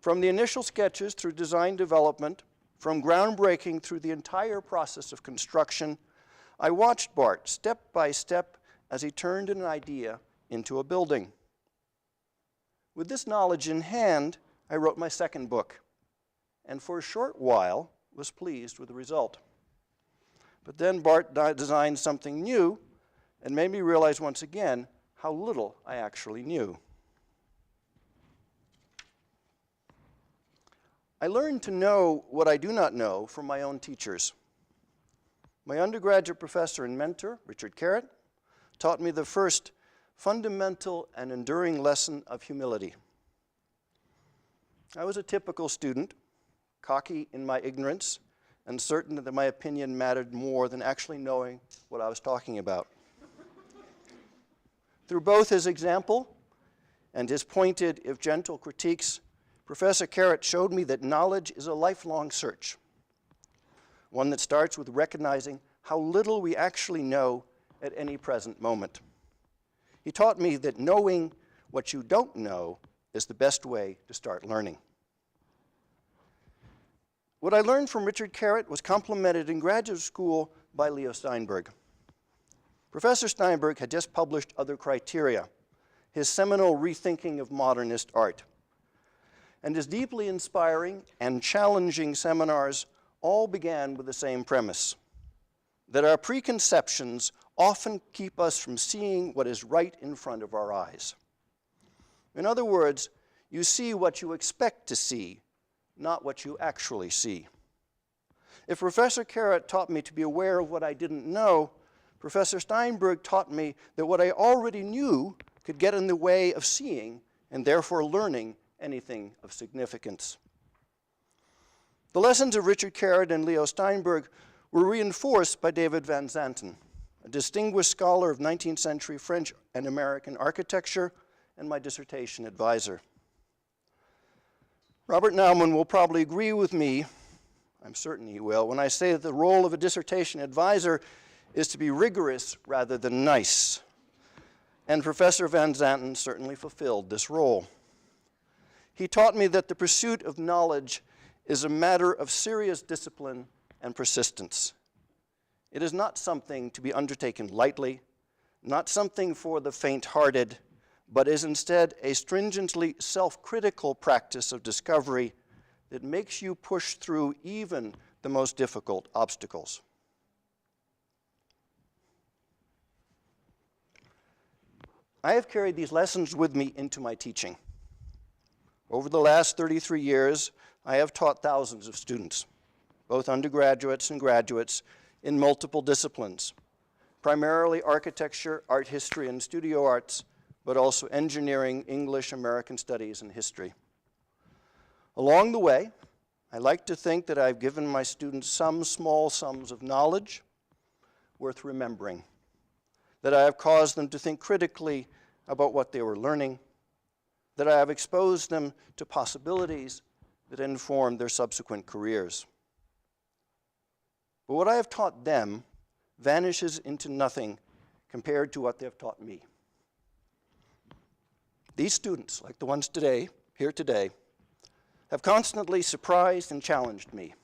From the initial sketches through design development, from groundbreaking through the entire process of construction, I watched Bart step by step as he turned an idea into a building. With this knowledge in hand, I wrote my second book, and for a short while was pleased with the result. But then Bart designed something new and made me realize once again how little I actually knew. I learned to know what I do not know from my own teachers. My undergraduate professor and mentor, Richard Carrott, taught me the first fundamental and enduring lesson of humility. I was a typical student, cocky in my ignorance, and certain that my opinion mattered more than actually knowing what I was talking about. Through both his example and his pointed, if gentle, critiques, Professor Carrott showed me that knowledge is a lifelong search, one that starts with recognizing how little we actually know at any present moment. He taught me that knowing what you don't know is the best way to start learning. What I learned from Richard Carrott was complemented in graduate school by Leo Steinberg. Professor Steinberg had just published Other Criteria, his seminal rethinking of modernist art. And his deeply inspiring and challenging seminars all began with the same premise, that our preconceptions often keep us from seeing what is right in front of our eyes. In other words, you see what you expect to see, not what you actually see. If Professor Carrott taught me to be aware of what I didn't know, Professor Steinberg taught me that what I already knew could get in the way of seeing and therefore learning anything of significance. The lessons of Richard Carrot and Leo Steinberg were reinforced by David Van Zanten, a distinguished scholar of 19th century French and American architecture and my dissertation advisor. Robert Naumann will probably agree with me, I'm certain he will, when I say that the role of a dissertation advisor is to be rigorous rather than nice. And Professor Van Zanten certainly fulfilled this role. He taught me that the pursuit of knowledge is a matter of serious discipline and persistence. It is not something to be undertaken lightly, not something for the faint-hearted, but is instead a stringently self-critical practice of discovery that makes you push through even the most difficult obstacles. I have carried these lessons with me into my teaching. Over the last 33 years, I have taught thousands of students, both undergraduates and graduates, in multiple disciplines, primarily architecture, art history, and studio arts, but also engineering, English, American studies, and history. Along the way, I like to think that I've given my students some small sums of knowledge worth remembering, that I have caused them to think critically about what they were learning, that I have exposed them to possibilities that inform their subsequent careers. But what I have taught them vanishes into nothing compared to what they have taught me. These students, like the ones today, here today, have constantly surprised and challenged me,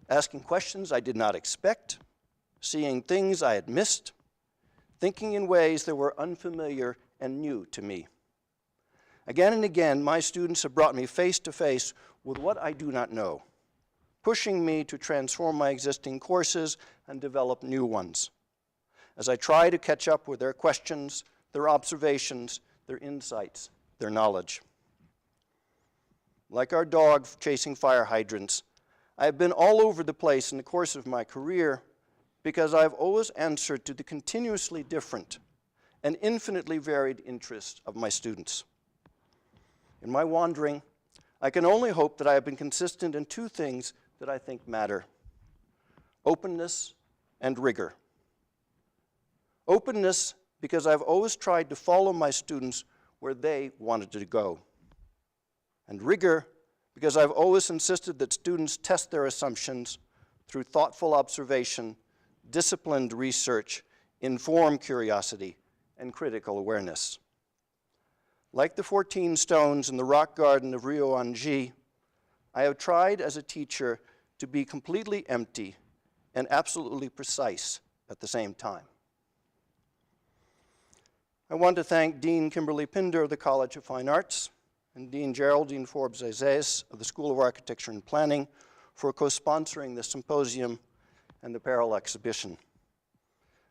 asking questions I did not expect, seeing things I had missed, thinking in ways that were unfamiliar and new to me. Again and again, my students have brought me face to face with what I do not know, pushing me to transform my existing courses and develop new ones, as I try to catch up with their questions, their observations, their insights, their knowledge. Like our dog chasing fire hydrants, I have been all over the place in the course of my career because I've always answered to the continuously different and infinitely varied interests of my students. In my wandering, I can only hope that I have been consistent in two things that I think matter: openness and rigor. Openness, because I've always tried to follow my students where they wanted to go. And rigor, because I've always insisted that students test their assumptions through thoughtful observation, disciplined research, informed curiosity, and critical awareness. Like the 14 stones in the rock garden of Rio Anji, I have tried as a teacher to be completely empty and absolutely precise at the same time. I want to thank Dean Kimberly Pinder of the College of Fine Arts and Dean Geraldine Forbes-Zazes of the School of Architecture and Planning for co-sponsoring the symposium and the Parallel exhibition.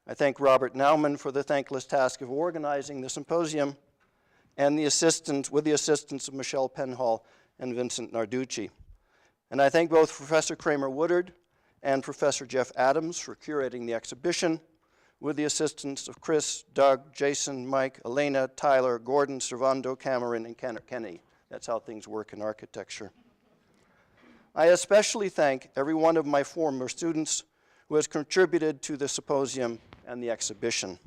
I thank Robert Naumann for the thankless task of organizing the symposium and with the assistance of Michelle Penhall and Vincent Narducci. And I thank both Professor Kramer Woodard and Professor Jeff Adams for curating the exhibition, with the assistance of Chris, Doug, Jason, Mike, Elena, Tyler, Gordon, Servando, Cameron, and Kenny. That's how things work in architecture. I especially thank every one of my former students who has contributed to the symposium and the exhibition.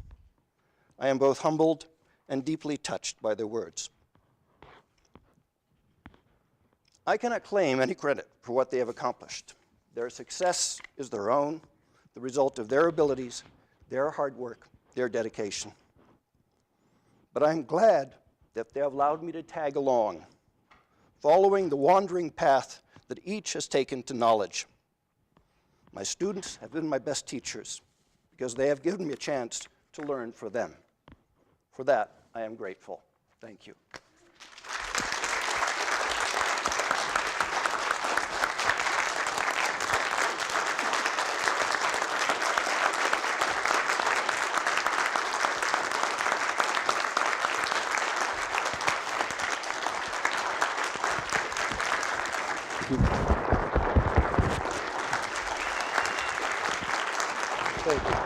I am both humbled and deeply touched by their words. I cannot claim any credit for what they have accomplished. Their success is their own, the result of their abilities, their hard work, their dedication. But I'm glad that they have allowed me to tag along, following the wandering path that each has taken to knowledge. My students have been my best teachers because they have given me a chance to learn for them. For that, I am grateful. Thank you. Thank you.